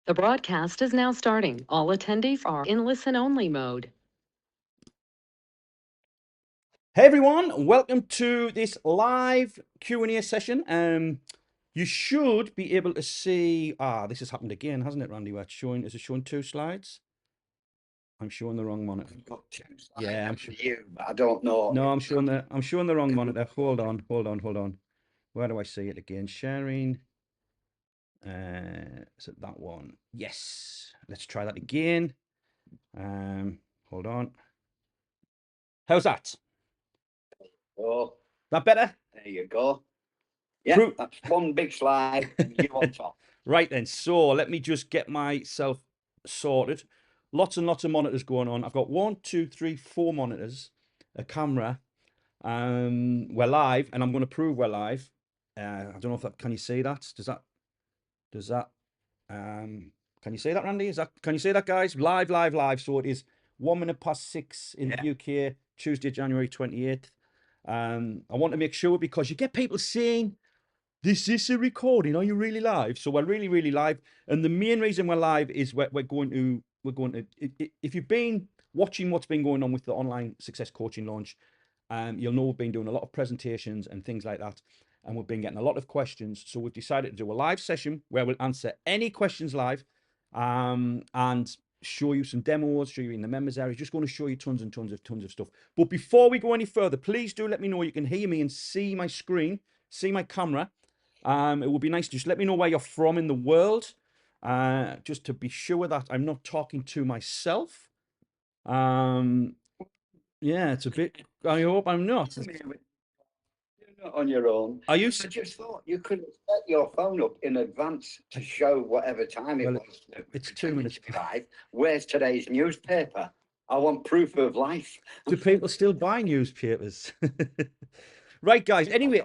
The broadcast is now starting. All attendees are in listen-only mode. Hey everyone, welcome to this live Q&A session. You should be able to see, this has happened again, hasn't it, Randy? Where it's showing, is it showing two slides? I'm showing the wrong monitor. I've got two slides Yeah, I'm for sure. you, but I don't know. No, I'm showing the wrong monitor. Hold on. Where do I see it again? Sharing. Is it that one? Yes. Let's try that again. Hold on. How's that? Oh, That better? there you go. Yeah, Pro- that's one big slide and you on top. Right then, so let me just get myself sorted. Lots and lots of monitors going on. I've got 1, 2, 3, 4 monitors, a camera. We're live, and I'm going to prove we're live. I don't know if that, can you see that? Does that, can you see that, Randy? Can you see that, guys? Live, live, live. So it is 1 minute past 6 in the UK, Tuesday, January 28th. I want to make sure because you get people saying, this is a recording. Are you really live? So we're really, really live. And the main reason we're live is we're going to, if you've been watching what's been going on with the online success coaching launch, you'll know we've been doing a lot of presentations and things like that. And we've been getting a lot of questions. So we've decided to do a live session where we'll answer any questions live, and show you some demos, show you in the members area, just going to show you tons and tons of stuff. But before we go any further, please do let me know you can hear me and see my screen, see my camera. It would be nice to just let me know where you're from in the world, just to be sure that I'm not talking to myself. Yeah, it's a bit. I hope I'm not. You're not on your own. Are you? I just thought you could set your phone up in advance to show whatever time it Well, was. That we it's were 2 minutes. live. Where's today's newspaper? I want proof of life. Do people still buy newspapers? Right, guys. Anyway,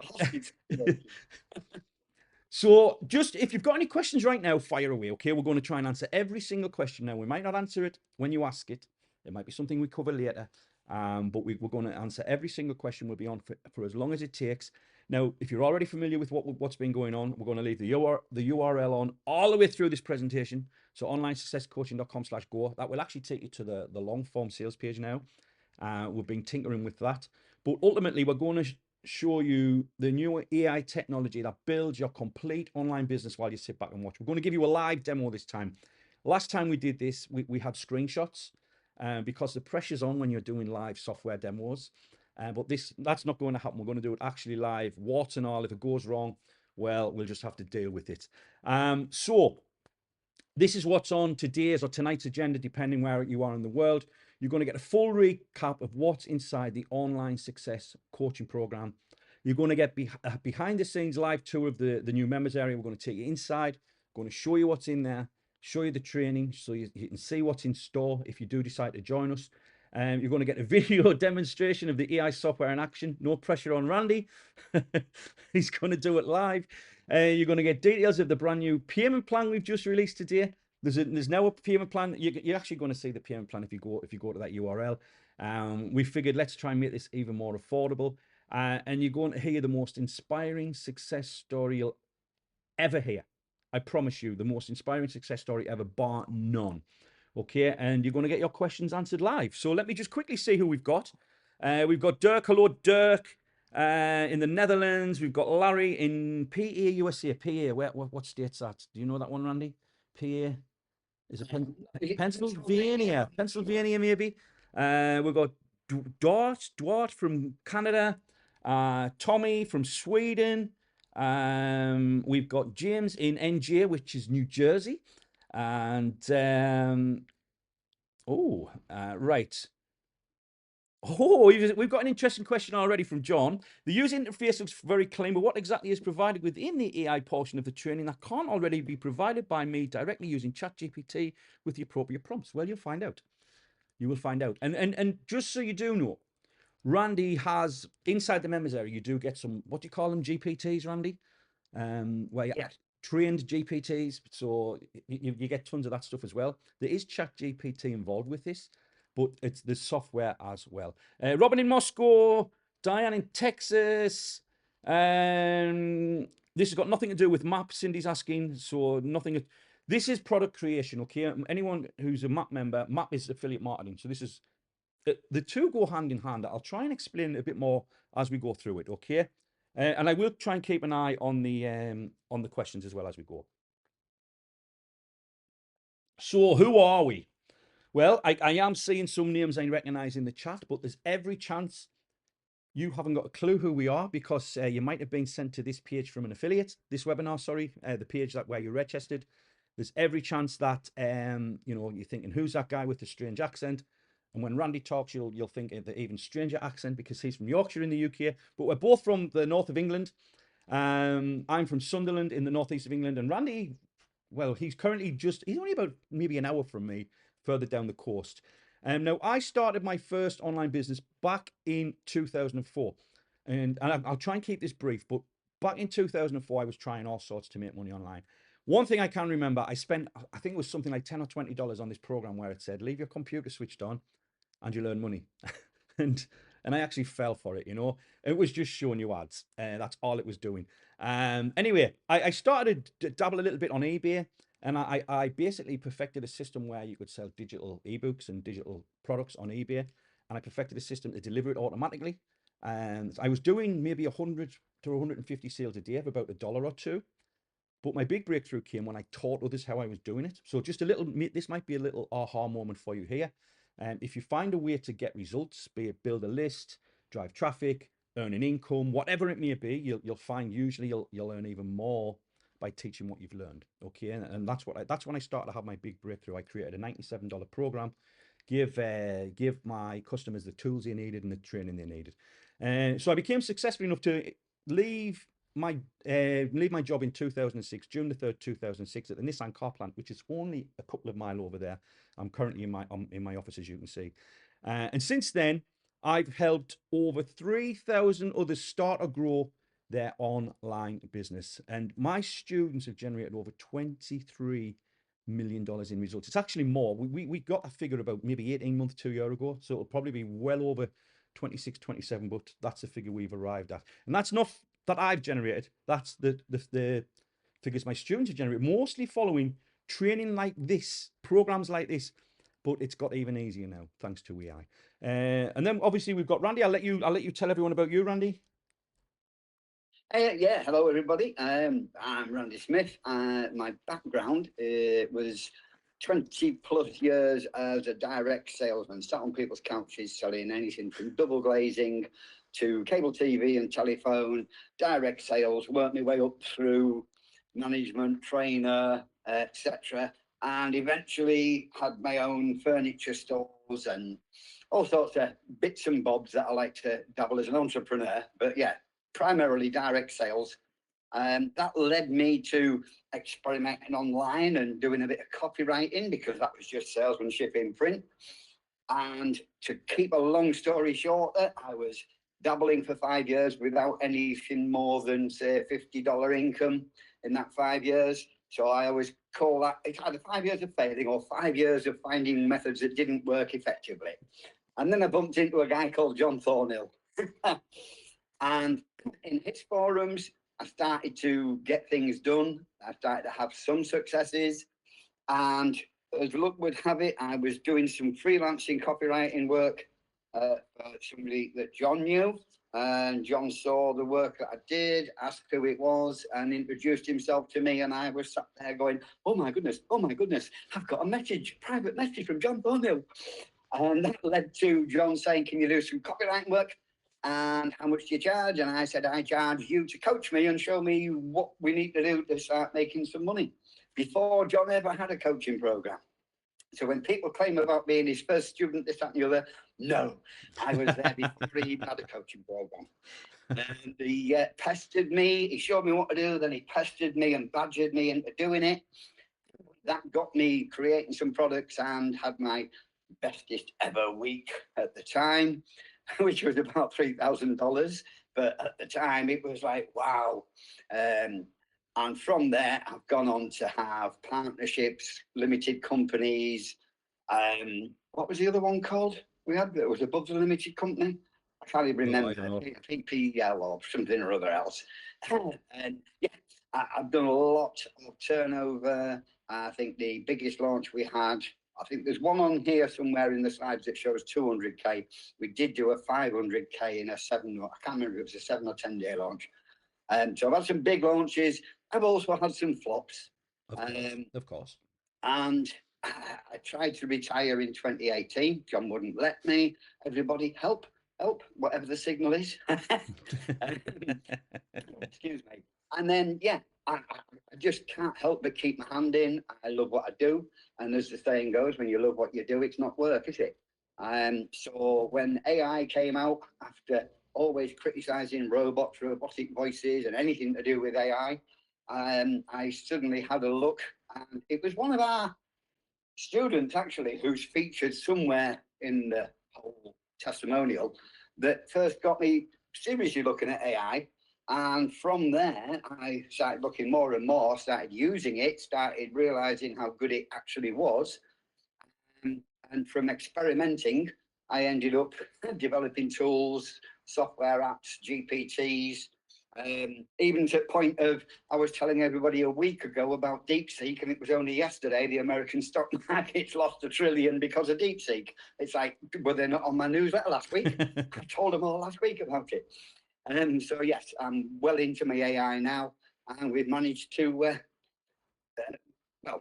so just if you've got any questions right now, fire away. Okay, we're going to try and answer every single question now. We might not answer it when you ask it. It might be something we cover later. But we're going to answer every single question. We'll be on for as long as it takes. Now, if you're already familiar with what's been going on, we're going to leave the URL on all the way through this presentation. So onlinesuccesscoaching.com/go. That will actually take you to the long form sales page now. We've been tinkering with that. But ultimately, we're going to show you the new AI technology that builds your complete online business while you sit back and watch. We're going to give you a live demo this time. Last time we did this, we had screenshots, because the pressure's on when you're doing live software demos. But that's not going to happen. We're going to do it actually live, warts and all. If it goes wrong, well, we'll just have to deal with it. So this is what's on today's or tonight's agenda, depending where you are in the world. You're going to get a full recap of what's inside the online success coaching program. You're going to get behind the scenes live tour of the new members area. We're going to take you inside, going to show you what's in there, show you the training so you can see what's in store if you do decide to join us. You're going to get a video demonstration of the AI software in action. No pressure on Randy. He's going to do it live. You're going to get details of the brand new payment plan we've just released today. There's now a payment plan. You're actually going to see the payment plan if you go to that URL. We figured let's try and make this even more affordable. And you're going to hear the most inspiring success story you'll ever hear. I promise you, the most inspiring success story ever, bar none. Okay, and you're going to get your questions answered live. So let me just quickly see who we've got. We've got Dirk. Hello, Dirk. In the Netherlands, we've got Larry in PA, USA. PA, what state's that? Do you know that one, Randy? PA, is it Pennsylvania? Pennsylvania, maybe. We've got Duarte from Canada. Tommy from Sweden. We've got James in NJ, which is New Jersey. And right. Oh, we've got an interesting question already from John. The user interface looks very clean, but what exactly is provided within the AI portion of the training that can't already be provided by me directly using ChatGPT with the appropriate prompts? Well, you'll find out. You will find out. And just so you do know, Randy has, inside the members area, you do get some, what do you call them, GPTs, Randy? Where you trained GPTs, so you get tons of that stuff as well. There is ChatGPT involved with this, but it's the software as well. Robin in Moscow, Diane in Texas. This has got nothing to do with maps, Cindy's asking, so nothing. This is product creation, okay? Anyone who's a MAP member, MAP is affiliate marketing. So this is, the two go hand in hand. I'll try and explain it a bit more as we go through it, okay? And I will try and keep an eye on the questions as well as we go. So who are we? Well, I am seeing some names I recognize in the chat, but there's every chance you haven't got a clue who we are, because you might have been sent to this page from an affiliate, this webinar, sorry, the page that where you're registered. There's every chance that you know, you're thinking, who's that guy with the strange accent? And when Randy talks, you'll think of the even stranger accent, because he's from Yorkshire in the UK. But we're both from the north of England. I'm from Sunderland in the northeast of England, and Randy, well, he's only about maybe an hour from me, further down the coast. Now, I started my first online business back in 2004. And I'll try and keep this brief, but back in 2004, I was trying all sorts to make money online. One thing I can remember, I spent, I think it was something like $10 or $20 on this program where it said, leave your computer switched on and you'll earn money. and I actually fell for it, you know. It was just showing you ads. That's all it was doing. Anyway, I started to dabble a little bit on eBay, and I basically perfected a system where you could sell digital ebooks and digital products on eBay. And I perfected a system to deliver it automatically. And I was doing maybe 100 to 150 sales a day of about $1 or $2. But my big breakthrough came when I taught others how I was doing it. So just a little, this might be a little aha moment for you here. If you find a way to get results, be it build a list, drive traffic, earn an income, whatever it may be, you'll find usually you'll earn even more by teaching what you've learned. Okay, and that's when I started to have my big breakthrough. I created a $97 program, give my customers the tools they needed and the training they needed. So I became successful enough to leave my job in 2006, June the 3rd, 2006, at the Nissan car plant, which is only a couple of miles over there. I'm currently in my office, as you can see. And since then, I've helped over 3,000 others start or grow their online business. And my students have generated over $23 million in results. It's actually more. We got a figure about maybe 18 months, 2 years ago. So it'll probably be well over 26, 27, but that's the figure we've arrived at. And that's not that I've generated. That's the figures my students have generated, mostly following training like this, programs like this. But it's got even easier now, thanks to AI. And then obviously we've got Randy. I'll let you tell everyone about you, Randy. Yeah, hello everybody. I'm Randy Smith. My background was 20 plus years as a direct salesman, sat on people's couches selling anything from double glazing to cable TV and telephone, direct sales, worked my way up through management, trainer, etc. And eventually had my own furniture stores and all sorts of bits and bobs that I like to dabble as an entrepreneur. But yeah, primarily direct sales. That led me to experimenting online and doing a bit of copywriting, because that was just salesmanship in print. And to keep a long story short, I was dabbling for 5 years without anything more than, say, $50 income in that 5 years. So I always call that, it's either 5 years of failing or 5 years of finding methods that didn't work effectively. And then I bumped into a guy called John Thornhill. And in his forums, I started to get things done. I started to have some successes. And as luck would have it, I was doing some freelancing copywriting work for somebody that John knew. And John saw the work that I did, asked who it was, and introduced himself to me. And I was sat there going, oh my goodness, I've got a message, private message from John Thornhill. And that led to John saying, can you do some copywriting work? And how much do you charge? And I said, I charge you to coach me and show me what we need to do to start making some money. Before John ever had a coaching program. So when people claim about being his first student, this, that, and the other, no, I was there before he even had a coaching program. And he pestered me. He showed me what to do. Then he pestered me and badgered me into doing it. That got me creating some products and had my bestest ever week at the time, which was about $3,000. But at the time, it was like, wow. And from there, I've gone on to have partnerships, limited companies. What was the other one called? We had that was above the limited company. I can't even remember. PPL or something or other else. And yeah, I've done a lot of turnover I think the biggest launch we had, I think there's one on here somewhere in the slides that shows 200K. We did do a 500K in a I can't remember if it was a 7 or 10 day launch. So I've had some big launches. I've also had some flops. Of course. And I tried to retire in 2018. John wouldn't let me. Everybody, help, whatever the signal is. Excuse me. And then, yeah, I just can't help but keep my hand in. I love what I do. And as the saying goes, when you love what you do, it's not work, is it? So when AI came out, after always criticizing robots, robotic voices, and anything to do with AI, I suddenly had a look, and it was one of our students actually who's featured somewhere in the whole testimonial that first got me seriously looking at AI. And from there, I started looking more and more, started using it, started realizing how good it actually was. And from experimenting, I ended up developing tools, software apps, GPTs, even to the point of, I was telling everybody a week ago about DeepSeek, and it was only yesterday the American stock market's lost $1 trillion because of DeepSeek. It's like, were they not on my newsletter last week? I told them all last week about it. So yes, I'm well into my AI now, and we've managed to, well, I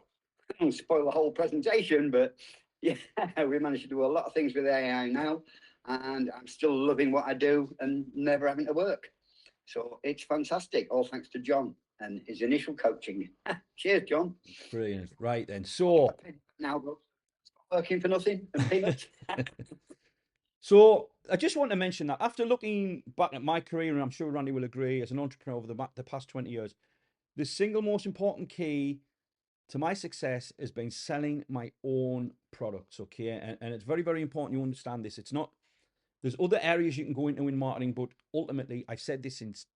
don't spoil the whole presentation, but yeah, we managed to do a lot of things with AI now, and I'm still loving what I do and never having to work. So it's fantastic, all thanks to John and his initial coaching. Cheers, John. Brilliant. Right then. So now working for nothing and peanuts. So I just want to mention that after looking back at my career, and I'm sure Randy will agree, as an entrepreneur over the past 20 years, the single most important key to my success has been selling my own products, okay? And it's very, very important you understand this. It's not, there's other areas you can go into in marketing, but ultimately, I've said this since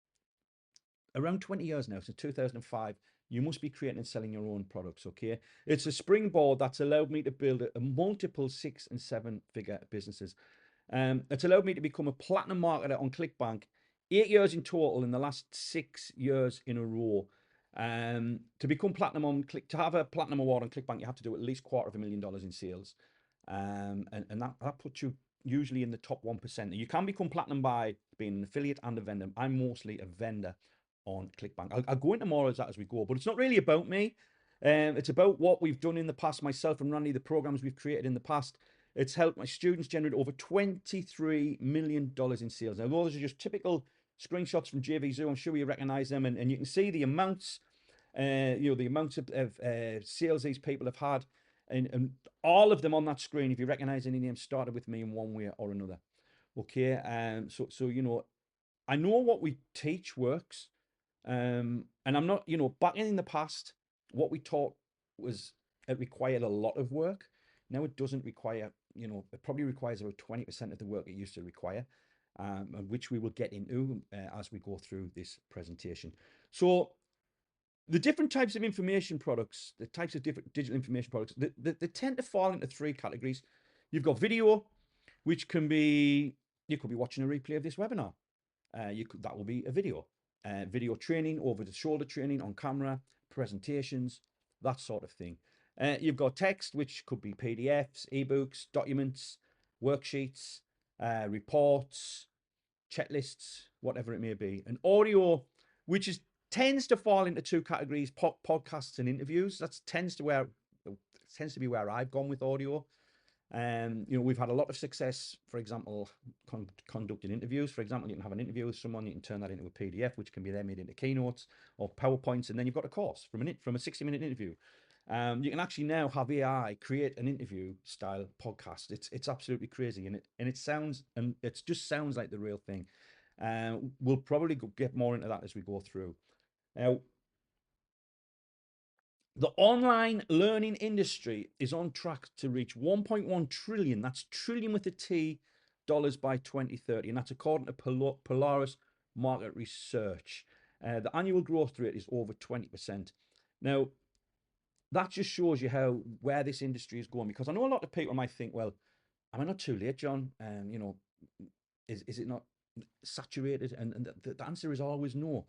around 20 years now, since 2005, you must be creating and selling your own products, okay? It's a springboard that's allowed me to build a multiple 6 and 7 figure businesses. It's allowed me to become a platinum marketer on ClickBank, 8 years in total in the last 6 years in a row. To become platinum on to have a platinum award on ClickBank, you have to do at least $250,000 in sales. And that puts you usually in the top 1%. You can become platinum by being an affiliate and a vendor. I'm mostly a vendor on ClickBank. I'll go into more of that as we go, but it's not really about me. It's about what we've done in the past, myself and Randy, the programs we've created in the past. It's helped my students generate over $23 million in sales. Now, those are just typical screenshots from JVZoo. I'm sure you recognize them, and you can see the amounts, the amounts of sales these people have had, and all of them on that screen. If you recognize any names, started with me in one way or another. Okay, so I know what we teach works, and I'm not, back in the past, what we taught it required a lot of work. Now it doesn't require, it probably requires about 20% of the work it used to require, which we will get into as we go through this presentation. So the different types of information products, the types of different digital information products, they tend to fall into 3 categories. You've got video, which can be, you could be watching a replay of this webinar. That will be a video. Video training, over the shoulder training on camera, presentations, that sort of thing. You've got text, which could be PDFs, ebooks, documents, worksheets, reports, checklists, whatever it may be. And audio, which tends to fall into 2 categories: podcasts and interviews. That tends to be where I've gone with audio. We've had a lot of success, for example, conducting interviews. For example, you can have an interview with someone, you can turn that into a PDF, which can be then made into keynotes or PowerPoints, and then you've got a course from a 60-minute interview. You can actually now have AI create an interview style podcast. It's absolutely crazy, and it just sounds like the real thing. We'll probably get more into that as we go through. Now, the online learning industry is on track to reach 1.1 trillion, that's trillion with a T, dollars by 2030. And that's according to Polaris Market Research. The annual growth rate is over 20%. Now, that just shows you where this industry is going, because I know a lot of people might think, well, am I not too late, John? Is it not saturated? And the answer is always no.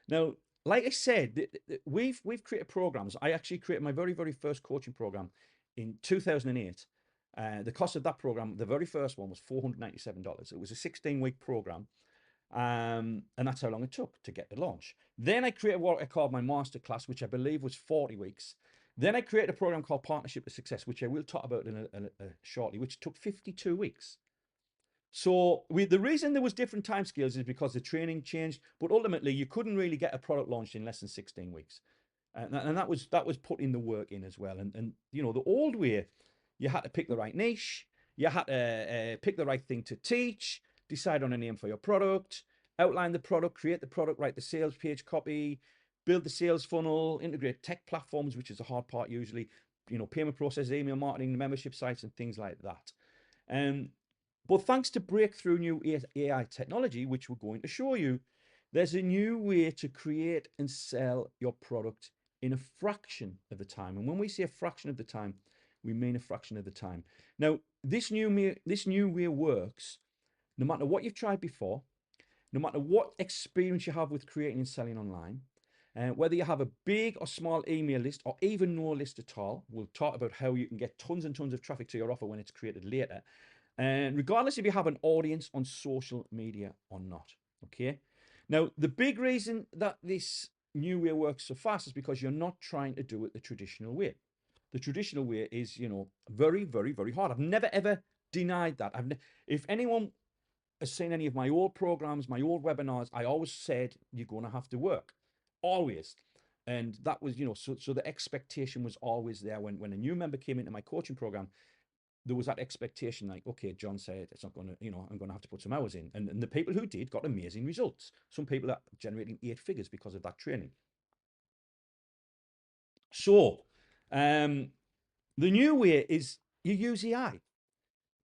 Now, like I said, we've created programs. I actually created my very first coaching program in 2008. The cost of that program, the very first one, was $497. It was a 16-week program, and that's how long it took to get the launch. Then I created what I called my Masterclass, which I believe was 40 weeks. Then I created a program called Partnership to Success, which I will talk about in shortly, which took 52 weeks. So the reason there was different timescales is because the training changed, but ultimately you couldn't really get a product launched in less than 16 weeks. And that was putting the work in as well. And you know, the old way, you had to pick the right niche, you had to pick the right thing to teach, decide on a name for your product, outline the product, create the product, write the sales page copy, build the sales funnel, integrate tech platforms, which is the hard part usually, you know, payment processes, email marketing, membership sites, and things like that. But thanks to breakthrough new AI technology, which we're going to show you, there's a new way to create and sell your product in a fraction of the time. And when we say a fraction of the time, we mean a fraction of the time. Now, this new way works no matter what you've tried before, no matter what experience you have with creating and selling online, whether you have a big or small email list or even no list at all. We'll talk about how you can get tons and tons of traffic to your offer when it's created later. And regardless if you have an audience on social media or not, okay? Now, the big reason that this new way works so fast is because you're not trying to do it the traditional way. The traditional way is, you know, very hard. I've never ever denied that. If anyone has seen any of my old programs, my old webinars, I always said you're going to have to work, always. And that was, you know, so the expectation was always there. When a new member came into my coaching program, there was that expectation, like, okay, John said it's not going to, you know, I'm going to have to put some hours in. And the people who did got amazing results. Some people are generating 8 figures because of that training. So the new way is you use AI.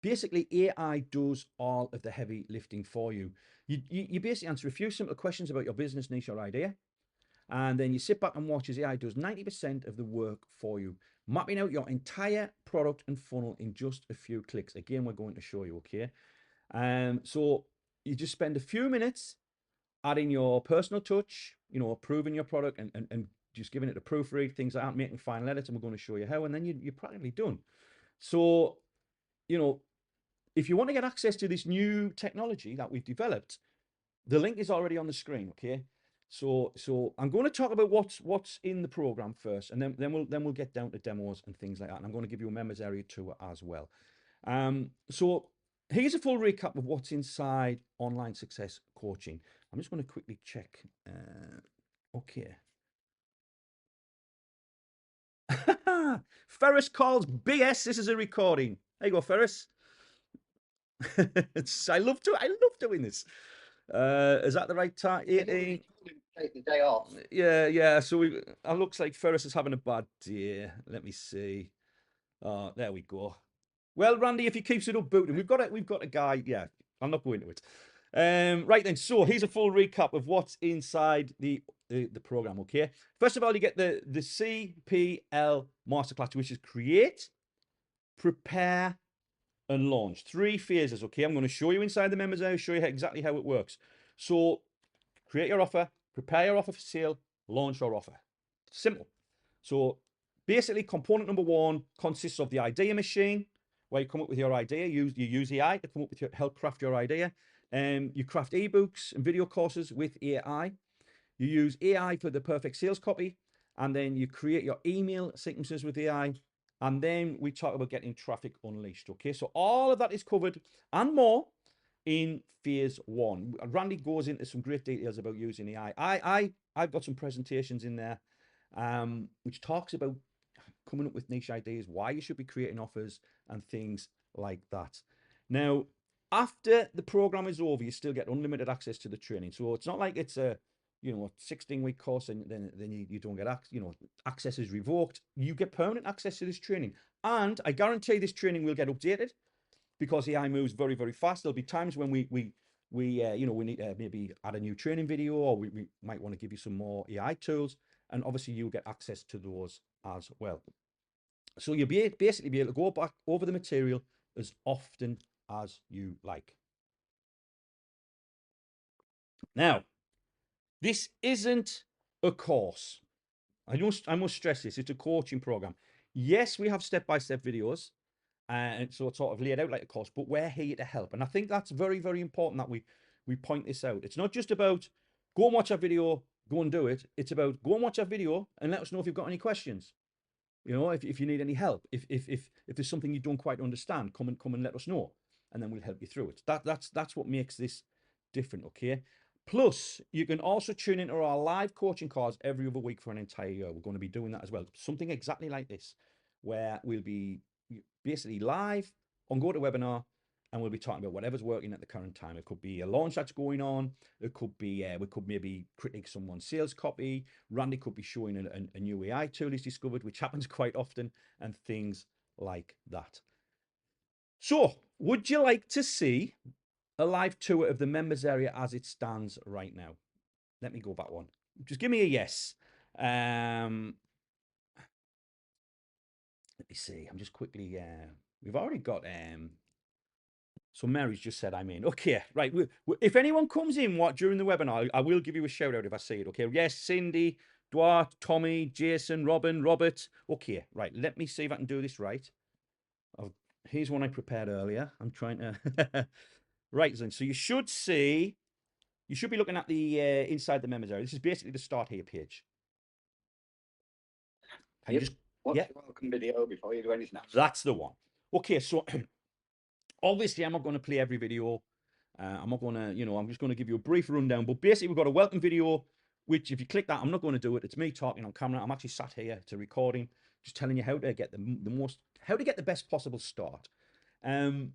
Basically, AI does all of the heavy lifting for you. You basically answer a few simple questions about your business, niche, or idea. And then you sit back and watch as AI does 90% of the work for you, mapping out your entire product and funnel in just a few clicks. Again, we're going to show you, okay? So you just spend a few minutes adding your personal touch, you know, approving your product and just giving it a proofread, things like that, making final edits, and we're going to show you how, and then you're practically done. So, you know, if you want to get access to this new technology that we've developed, the link is already on the screen, okay? So I'm going to talk about what's in the program first, and then we'll get down to demos and things like that. And I'm going to give you a members area tour as well. So here's a full recap of what's inside online success coaching. I'm just going to quickly check. Okay. Ferris calls BS. This is a recording. There you go, Ferris. I love doing this. Is that the right time? 18. Take the day off. Yeah. So it looks like Ferris is having a bad day. Let me see. Oh, there we go. Well, Randy, if he keeps it up booting, we've got a guy. Yeah, I'm not going to it. Right then. So here's a full recap of what's inside the program. Okay. First of all, you get the CPL Masterclass, which is create, prepare, and launch. 3 phases, okay? I'm going to show you inside the members area, show you exactly how it works. So create your offer, prepare your offer for sale, launch your offer. Simple. So basically, component number 1 consists of the idea machine, where you come up with your idea. You use AI to come up with help craft your idea. You craft ebooks and video courses with AI. You use AI for the perfect sales copy, and then you create your email sequences with AI. And then we talk about getting traffic unleashed. Okay, so all of that is covered and more in phase 1. Randy goes into some great details about using AI. I've got some presentations in there, which talks about coming up with niche ideas, why you should be creating offers and things like that. Now, after the program is over, you still get unlimited access to the training. So it's not like it's a 16-week course and then you don't get access. Access is revoked. You get permanent access to this training, and I guarantee this training will get updated because AI moves very fast. There'll be times when we need to maybe add a new training video, or we might want to give you some more AI tools, and obviously you'll get access to those as well. So you'll basically be able to go back over the material as often as you like. Now, this isn't a course. I must stress this. It's a coaching program. Yes, we have step-by-step videos, and so it's sort of laid out like a course, but we're here to help. And I think that's very, very important that we point this out. It's not just about go and watch our video, go and do it. It's about go and watch our video and let us know if you've got any questions. You know, if you need any help, if there's something you don't quite understand, come and let us know, and then we'll help you through it. That's what makes this different, okay? Plus, you can also tune into our live coaching calls every other week for an entire year. We're going to be doing that as well. Something exactly like this, where we'll be basically live on GoToWebinar, and we'll be talking about whatever's working at the current time. It could be a launch that's going on. It could be we could maybe critique someone's sales copy. Randy could be showing a new AI tool he's discovered, which happens quite often, and things like that. So, would you like to see a live tour of the members area as it stands right now? Let me go back one. Just give me a yes. Let me see. I'm just quickly. We've already got. So Mary's just said I'm in. Okay, right. If anyone comes in during the webinar, I will give you a shout out if I see it. Okay. Yes, Cindy, Duarte, Tommy, Jason, Robin, Robert. Okay, right. Let me see if I can do this right. Here's one I prepared earlier. I'm trying to. Right, so you should be looking at the inside the members area. This is basically the start here page. Can you just Watch yeah, the welcome video before you do anything else. that's the one. Okay, so obviously I'm not going to play every video. I'm not going to, I'm just going to give you a brief rundown. But basically, we've got a welcome video, which if you click that, I'm not going to do it. It's me talking on camera. I'm actually sat here to recording, just telling you how to get how to get the best possible start. I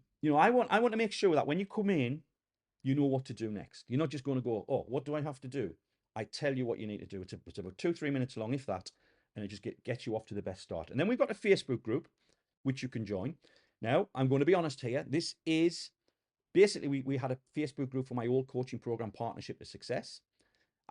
want to make sure that when you come in, you know what to do next. You're not just going to go, oh, what do I have to do? I tell you what you need to do. It's about 2-3 minutes long, if that, and it just gets you off to the best start. And then we've got a Facebook group, which you can join. Now, I'm going to be honest here. This is basically, we had a Facebook group for my old coaching program, Partnership to Success.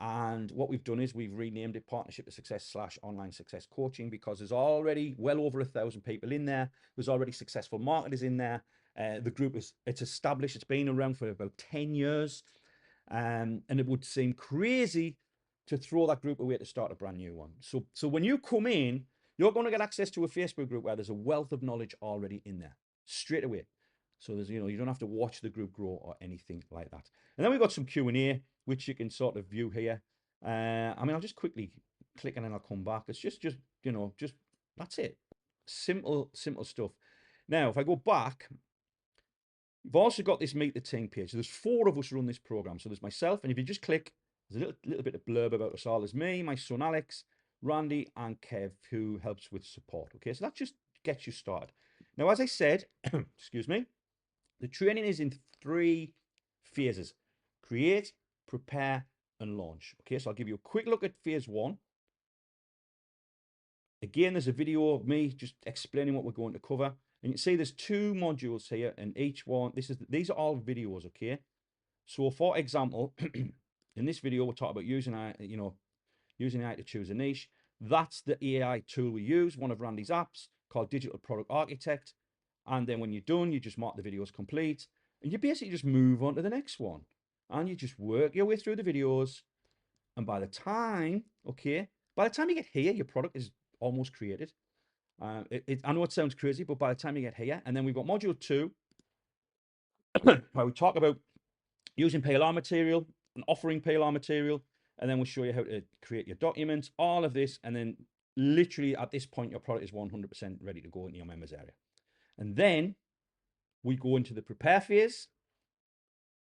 And what we've done is we've renamed it Partnership to Success / Online Success Coaching, because there's already well over 1,000 people in there. There's already successful marketers in there. The group it's established. It's been around for about 10 years. And it would seem crazy to throw that group away to start a brand new one. So when you come in, you're going to get access to a Facebook group where there's a wealth of knowledge already in there straight away. So there's, you don't have to watch the group grow or anything like that. And then we've got some Q&A, which you can sort of view here. I'll just quickly click and then I'll come back. It's just that's it. Simple stuff. Now, if I go back, you've also got this Meet the Team page. So there's 4 of us run this program. So there's myself, and if you just click, there's a little bit of blurb about us all. There's me, my son Alex, Randy, and Kev, who helps with support. Okay, so that just gets you started. Now, as I said, excuse me, the training is in 3 phases: create, prepare, and launch. Okay, so I'll give you a quick look at phase 1. Again, there's a video of me just explaining what we're going to cover. And you can see there's 2 modules here, and each one, these are all videos, okay? So for example, in this video, we're talking about using AI to choose a niche. That's the AI tool we use, one of Randy's apps called Digital Product Architect. And then when you're done, you just mark the videos complete, and you basically just move on to the next one. And you just work your way through the videos. And by the time you get here, your product is almost created. I know it sounds crazy, but by the time you get here, and then we've got module 2, where we talk about using PLR material and offering PLR material, and then we'll show you how to create your documents, all of this, and then literally at this point, your product is 100% ready to go into your members area. And then we go into the prepare phase.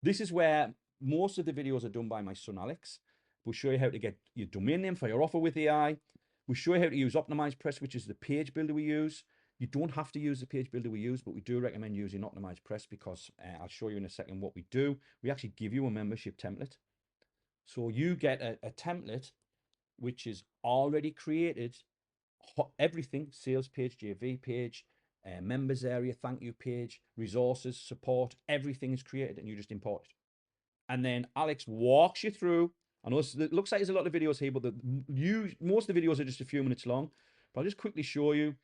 This is where most of the videos are done by my son Alex. We'll show you how to get your domain name for your offer with AI. We'll show you how to use Optimize Press, which is the page builder we use. You don't have to use the page builder we use, but we do recommend using Optimize Press because I'll show you in a second what we do. We actually give you a membership template. So you get a template which is already created, everything: sales page, JV page, members area, thank you page, resources, support, everything is created, and you just import it. And then Alex walks you through. I know it looks like there's a lot of videos here, but most of the videos are just a few minutes long. But I'll just quickly show you.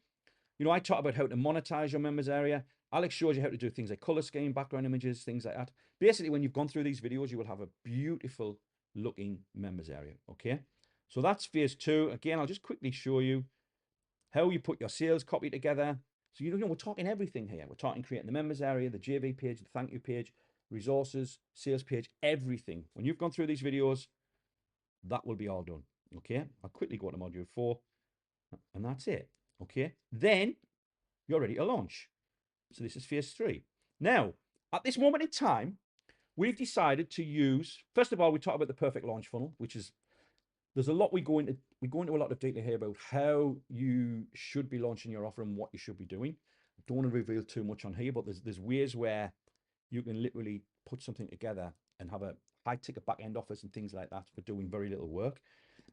I talk about how to monetize your members area. Alex shows you how to do things like color scheme, background images, things like that. Basically, when you've gone through these videos, you will have a beautiful looking members area. Okay. So that's phase 2. Again, I'll just quickly show you how you put your sales copy together. So, you know, we're talking everything here. We're talking creating the members area, the JV page, the thank you page, resources, sales page, everything. When you've gone through these videos, that will be all done. Okay. I'll quickly go to module 4 and that's it. Okay. Then you're ready to launch. So this is phase 3. Now, at this moment in time, we've decided to use, first of all, we talk about the perfect launch funnel, which is, there's a lot we go into a lot of detail here about how you should be launching your offer and what you should be doing. I don't want to reveal too much on here, but there's ways where you can literally put something together and have a high ticket back end offers and things like that for doing very little work.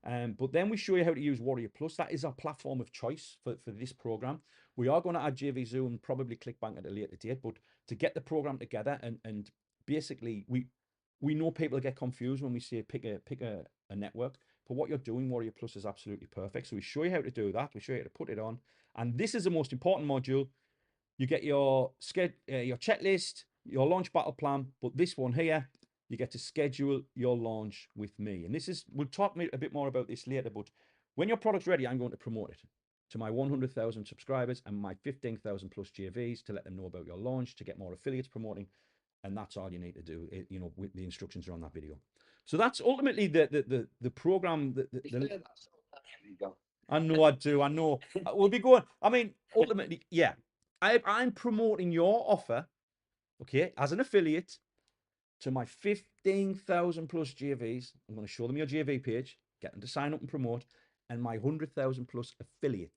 But then we show you how to use Warrior Plus. That is our platform of choice for this program. We are going to add JV Zoom and probably ClickBank at a later date, but to get the program together and basically we know people get confused when we say pick a network, but what you're doing, Warrior Plus, is absolutely perfect. So we show you how to do that. We show you how to put it on. And this is the most important module. You get your checklist, your launch battle plan, but this one here, you get to schedule your launch with me. And this is, we'll talk a bit more about this later, but when your product's ready, I'm going to promote it to my 100,000 subscribers and my 15,000 plus JVs to let them know about your launch, to get more affiliates promoting. And that's all you need to do. You know, the instructions are on that video. So that's ultimately the program. I know I do. I know. We'll be going. I mean, ultimately, yeah. I'm promoting your offer, okay, as an affiliate to my 15,000 plus JVs. I'm going to show them your JV page, get them to sign up and promote, and my 100,000 plus affiliate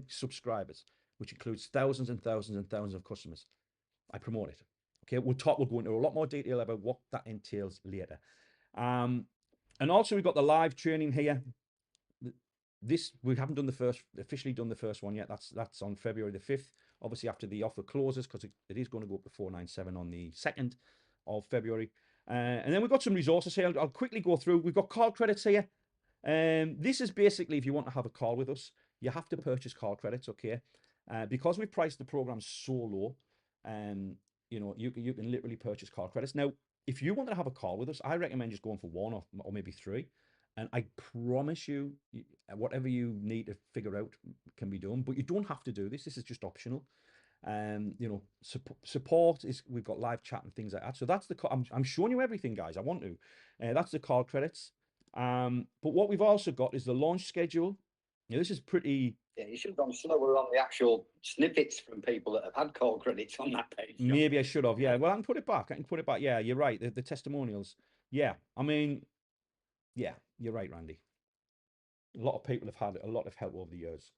subscribers, which includes thousands and thousands and thousands of customers. I promote it. Okay, we'll go into a lot more detail about what that entails later. And also we've got the live training here. This, we haven't done officially done the first one yet. That's on February the 5th, obviously after the offer closes, because it is going to go up to 497 on the 2nd of February. And then we've got some resources here. I'll quickly go through. We've got call credits here. This is basically, if you want to have a call with us, you have to purchase call credits, okay? Because we've priced the program so low, you know, you can literally purchase call credits. Now, if you want to have a call with us, I recommend just going for 1 or maybe 3. And I promise you, whatever you need to figure out can be done. But you don't have to do this. This is just optional. You know, support is, we've got live chat and things like that. So that's I'm showing you everything, guys. I want to. That's the call credits. But what we've also got is the launch schedule. Now, this is pretty. Yeah, you should have gone slower on the actual snippets from people that have had call credits on that page. John. Maybe I should have. Yeah. Well, I can put it back. Yeah, you're right. The testimonials. Yeah. I mean, yeah, you're right, Randy. A lot of people have had a lot of help over the years.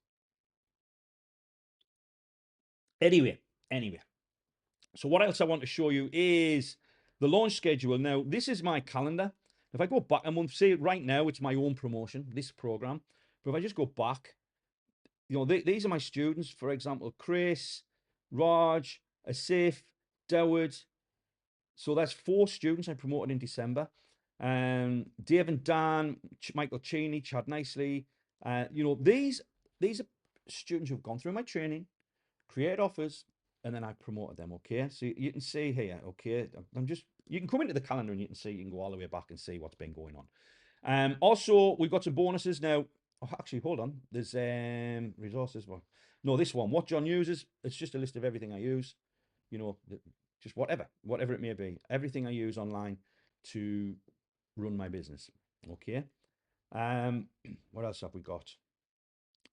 Anyway. So what else I want to show you is the launch schedule. Now, this is my calendar. If I go back a month, say right now, it's my own promotion, this program. But if I just go back, you know, these are my students, for example, Chris, Raj, Asif, Dawud. So that's 4 students I promoted in December. Dave and Dan, Michael Cheney, Chad Nicely. You know, these are students who've gone through my training, create offers, and then I promoted them. Okay, so you can see here. Okay, you can come into the calendar and you can see, you can go all the way back and see what's been going on. Also, we've got some bonuses now. Oh, actually, hold on. There's resources. Well, no, this one. What John uses. It's just a list of everything I use. You know, just whatever it may be. Everything I use online to run my business. Okay. What else have we got?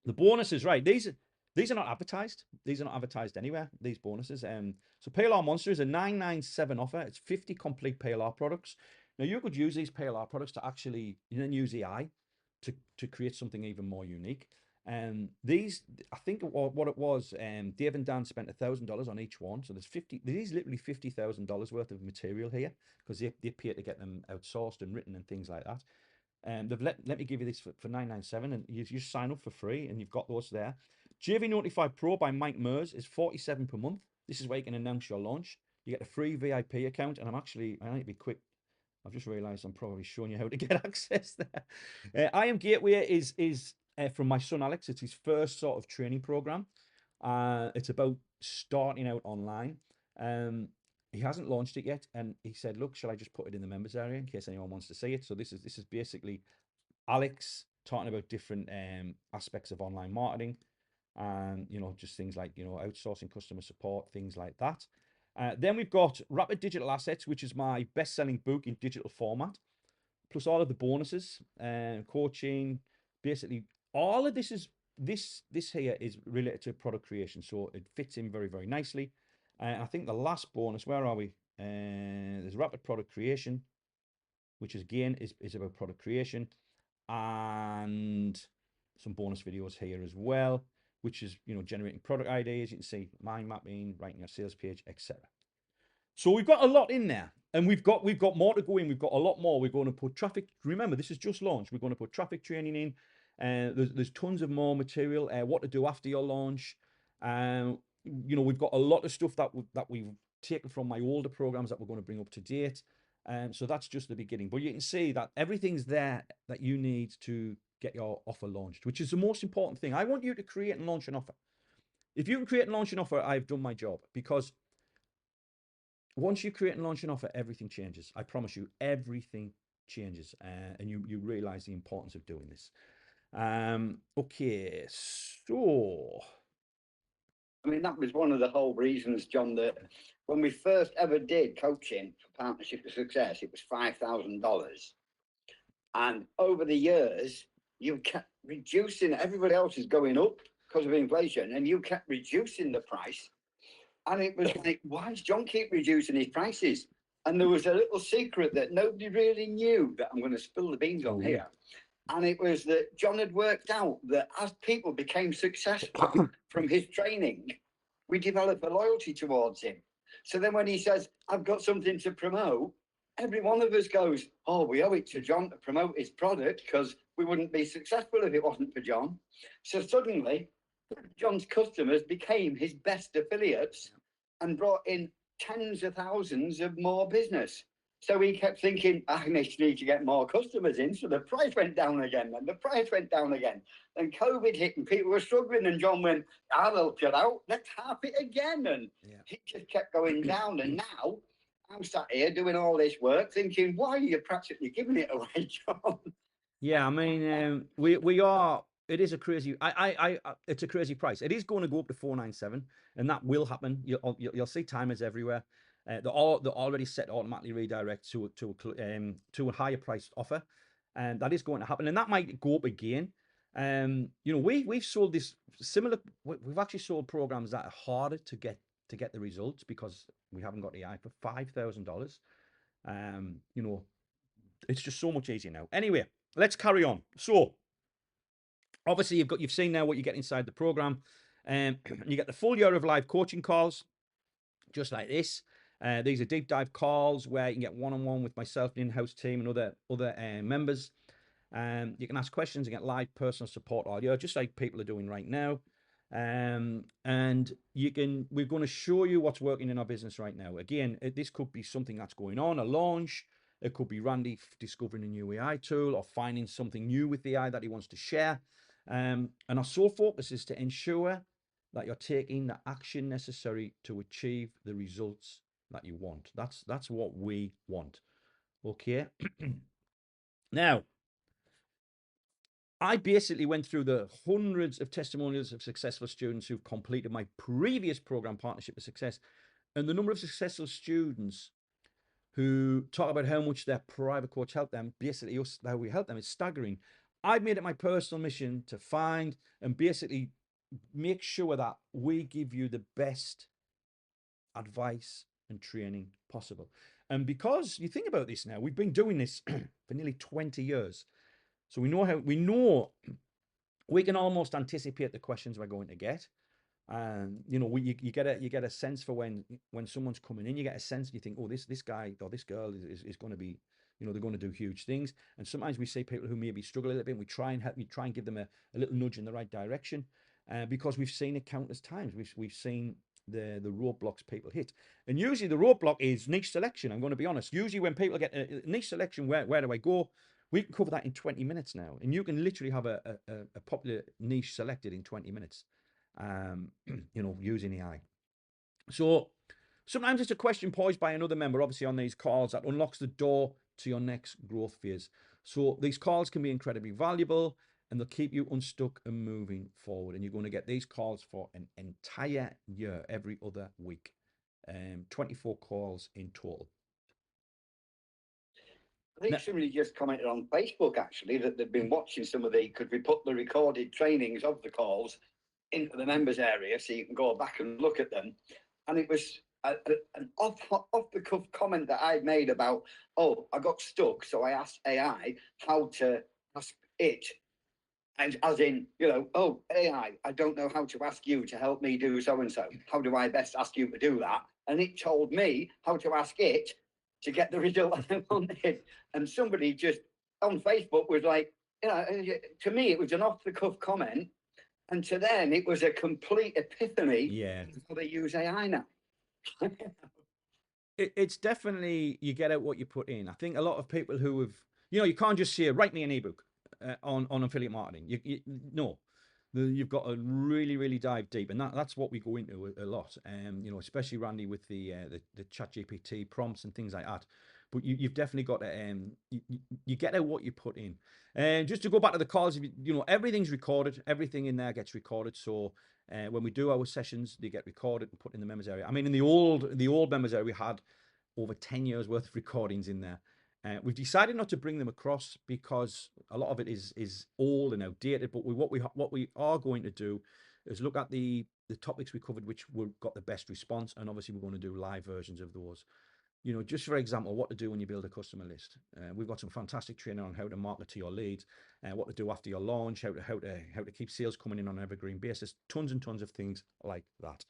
The bonuses, right? These are not advertised. These are not advertised anywhere. These bonuses. So PLR Monster is a 997 offer. It's 50 complete PLR products. Now you could use these PLR products to actually then use AI to create something even more unique. These, I think what it was, Dave and Dan spent $1,000 on each one. So there's literally $50,000 worth of material here, because they pay to get them outsourced and written and things like that. They've let me give you this for $997, and you sign up for free, and you've got those there. JV Notify Pro by Mike Mers is $47 per month. This is where you can announce your launch. You get a free VIP account, and I need to be quick. I've just realised I'm probably showing you how to get access there. I Am Gateway is from my son Alex. It's his first sort of training program. It's about starting out online. He hasn't launched it yet, and he said, "Look, shall I just put it in the members area in case anyone wants to see it?" So this is basically Alex talking about different aspects of online marketing, and just things like outsourcing customer support, things like that. Then we've got Rapid Digital Assets, which is my best-selling book in digital format, plus all of the bonuses, coaching. Basically, all of this here is related to product creation, so it fits in very, very nicely. I think the last bonus, where are we? There's Rapid Product Creation, which is again is about product creation, and some bonus videos here as well, which is generating product ideas. You can see mind mapping, writing a sales page, etc. So we've got a lot in there, and we've got more to go in. We've got a lot more. We're going to put traffic. Remember, this is just launched. We're going to put traffic training in. There's tons of more material. What to do after your launch. We've got a lot of stuff that we've taken from my older programs that we're going to bring up to date. So that's just the beginning. But you can see that everything's there that you need to get your offer launched, which is the most important thing. I want you to create and launch an offer. If you can create and launch an offer, I've done my job, because once you create and launch an offer, everything changes. I promise you, everything changes, and you realize the importance of doing this. Okay, so I mean, that was one of the whole reasons, John, that when we first ever did coaching for Partnership of Success, it was $5,000. And over the years, you kept reducing. Everybody else is going up because of inflation, and you kept reducing the price. And it was like, why does John keep reducing his prices? And there was a little secret that nobody really knew, that I'm going to spill the beans on here. And it was that John had worked out that as people became successful from his training, we developed a loyalty towards him. So then when he says, I've got something to promote, every one of us goes, oh, we owe it to John to promote his product, because we wouldn't be successful if it wasn't for John. So suddenly, John's customers became his best affiliates and brought in tens of thousands of more business. So he kept thinking, I need to get more customers in. So the price went down again, and the price went down again. And COVID hit, and people were struggling, and John went, I'll help you out. Let's half it again. And it just kept going down. And now I'm sat here doing all this work thinking, why are you practically giving it away, John? Yeah, I mean, we are. It is a crazy. It's a crazy price. It is going to go up to 497, and that will happen. You'll see timers everywhere. They're already set to automatically redirect to a higher priced offer, and that is going to happen. And that might go up again. We've sold this similar. We've actually sold programs that are harder to get the results, because we haven't got the eye, for $5,000. It's just so much easier now. Anyway, let's carry on. So obviously you've seen now what you get inside the program. You get the full year of live coaching calls, just like this. These are deep dive calls where you can get one-on-one with myself, the in-house team, and other members. You can ask questions and get live personal support audio, just like people are doing right now. And we're going to show you what's working in our business right now. Again, this could be something that's going on, a launch. It could be Randy discovering a new AI tool, or finding something new with the AI that he wants to share. And our sole focus is to ensure that you're taking the action necessary to achieve the results that you want. That's what we want. Okay. Now, I basically went through the hundreds of testimonials of successful students who've completed my previous program, Partnership of Success, and the number of successful students who talk about how much their private coach helped them, basically how we help them, is staggering. I've made it my personal mission to find and basically make sure that we give you the best advice and training possible. And because you think about this now, we've been doing this for nearly 20 years. So we know we can almost anticipate the questions we're going to get. You get a sense for when someone's coming in. You get a sense, you think, oh, this guy or this girl is going to be, they're going to do huge things. And sometimes we see people who maybe struggle a little bit, and we try and give them a little nudge in the right direction, because we've seen it countless times. We've seen the roadblocks people hit, and usually the roadblock is niche selection. I'm going to be honest. Usually when people get a niche selection, where do I go? We can cover that in 20 minutes now, and you can literally have a popular niche selected in 20 minutes. Using AI. So sometimes it's a question posed by another member, obviously, on these calls, that unlocks the door to your next growth phase. So these calls can be incredibly valuable. and they'll keep you unstuck and moving forward. And you're going to get these calls for an entire year, every other week. 24 calls in total. I think somebody just commented on Facebook actually that they've been watching some of could we put the recorded trainings of the calls into the members area so you can go back and look at them. And it was an off the cuff comment that I'd made about, oh, I got stuck, so I asked AI how to ask it. And as in, you know, oh, AI, I don't know how to ask you to help me do so and so. How do I best ask you to do that? And it told me how to ask it to get the result I wanted. And somebody just on Facebook was like, you know, to me, it was an off the cuff comment. And to them, it was a complete epiphany. Yeah. Of how they use AI now. It's definitely, you get out what you put in. I think a lot of people who have, you know, you can't just say, write me an ebook on affiliate marketing. No, you've got to really dive deep, and that's what we go into a lot. You know, especially Randy with the ChatGPT prompts and things like that. But you've definitely got to you get out what you put in. And just to go back to the calls, you know, everything's recorded. Everything in there gets recorded. So when we do our sessions, they get recorded and put in the members area. I mean, in the old members area, we had over 10 years worth of recordings in there. We've decided not to bring them across because a lot of it is old and outdated. But what we are going to do is look at the topics we covered, which got the best response, and obviously we're going to do live versions of those. You know, just for example, what to do when you build a customer list. We've got some fantastic training on how to market to your leads, what to do after your launch, how to keep sales coming in on an evergreen basis. Tons and tons of things like that.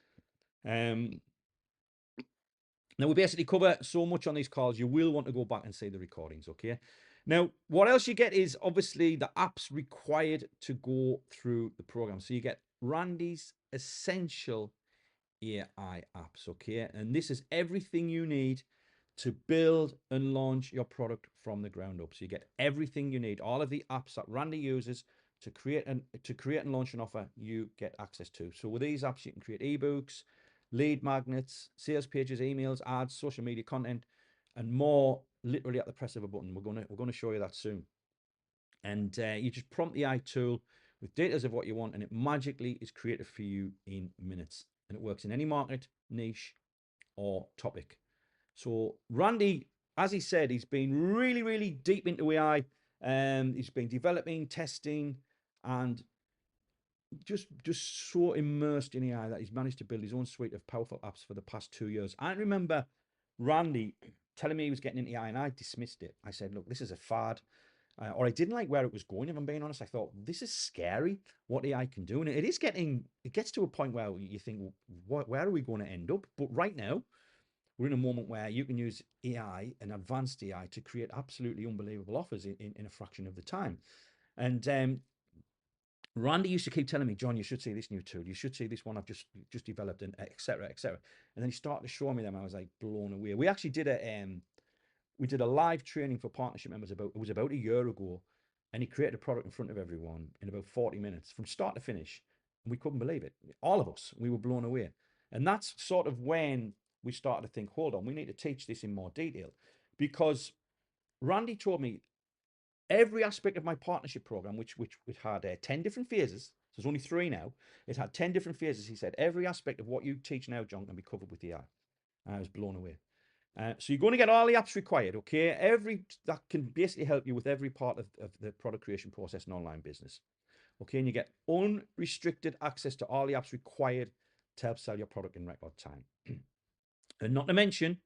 Now, we basically cover so much on these calls, you will want to go back and see the recordings, okay? Now, what else you get is obviously the apps required to go through the program. So you get Randy's essential AI apps, okay? And this is everything you need to build and launch your product from the ground up. So you get everything you need, all of the apps that Randy uses to create and launch an offer, you get access to. So with these apps, you can create ebooks, lead magnets, sales pages, emails, ads, social media content, and more, literally at the press of a button. We're going to show you that soon. And you just prompt the AI tool with details of what you want, and it magically is created for you in minutes. And it works in any market, niche, or topic. So Randy, as he said, he's been really deep into AI. He's been developing, testing, and just so immersed in AI that he's managed to build his own suite of powerful apps for the past 2 years. I remember Randy telling me he was getting into AI, and I dismissed it. I said, look, this is a fad. Or I didn't like where it was going, if I'm being honest. I thought, this is scary, what AI can do. And it gets to a point where you think, well, where are we going to end up? But right now, we're in a moment where you can use AI and advanced AI to create absolutely unbelievable offers in a fraction of the time. And Randy used to keep telling me, John, you should see this new tool. You should see this one I've just developed, and et cetera, et cetera. And then he started to show me them. I was like blown away. We actually did a live training for partnership members it was about a year ago, and he created a product in front of everyone in about 40 minutes from start to finish. And we couldn't believe it. All of us, we were blown away. And that's sort of when we started to think, hold on, we need to teach this in more detail, because Randy told me every aspect of my partnership program, which had 10 different phases. So there's only 3 now. It had 10 different phases. He said, every aspect of what you teach now, John, can be covered with the AI. And I was blown away. So you're going to get all the apps required, okay? That can basically help you with every part of the product creation process in online business. Okay, and you get unrestricted access to all the apps required to help sell your product in record time. And not to mention,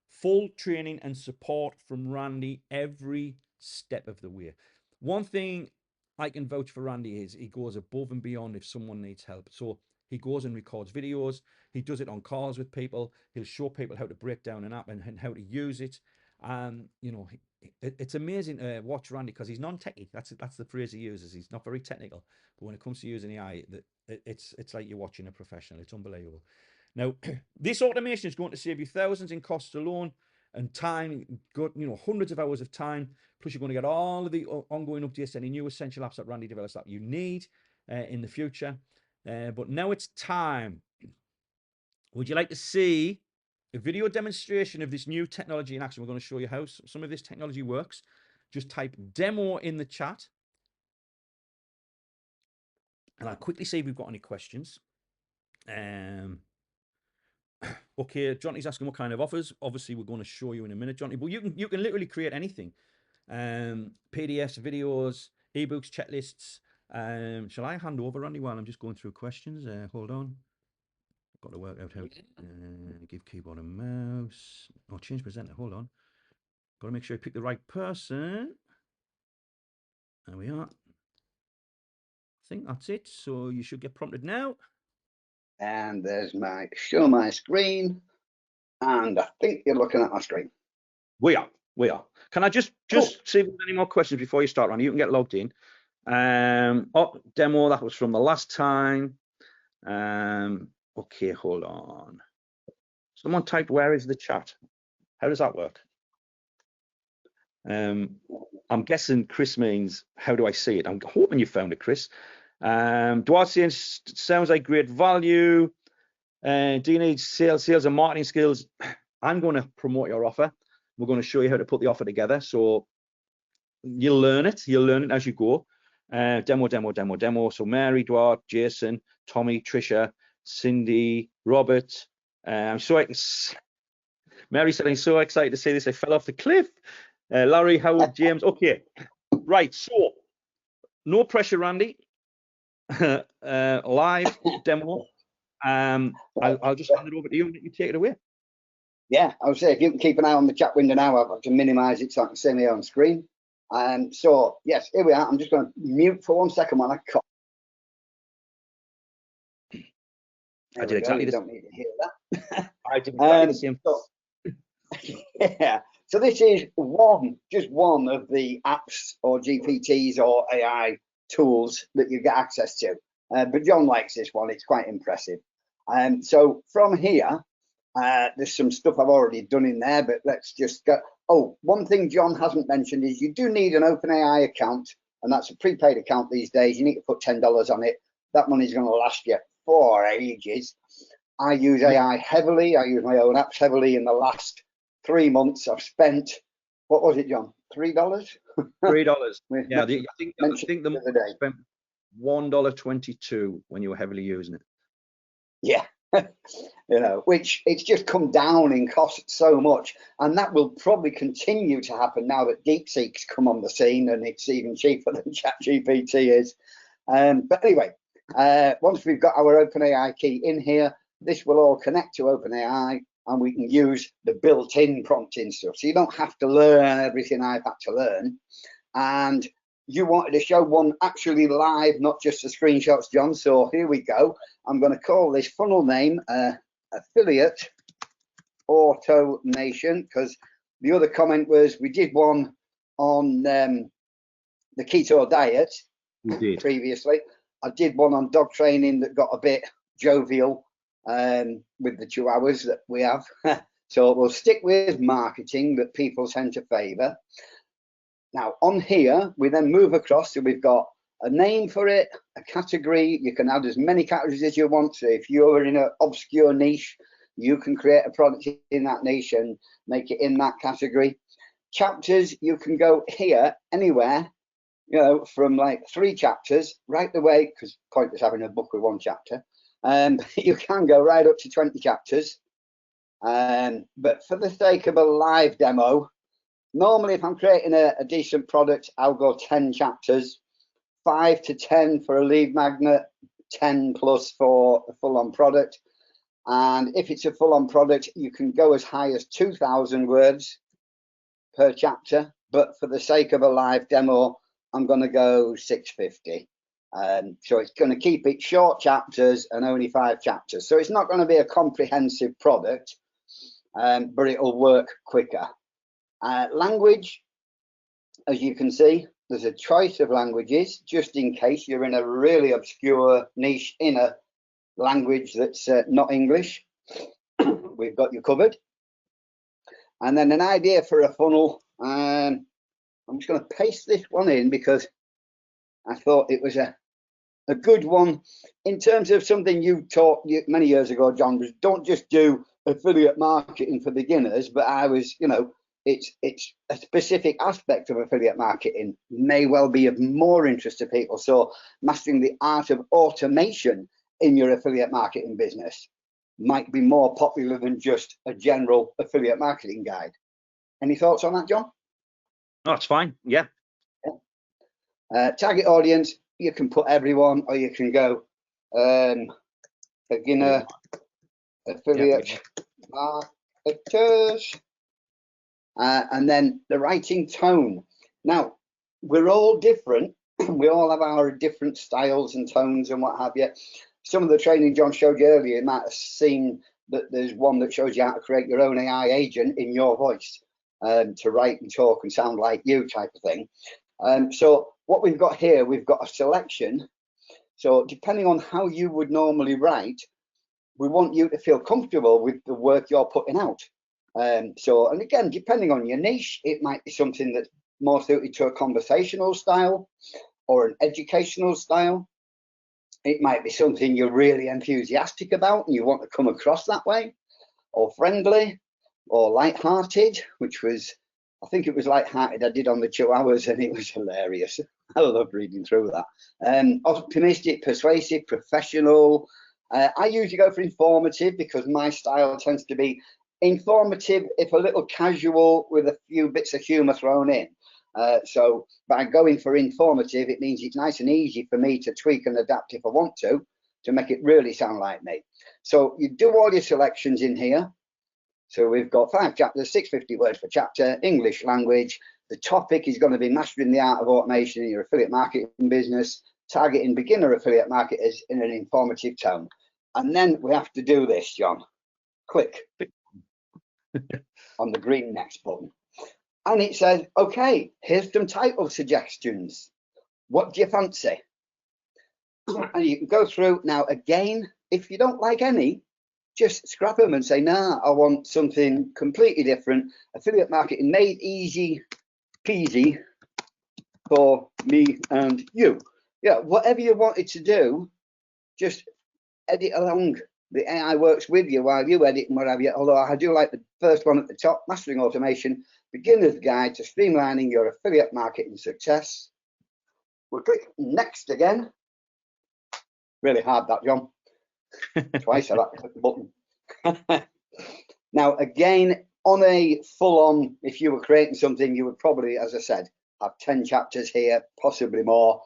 full training and support from Randy every step of the way. One thing I can vouch for Randy is he goes above and beyond if someone needs help. So he goes and records videos. He does it on calls with people. He'll show people how to break down an app and how to use it. You know, it's amazing to watch Randy, because he's non-techie. That's the phrase he uses. He's not very technical, but when it comes to using AI, it's like you're watching a professional. It's unbelievable. Now, this automation is going to save you thousands in costs alone, and time, hundreds of hours of time. Plus, you're going to get all of the ongoing updates, any new essential apps that Randy develops that you need in the future. But now it's time. Would you like to see a video demonstration of this new technology in action? We're going to show you how some of this technology works. Just type demo in the chat. And I'll quickly see if we've got any questions. Okay, Johnny's asking what kind of offers. Obviously, we're going to show you in a minute, Johnny. But you can literally create anything. PDFs, videos, ebooks, checklists. Shall I hand over, Randy, while I'm just going through questions? Hold on. I've got to work out how to give keyboard a mouse. Oh, change presenter. Hold on. Got to make sure I pick the right person. There we are. I think that's it. So you should get prompted now. And there's my show my screen. And I think you're looking at my screen. We are. Can I just Cool. see if there's any more questions before you start, Randy? You can get logged in. Oh, demo, that was from the last time. Okay, hold on. Someone typed, where is the chat? How does that work? I'm guessing Chris means, how do I see it? I'm hoping you found it, Chris. Duarte saying, sounds like great value. Do you need sales and marketing skills? I'm going to promote your offer. We're going to show you how to put the offer together. So you'll learn it as you go. Demo. So Mary, Duarte, Jason, Tommy, Trisha, Cindy, Robert. Mary said, I'm so excited to see this. I fell off the cliff. Larry, Howard, James. Okay. Right. So no pressure, Randy. Live demo. I'll just hand it over to you and let you take it away. Yeah, I would say if you can keep an eye on the chat window now, I've got to minimize it so I can see me on screen. So yes, here we are. I'm just going to mute for 1 second while I cut. I did exactly the same. Don't need to hear that. I did exactly the same. Yeah. So this is just one of the apps or GPTs or AI tools that you get access to. But John likes this one. It's quite impressive. So from here, there's some stuff I've already done in there, but let's just go. Oh, one thing John hasn't mentioned is you do need an OpenAI account, and that's a prepaid account these days. You need to put $10 on it. That money's going to last you for ages. I use AI heavily. I use my own apps heavily. In the last 3 months, I've spent, what was it, John? $3? $3. Yeah, I think the other day. Spent $1.22 when you were heavily using it. Yeah. Which it's just come down in cost so much, and that will probably continue to happen now that DeepSeek's come on the scene and it's even cheaper than ChatGPT is. But anyway, once we've got our OpenAI key in here, this will all connect to OpenAI, and we can use the built-in prompting stuff. So you don't have to learn everything I've had to learn. And you wanted to show one actually live, not just the screenshots, John. So here we go. I'm going to call this funnel name Affiliate Automation, because the other comment was we did one on the keto diet previously. I did one on dog training that got a bit jovial with the chihuahuas that we have. So we'll stick with marketing that people tend to favor. Now on here, we then move across. So we've got a name for it, a category. You can add as many categories as you want. So if you're in an obscure niche, you can create a product in that niche and make it in that category. Chapters, you can go here anywhere, from like 3 chapters right the way, because pointless having a book with 1 chapter. You can go right up to 20 chapters. But for the sake of a live demo, normally if I'm creating a decent product, I'll go 10 chapters, 5 to 10 for a lead magnet, 10 plus for a full-on product. And if it's a full-on product, you can go as high as 2,000 words per chapter. But for the sake of a live demo, I'm going to go 650. So it's going to keep it short chapters and only 5 chapters. So it's not going to be a comprehensive product, but it'll work quicker. Language, as you can see, there's a choice of languages, just in case you're in a really obscure niche in a language that's not English. We've got you covered. And then an idea for a funnel. I'm just going to paste this one in because I thought it was a good one. In terms of something you taught many years ago, John, was don't just do affiliate marketing for beginners, but I was, it's a specific aspect of affiliate marketing may well be of more interest to people. So mastering the art of automation in your affiliate marketing business might be more popular than just a general affiliate marketing guide. Any thoughts on that, John? No, it's fine. Yeah. Target audience, you can put everyone, or you can go beginner affiliate marketers. And then the writing tone. Now, we're all different. We all have our different styles and tones and what have you. Some of the training John showed you earlier, you might have seen that there's one that shows you how to create your own AI agent in your voice to write and talk and sound like you type of thing. So what we've got here, we've got a selection. So depending on how you would normally write, we want you to feel comfortable with the work you're putting out. And again, depending on your niche, it might be something that's more suited to a conversational style or an educational style. It might be something you're really enthusiastic about and you want to come across that way, or friendly, or light-hearted, which was, I think it was light-hearted I did on the 2 hours, and it was hilarious. I love reading through that. Optimistic, persuasive, professional. I usually go for informative because my style tends to be informative, if a little casual, with a few bits of humour thrown in. So by going for informative, it means it's nice and easy for me to tweak and adapt if I want to make it really sound like me. So you do all your selections in here. So we've got 5 chapters, 650 words per chapter, English language. The topic is going to be mastering the art of automation in your affiliate marketing business, targeting beginner affiliate marketers in an informative tone. And then we have to do this, John. Click on the green next button. And it says, okay, here's some title suggestions. What do you fancy? And you can go through. Now, again, if you don't like any, just scrap them and say, nah, I want something completely different. Affiliate marketing made easy peasy for me and you. Yeah, whatever you wanted to do, just edit along. The AI works with you while you edit and whatever. Although I do like the first one at the top, Mastering Automation, Beginner's Guide to Streamlining Your Affiliate Marketing Success. We'll click next again. Really hard that, John. Twice I had to click the button. Now, again, on a full-on, if you were creating something, you would probably, as I said, have 10 chapters here, possibly more.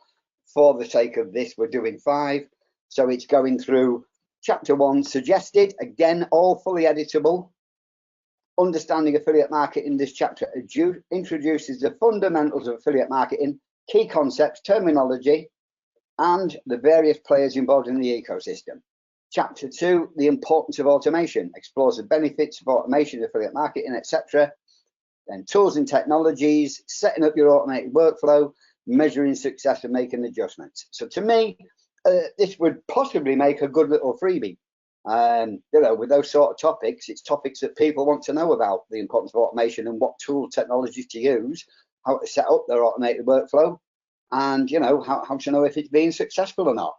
For the sake of this, we're doing 5. So it's going through chapter 1, suggested, again, all fully editable. Understanding affiliate marketing. This chapter introduces the fundamentals of affiliate marketing, key concepts, terminology, and the various players involved in the ecosystem. Chapter 2, the importance of automation, explores the benefits of automation, affiliate marketing, etc. Then tools and technologies, setting up your automated workflow, measuring success and making adjustments. So to me, this would possibly make a good little freebie. You know, with those sort of topics, it's topics that people want to know about, the importance of automation and what tool technologies to use, how to set up their automated workflow, and you know, how to know if it's being successful or not.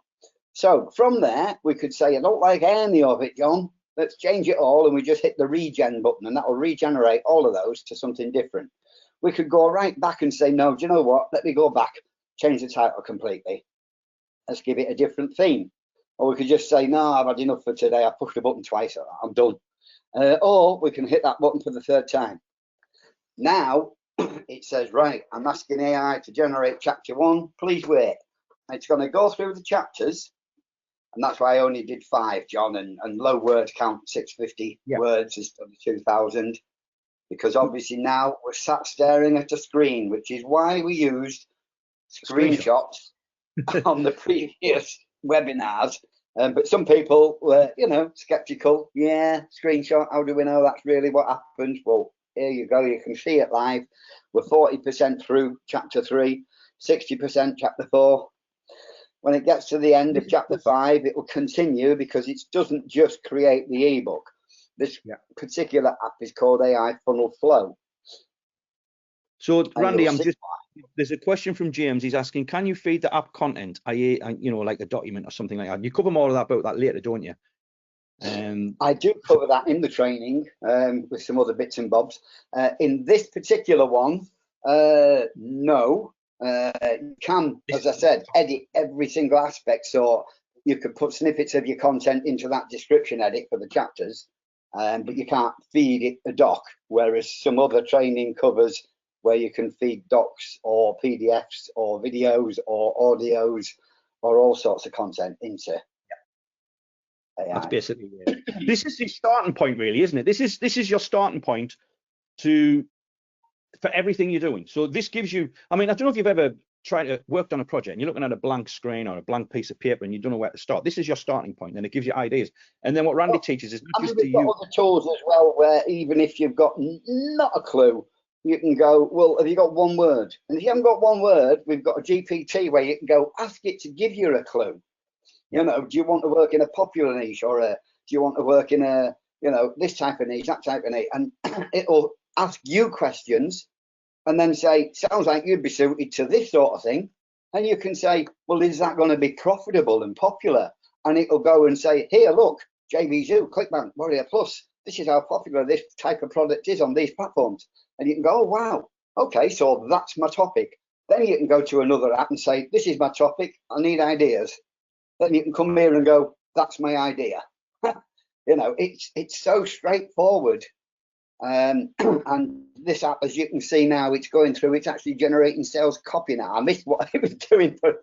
So from there, we could say, I don't like any of it, John. Let's change it all, and we just hit the regen button, and that will regenerate all of those to something different. We could go right back and say, no, do you know what? Let me go back, change the title completely. Let's give it a different theme. Or we could just say, no, I've had enough for today. I've pushed the button twice. I'm done. Or we can hit that button for the 3rd time. Now it says, right, I'm asking AI to generate chapter 1. Please wait. It's going to go through the chapters. And that's why I only did 5, John, and low word count, 650 words is 2,000. Because obviously now we're sat staring at a screen, which is why we used screenshots on the previous webinars. But some people were, you know, skeptical. Yeah, screenshot, how do we know that's really what happens? Well, here you go, you can see it live. We're 40% through chapter 3, 60% chapter 4. When it gets to the end of chapter 5, it will continue because it doesn't just create the ebook. This particular app is called AI Funnel Flow. So, Randy, there's a question from James. He's asking, can you feed the app content, i.e., you know, like a document or something like that? You cover more of that about that later, don't you? I do cover that in the training with some other bits and bobs. In this particular one, no. You can, as I said, edit every single aspect. So you could put snippets of your content into that description edit for the chapters, but you can't feed it a doc, whereas some other training covers where you can feed docs or PDFs or videos or audios or all sorts of content into AI. That's basically it. This is the starting point, really, isn't it? This is your starting point for everything you're doing. So this gives you, I mean, I don't know if you've ever worked on a project and you're looking at a blank screen or a blank piece of paper and you don't know where to start. This is your starting point, and it gives you ideas. And then what Randy teaches is not just to you. We've got other tools as well, where even if you've got not a clue, you can go, well, have you got one word? And if you haven't got one word, we've got a GPT where you can go ask it to give you a clue. You know, do you want to work in a popular niche, or do you want to work in a, you know, this type of niche, that type of niche? And it'll ask you questions and then say, sounds like you'd be suited to this sort of thing. And you can say, well, is that going to be profitable and popular? And it'll go and say, here, look, JVZoo, ClickBank, Warrior Plus, this is how popular this type of product is on these platforms. And you can go, oh, wow, okay, so that's my topic. Then you can go to another app and say, this is my topic, I need ideas. Then you can come here and go, that's my idea. You know, it's so straightforward. And this app, as you can see now, it's going through, it's actually generating sales copy now. I missed what I was doing for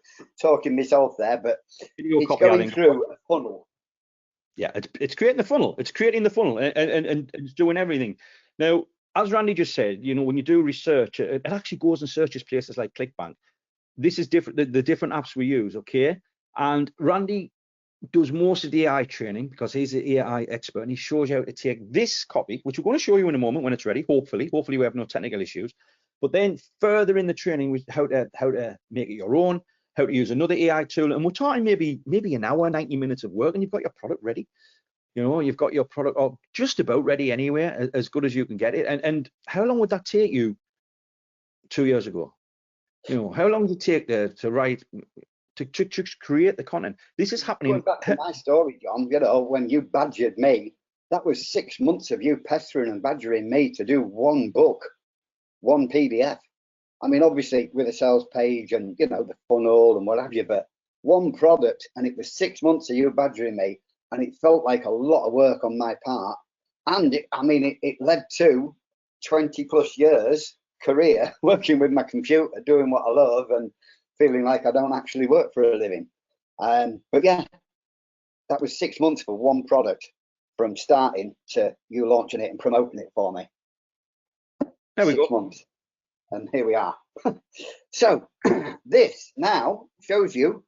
talking myself there, but it's going through a funnel. Yeah, it's creating the funnel. It's creating the funnel and it's doing everything. Now, as Randy just said, you know, when you do research, it actually goes and searches places like ClickBank. This is different, the different apps we use, okay? And Randy does most of the AI training because he's the AI expert, and he shows you how to take this copy, which we're going to show you in a moment when it's ready, hopefully we have no technical issues. But then further in the training with how to make it your own, how to use another AI tool. And we're talking maybe an hour, 90 minutes of work, and you've got your product ready. You know, you've got your product just about ready anyway, as good as you can get it. And how long would that take you 2 years ago? You know, how long did it take to write, to create the content? This is happening. Going back to my story, John, you know, when you badgered me, that was 6 months of you pestering and badgering me to do one book, one PDF. I mean, obviously with a sales page and, you know, the funnel and what have you, but one product, and it was 6 months of you badgering me, and it felt like a lot of work on my part. And it led to 20 plus years career working with my computer, doing what I love and feeling like I don't actually work for a living. But yeah, that was 6 months for one product, from starting to you launching it and promoting it for me. There we go. 6 months. And here we are. So this now shows you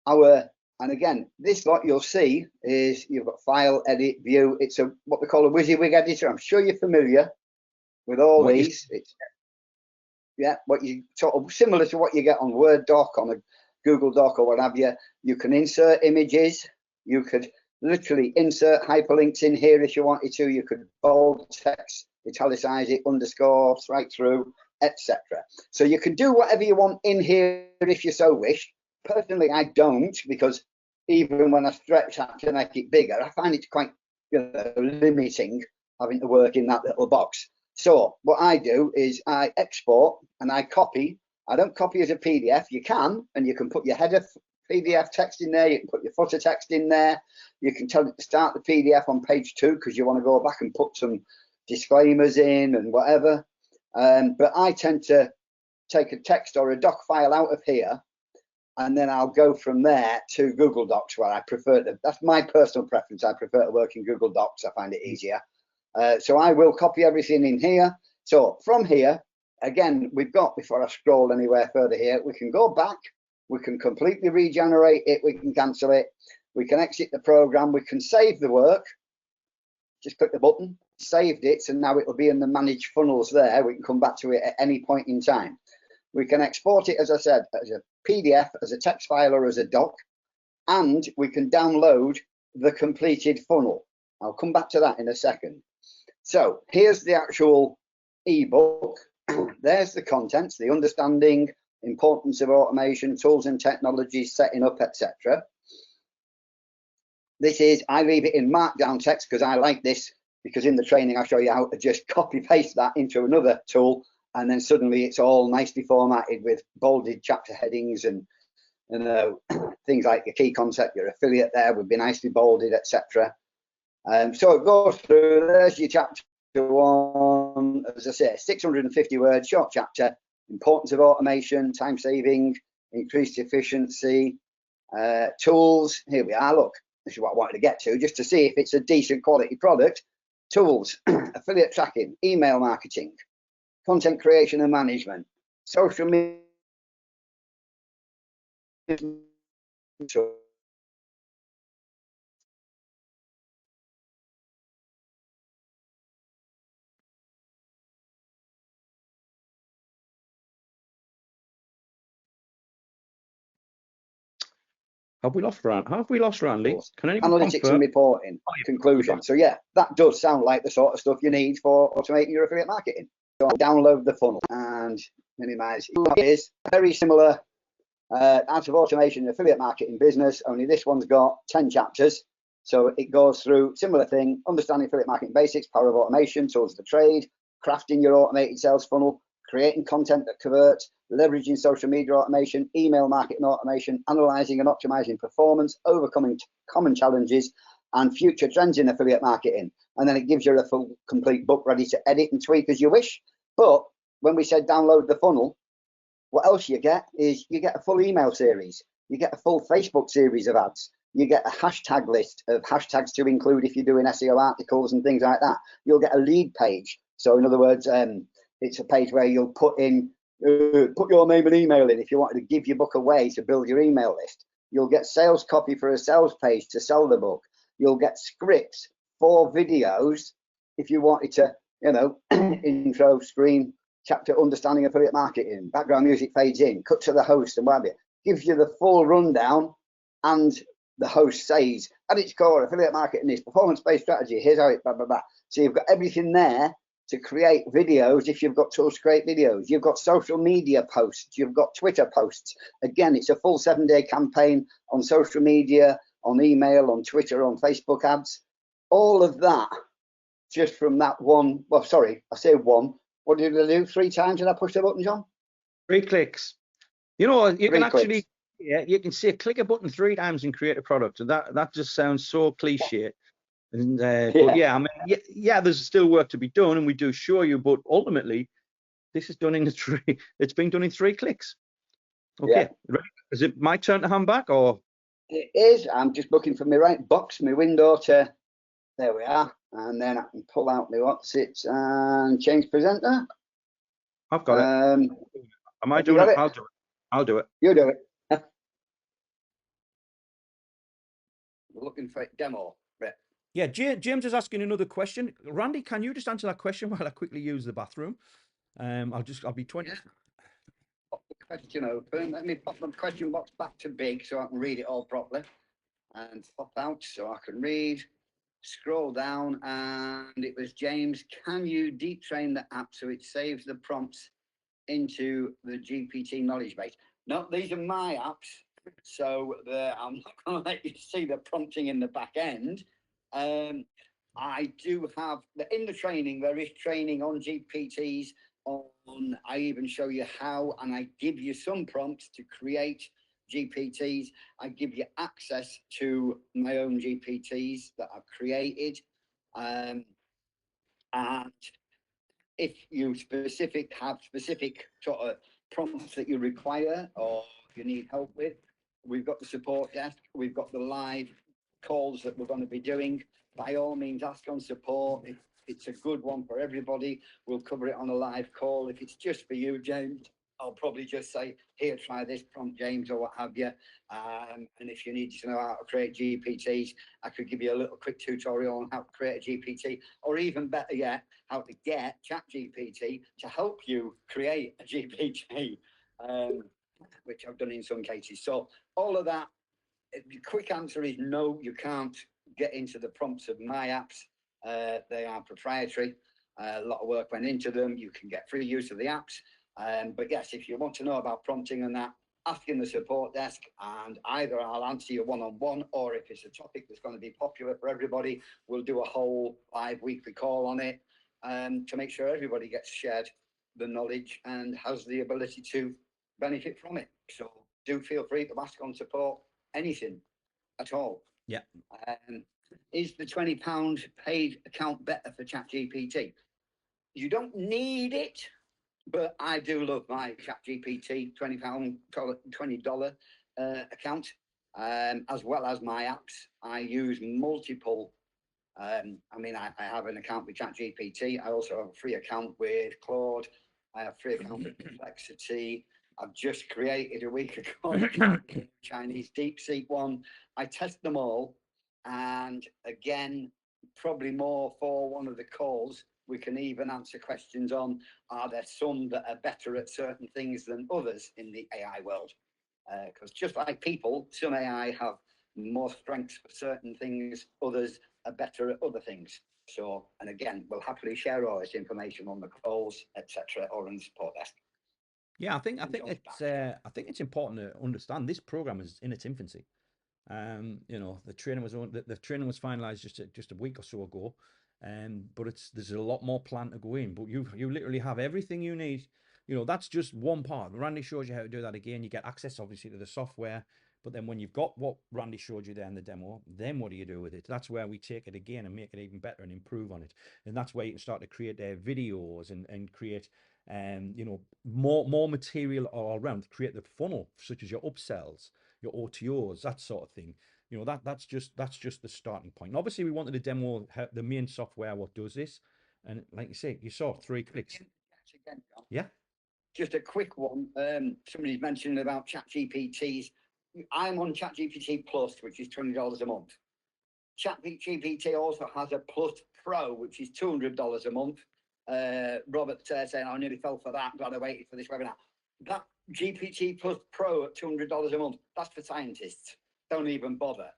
our, and again, this what you'll see is you've got file, edit, view. It's a what we call a WYSIWYG editor. I'm sure you're familiar with all these. It's, yeah, what you sort of similar to what you get on Word doc, on a Google doc or what have you. You can insert images. You could literally insert hyperlinks in here if you wanted to. You could bold text, italicize it, underscore, right through, etc. So you can do whatever you want in here if you so wish. Personally, I don't, because even when I stretch that to make it bigger, I find it quite, you know, limiting having to work in that little box. So what I do is I export and I copy. I don't copy as a PDF. You can, and you can put your header PDF text in there. You can put your footer text in there. You can tell it to start the PDF on page 2 because you want to go back and put some disclaimers in and whatever. But I tend to take a text or a doc file out of here, and then I'll go from there to Google Docs, where I prefer to. That's my personal preference. I prefer to work in Google Docs. I find it easier. So I will copy everything in here. So from here, again, we've got, before I scroll anywhere further here, we can go back, we can completely regenerate it, we can cancel it, we can exit the program, we can save the work, just click the button, saved it, and now it'll be in the manage funnels there. We can come back to it at any point in time. We can export it, as I said, as a PDF, as a text file, or as a doc, and we can download the completed funnel. I'll come back to that in a second. So here's the actual ebook. There's the contents, the understanding, importance of automation, tools and technologies, setting up, etc. this is, I leave it in markdown text because I like this, because in the training I show you how to just copy paste that into another tool, and then suddenly it's all nicely formatted with bolded chapter headings and things like your key concept, your affiliate there would be nicely bolded, etc. So it goes through. There's your chapter 1, as I say, 650 words, short chapter. Importance of automation, time saving, increased efficiency, tools. Here we are. Look, this is what I wanted to get to, just to see if it's a decent quality product. Tools, affiliate tracking, email marketing, content creation and management, social media. Have we lost Randy? Have we lost Randy? Can anyone Analytics confirm? and reporting, conclusion. So yeah, that does sound like the sort of stuff you need for automating your affiliate marketing. So I'll download the funnel and minimize it. It is very similar out of automation and affiliate marketing business, only this one's got 10 chapters. So it goes through similar thing, understanding affiliate marketing basics, power of automation, tools of the trade, crafting your automated sales funnel, creating content that converts, leveraging social media automation, email marketing automation, analyzing and optimizing performance, overcoming common challenges, and future trends in affiliate marketing. And then it gives you a full, complete book ready to edit and tweak as you wish. But when we said download the funnel, what else you get is you get a full email series, you get a full Facebook series of ads, you get a hashtag list of hashtags to include if you're doing SEO articles and things like that. You'll get a lead page. So in other words, it's a page where you'll put your name and email in if you wanted to give your book away to build your email list. You'll get sales copy for a sales page to sell the book. You'll get scripts for videos if you wanted to, intro, screen, chapter, understanding affiliate marketing, background music fades in, cut to the host and what have you. Gives you the full rundown, and the host says, at its core, affiliate marketing is performance-based strategy. Here's how it, blah, blah, blah. So you've got everything there to create videos if you've got tools to create videos. You've got social media posts. You've got Twitter posts. Again, it's a full 7-day campaign on social media, on email, on Twitter, on Facebook ads. All of that just from that one. Well, sorry, I say one. What did I do? 3 times did I push the button, John? 3 clicks. You know, you can actually, clicks. yeah, you can say click a button 3 times and create a product. And that just sounds so cliche. And but yeah, I mean, yeah, there's still work to be done, and we do show you. But ultimately, this is done in 3. It's been done in 3 clicks. Okay, Yeah. ready? Is it my turn to hand back, or? It is. I'm just looking for my right box, my window to. There we are, and then I can pull out my what's it and change presenter. I've got it. Am I doing it? I'll do it. I'll do it. You do it. Looking for demo. Right. Yeah, James is asking another question. Randy, can you just answer that question while I quickly use the bathroom? I'll be 20. Yeah. Pop the question open. Let me pop the question box back to big so I can read it all properly. And pop out so I can read. Scroll down, and it was James. Can you deep train the app so it saves the prompts into the GPT knowledge base? No, these are my apps, so I'm not going to let you see the prompting in the back end. I do have in the training. There is training on GPTs. I even show you how, and I give you some prompts to create GPTs. I give you access to my own GPTs that I've created, and if you have specific sort of prompts that you require or you need help with, we've got the support desk, we've got the live calls that we're going to be doing. By all means, ask on support. If it's a good one for everybody, we'll cover it on a live call. If it's just for you, James, I'll probably just say, here, try this prompt, James, or what have you. And if you need to know how to create GPTs, I could give you a little quick tutorial on how to create a GPT, or even better yet, how to get ChatGPT to help you create a GPT, which I've done in some cases. So all of that, the quick answer is no, you can't get into the prompts of my apps. They are proprietary. A lot of work went into them. You can get free use of the apps. But yes, if you want to know about prompting and that, asking the support desk, and either I'll answer you one-on-one, or if it's a topic that's going to be popular for everybody, we'll do a whole live weekly call on it, to make sure everybody gets shared the knowledge and has the ability to benefit from it. So do feel free to ask on support anything at all. Yeah. Is the £20 paid account better for ChatGPT? You don't need it, but I do love my ChatGPT $20 account, as well as my apps. I use multiple. I have an account with ChatGPT. I also have a free account with Claude. I have a free account with Perplexity. I've just created a week ago a Chinese DeepSeek one. I test them all, and again, probably more for one of the calls. We can even answer questions on, are there some that are better at certain things than others in the AI world? Because just like people, some AI have more strengths for certain things, others are better at other things. So, and again, we'll happily share all this information on the calls, etc., or on the support desk. Yeah, I think it's important to understand this program is in its infancy. The training was finalized just a week or so ago, but there's a lot more plan to go in. But you literally have everything you need. That's just one part. Randy shows you how to do that again. You get access obviously to the software, but then when you've got what Randy showed you there in the demo, then what do you do with it? That's where we take it again and make it even better and improve on it. And that's where you can start to create videos and create more material all around. Create the funnel, such as your upsells, your OTOs, that sort of thing. That's just the starting point. And obviously, we wanted to demo the main software what does this, and like you say, you saw 3 clicks. Again, John, Yeah. just a quick one. Somebody's mentioning about ChatGPTs. I'm on ChatGPT Plus, which is $20 a month. ChatGPT also has a Plus Pro, which is $200 a month. Robert saying, I nearly fell for that. Glad I waited for this webinar. That GPT Plus Pro at $200 a month, that's for scientists. Don't even bother.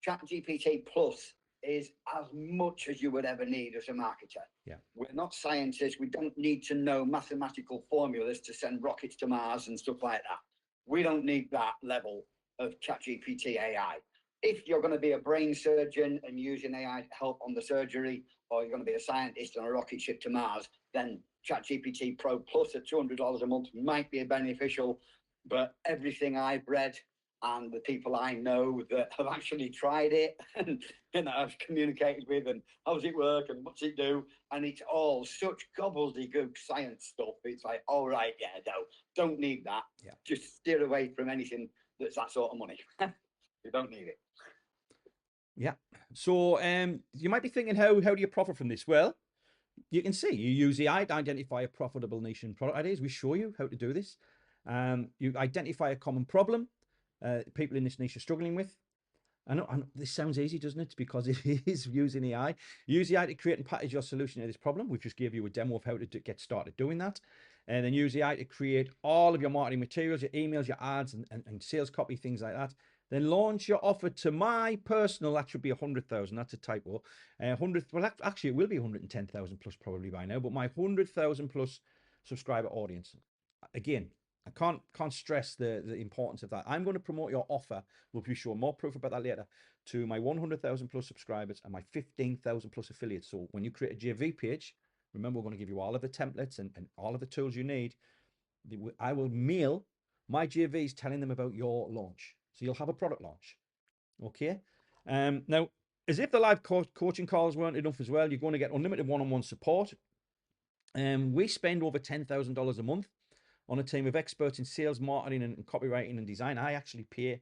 ChatGPT Plus is as much as you would ever need as a marketer. Yeah. We're not scientists. We don't need to know mathematical formulas to send rockets to Mars and stuff like that. We don't need that level of ChatGPT AI. If you're going to be a brain surgeon and using AI to help on the surgery, or you're going to be a scientist on a rocket ship to Mars, then ChatGPT Pro Plus at $200 a month might be beneficial. But everything I've read and the people I know that have actually tried it and I've communicated with, and how's it work and what's it do, and it's all such gobbledygook science stuff. It's like, all right, yeah, no, don't need that. Yeah. Just steer away from anything that's that sort of money. You don't need it. Yeah. So you might be thinking, how do you profit from this? Well, you can see you use AI to identify a profitable niche and product ideas. We show you how to do this. You identify a common problem people in this niche are struggling with. I know this sounds easy, doesn't it? Because it is using AI. Use AI to create and package your solution to this problem. We've just gave you a demo of how to get started doing that. And then use AI to create all of your marketing materials, your emails, your ads, and sales copy, things like that. Then launch your offer to my personal, that should be 100,000, that's a typo. 100, well, actually it will be 110,000 plus probably by now, but my 100,000 plus subscriber audience. Again, I can't stress the importance of that. I'm going to promote your offer. We'll be showing more proof about that later, to my 100,000 plus subscribers and my 15,000 plus affiliates. So when you create a JV page, remember, we're going to give you all of the templates and all of the tools you need. I will mail my JVs telling them about your launch. So you'll have a product launch. Okay. Now, as if the live coaching calls weren't enough as well, you're going to get unlimited one-on-one support. We spend over $10,000 a month on a team of experts in sales, marketing, and copywriting and design. I actually pay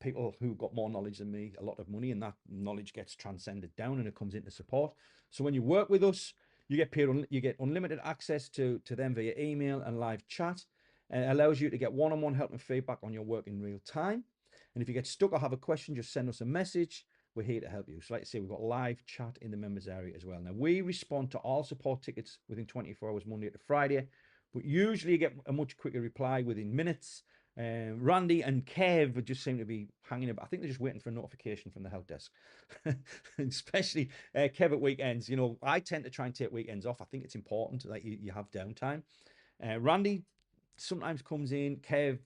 people who got more knowledge than me a lot of money, and that knowledge gets transcended down and it comes into support. So when you work with us, you get paid, you get unlimited access to them via email and live chat. It allows you to get one-on-one help and feedback on your work in real time. And if you get stuck or have a question, just send us a message. We're here to help you. So like I say, we've got live chat in the members area as well. Now, we respond to all support tickets within 24 hours, Monday to Friday, but usually you get a much quicker reply within minutes. Randy and Kev just seem to be hanging about. I think they're just waiting for a notification from the help desk. Especially Kev at weekends. I tend to try and take weekends off. I think it's important that you have downtime. Randy, sometimes comes in. Kev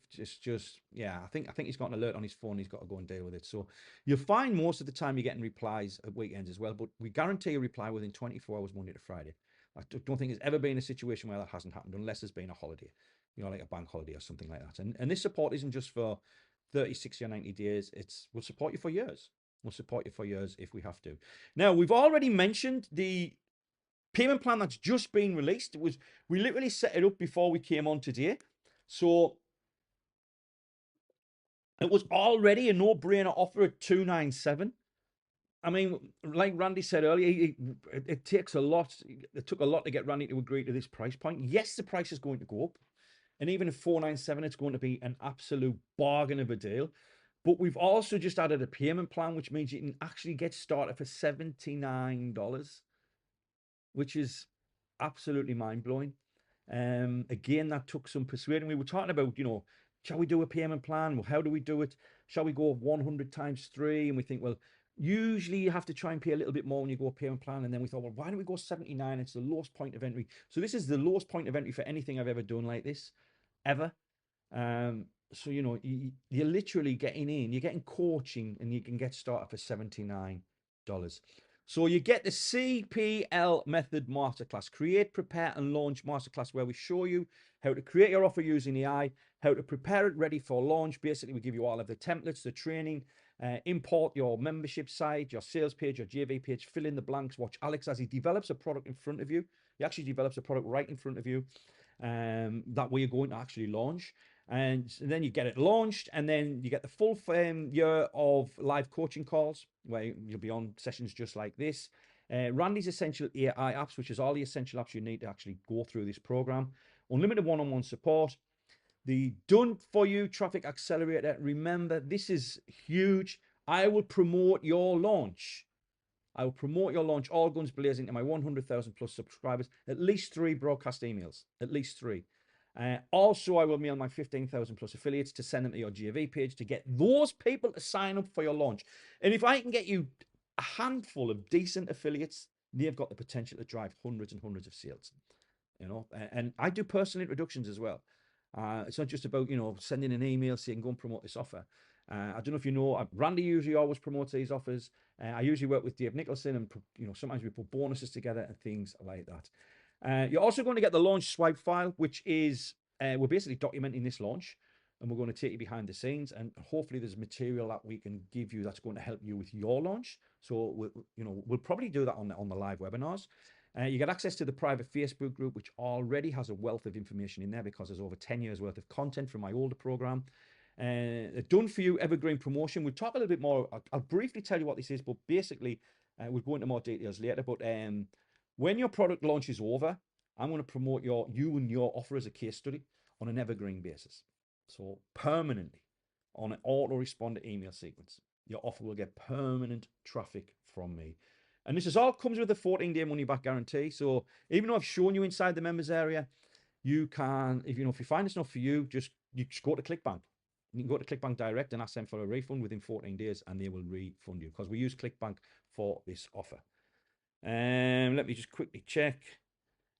yeah, I think he's got an alert on his phone. He's got to go and deal with it. So you'll find most of the time you're getting replies at weekends as well. But we guarantee a reply within 24 hours, Monday to Friday. I don't think there's ever been a situation where that hasn't happened, unless there's been a holiday, like a bank holiday or something like that. And this support isn't just for 30, 60, or 90 days. We'll support you for years. We'll support you for years if we have to. Now, we've already mentioned the payment plan that's just been released. We literally set it up before we came on today. So it was already a no-brainer offer at $297. I mean, like Randy said earlier, it takes a lot. It took a lot to get Randy to agree to this price point. Yes, the price is going to go up. And even at $497, it's going to be an absolute bargain of a deal. But we've also just added a payment plan, which means you can actually get started for $79, which is absolutely mind-blowing. Again, that took some persuading. We were talking about, shall we do a payment plan? Well, how do we do it? Shall we go 100 times 3? And we think, well, usually you have to try and pay a little bit more when you go a payment plan. And then we thought, well, why don't we go 79? It's the lowest point of entry. So this is the lowest point of entry for anything I've ever done like this, ever. So, you're literally getting in, you're getting coaching, and you can get started for $79. So you get the CPL Method Masterclass, Create, Prepare, and Launch Masterclass, where we show you how to create your offer using AI, how to prepare it ready for launch. Basically, we give you all of the templates, the training, import your membership site, your sales page, your JV page, fill in the blanks. Watch Alex as he develops a product in front of you. He actually develops a product right in front of you that we are going to actually launch. And then you get it launched, and then you get the full year of live coaching calls where you'll be on sessions just like this. Randy's Essential AI apps, which is all the essential apps you need to actually go through this program. Unlimited one-on-one support. The Done For You Traffic Accelerator. Remember, this is huge. I will promote your launch. I will promote your launch, all guns blazing, to my 100,000 plus subscribers. At least 3 broadcast emails. At least 3. Also, I will mail my 15,000 plus affiliates to send them to your GAV page to get those people to sign up for your launch. And if I can get you a handful of decent affiliates, they've got the potential to drive hundreds and hundreds of sales. And I do personal introductions as well. It's not just about, sending an email so you can go and promote this offer. I don't know if you know, Randy usually always promotes these offers. I usually work with Dave Nicholson, and sometimes we put bonuses together and things like that. You're also going to get the launch swipe file, which is we're basically documenting this launch, and we're going to take you behind the scenes, and hopefully there's material that we can give you that's going to help you with your launch. So we'll probably do that on the live webinars. You get access to the private Facebook group, which already has a wealth of information in there because there's over 10 years worth of content from my older program. Done For You Evergreen Promotion. We'll talk a little bit more. I'll briefly tell you what this is, but basically we'll go into more details later. But when your product launch is over, I'm going to promote you and your offer as a case study on an evergreen basis. So permanently on an autoresponder email sequence, your offer will get permanent traffic from me. And this all comes with a 14-day money-back guarantee. So even though I've shown you inside the members area, you can, if you find it's not for you, you just go to ClickBank. You can go to ClickBank Direct and ask them for a refund within 14 days, and they will refund you because we use ClickBank for this offer. Let me just quickly check.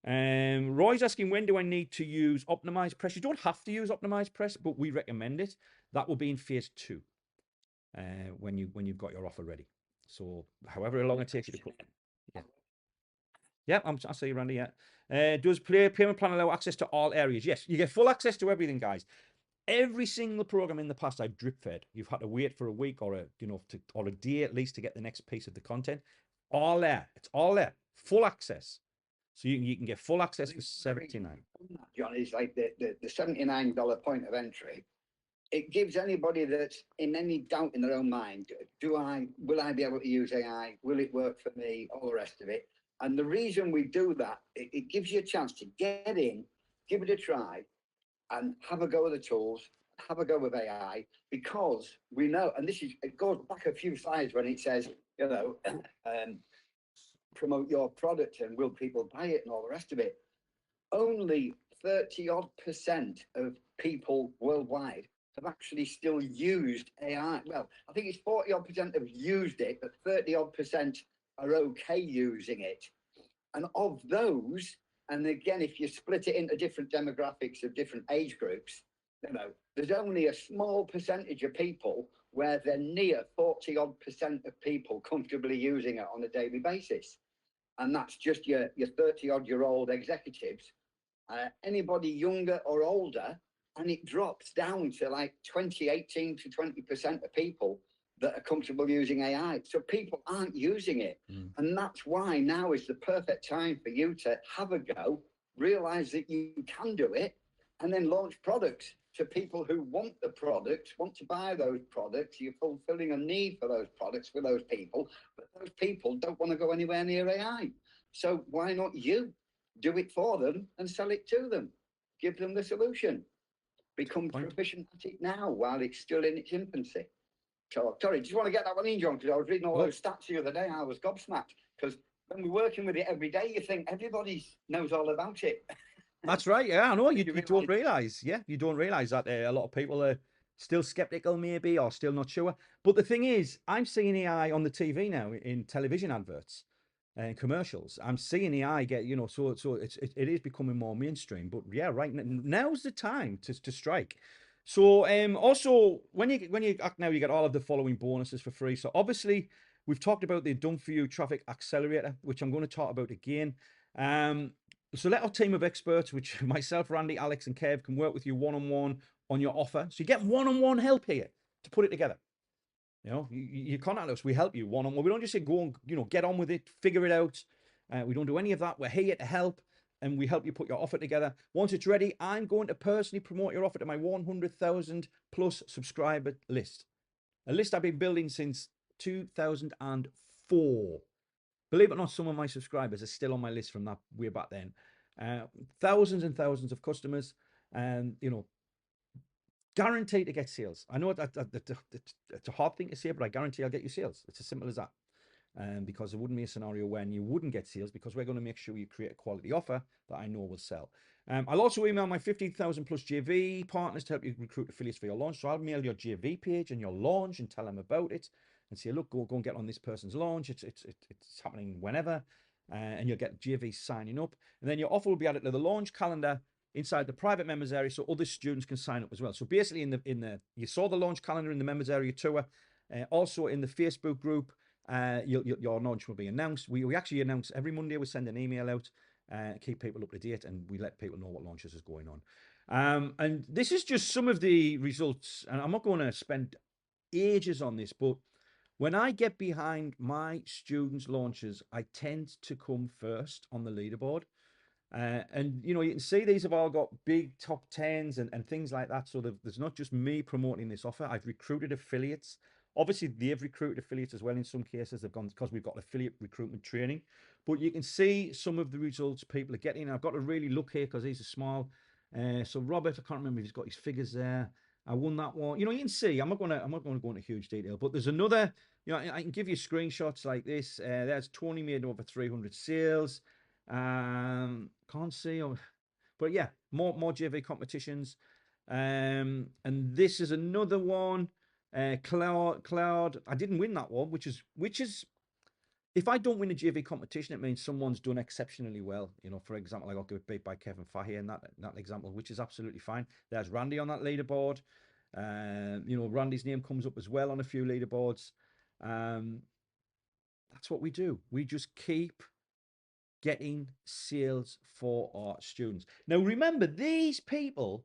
Roy's asking, when do I need to use optimized press? You don't have to use optimized press, but we recommend it. That will be in phase 2 when you've got your offer ready. So however long it takes you to put. Yeah, I see you, Randy. Yeah. Does payment plan allow access to all areas? Yes, you get full access to everything, guys. Every single program in the past I've drip fed. You've had to wait for a week or a day at least to get the next piece of the content. All there. It's all there. Full access. So you can get full access for $79. John, is like the $79 point of entry. It gives anybody that's in any doubt in their own mind, will I be able to use AI? Will it work for me? All the rest of it. And the reason we do that, it gives you a chance to get in, give it a try, and have a go with the tools, have a go with AI, because we know, and it goes back a few slides when it says, promote your product and will people buy it and all the rest of it. Only 30% of people worldwide have actually still used AI. Well, I think it's 40% have used it, but 30% are okay using it. And of those, And again, if you split it into different demographics of different age groups, you know, there's only a small percentage of people where they're near 40 odd % of people comfortably using it on a daily basis. And that's just your 30 odd year old executives. Anybody younger or older, and it drops down to like 18 to 20% of people that are comfortable using AI. So people aren't using it. And that's why now is the perfect time for you to have a go, realize that you can do it, and then launch products to people who want the products, want to buy those products. You're fulfilling a need for those products for those people, but those people don't want to go anywhere near AI. So why not you do it for them and sell it to them? Give them the solution. Become proficient at it now while it's still in its infancy. So, sorry, just want to get that one in, John, because I was reading all those stats the other day. I was gobsmacked because when we're working with it every day, you think everybody knows all about it. That's right. Yeah, I know. You don't realise. Yeah, you don't realise that a lot of people are still skeptical, maybe, or still not sure. But the thing is, I'm seeing AI on the TV now in television adverts and commercials. I'm seeing AI get, you know, so it is becoming more mainstream. But yeah, right now's the time to strike. So also when you act now, you get all of the following bonuses for free. So obviously we've talked about the Done For You Traffic Accelerator, which I'm going to talk about again. So let our team of experts, which myself, Randy, Alex, and Kev, can work with you one-on-one on your offer. So you get one-on-one help here to put it together. You know, you contact us, we help you one-on-one. We don't just say go and, you know, get on with it, figure it out. We don't do any of that. We're here to help, and we help you put your offer together. Once it's ready, I'm going to personally promote your offer to my 100,000 plus subscriber list. A list I've been building since 2004. Believe it or not, some of my subscribers are still on my list from that way back then. Thousands and thousands of customers, and you know, guaranteed to get sales. I know that it's a hard thing to say, but I guarantee I'll get you sales. It's as simple as that. Because there wouldn't be a scenario when you wouldn't get sales, because we're going to make sure you create a quality offer that I know will sell. I'll also email my 15,000 plus JV partners to help you recruit affiliates for your launch. So I'll mail your JV page and your launch and tell them about it and say, look, go and get on this person's launch. It's happening whenever, and you'll get JV signing up. And then your offer will be added to the launch calendar inside the private members area, so other students can sign up as well. So basically, you saw the launch calendar in the members area tour, also in the Facebook group. Your launch will be announced. We actually announce every Monday. We send an email out, keep people up to date, and we let people know what launches is going on. And this is just some of the results, and I'm not going to spend ages on this, but when I get behind my students' launches, I tend to come first on the leaderboard. And you know, you can see these have all got big top 10s and things like that. So there's not just me promoting this offer. I've recruited affiliates. Obviously, they've recruited affiliates as well. In some cases, they've gone because we've got affiliate recruitment training. But you can see some of the results people are getting. I've got to really look here because these are small. So Robert, I can't remember if he's got his figures there. I won that one. You know, you can see. I'm not going to go into huge detail. But there's another. You know, I can give you screenshots like this. There's Tony made over 300 sales. Can't see, but yeah, more JV competitions. And this is another one. Cloud. I didn't win that one, which is if I don't win a JV competition, it means someone's done exceptionally well. You know, for example, I got beat by Kevin Fahey in that example, which is absolutely fine. There's Randy on that leaderboard. You know, Randy's name comes up as well on a few leaderboards. That's what we do. We just keep getting sales for our students. Now, remember, these people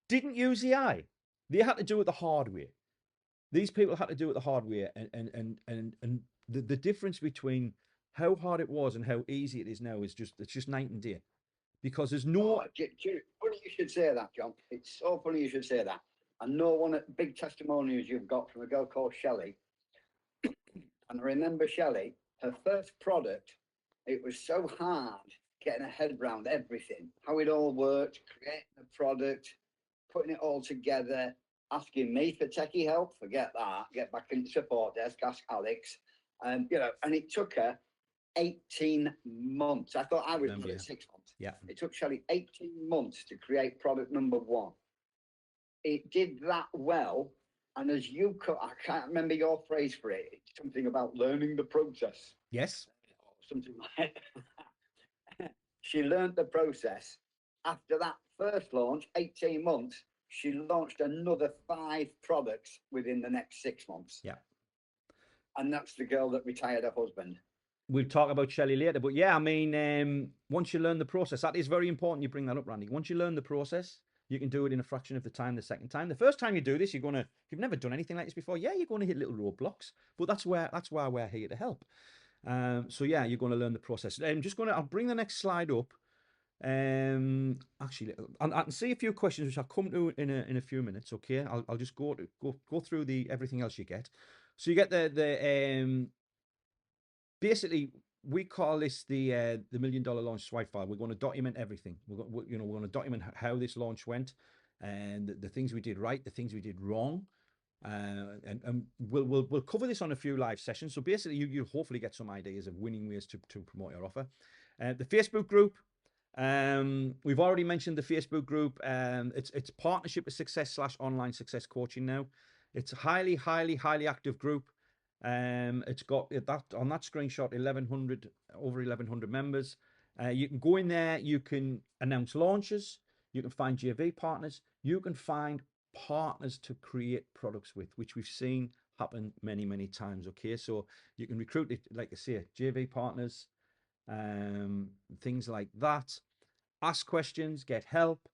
didn't use the AI. They had to do it the hard way. These people had to do it the hard way, and the difference between how hard it was and how easy it is now is just night and day. Because there's no. Funny you should say that, John. It's so funny you should say that. I know one of the big testimonials you've got from a girl called Shelley, and I remember Shelley, her first product. It was so hard getting her head around everything, how it all worked, creating a product, putting it all together, asking me for techie help. Forget that. Get back into support desk, ask Alex. You know, and it took her 18 months. I thought I was doing 6 months. Yeah. It took Shelley 18 months to create product number one. It did that well. And as you cut, I can't remember your phrase for it. It's something about learning the process. Yes. Something like that. She learned the process. After that first launch, 18 months, she launched another 5 products within the next 6 months. Yeah. And that's the girl that retired her husband. We'll talk about Shelley later, but yeah, I mean, once you learn the process, that is very important. You bring that up, Randy. Once you learn the process, you can do it in a fraction of the time the second time. The first time you do this, if you've never done anything like this before, yeah, you're going to hit little roadblocks, but that's why we're here to help. So yeah, you're going to learn the process. I'll bring the next slide up. Actually, I can see a few questions which I'll come to in a few minutes. Okay, I'll just go through everything else you get. So you get the basically, we call this the $1 million launch swipe file. We're going to document everything. We're going to document how this launch went, and the things we did right, the things we did wrong, and we'll cover this on a few live sessions. So basically, you'll hopefully get some ideas of winning ways to promote your offer. The Facebook group. We've already mentioned the Facebook group. It's Partnership with Success / Online Success Coaching now. It's a highly active group. It's got that on that screenshot, over 1,100 members. You can go in there, you can announce launches, you can find JV partners, you can find partners to create products with, which we've seen happen many times. Okay, so you can recruit it, like I say, JV partners, things like that. Ask questions, get help.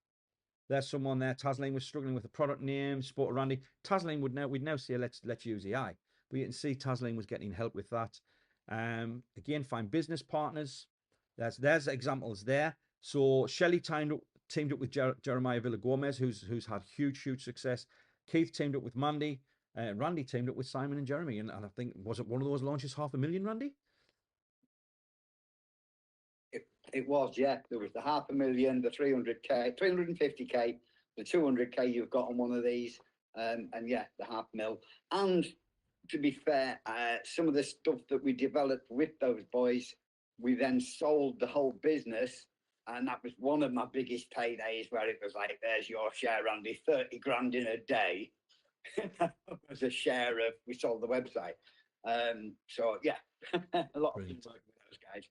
There's someone there. Tasleen was struggling with a product name. Spoke to Randy. Tasleen we'd now say let's use AI. But you can see Tasleen was getting help with that. Again, find business partners. There's examples there. So Shelley teamed up with Jeremiah Villa-Gomez, who's had huge success. Keith teamed up with Mandy. Randy teamed up with Simon and Jeremy. And I think, was it one of those launches, 500,000, Randy? It was, yeah. There was the 500,000, the 300K, 350K, the 200K you've got on one of these, and yeah, the 500,000. And to be fair, some of the stuff that we developed with those boys, we then sold the whole business, and that was one of my biggest paydays, where it was like, "There's your share, Andy, 30 grand in a day." As a share of, we sold the website. So yeah, a lot of things working with those guys.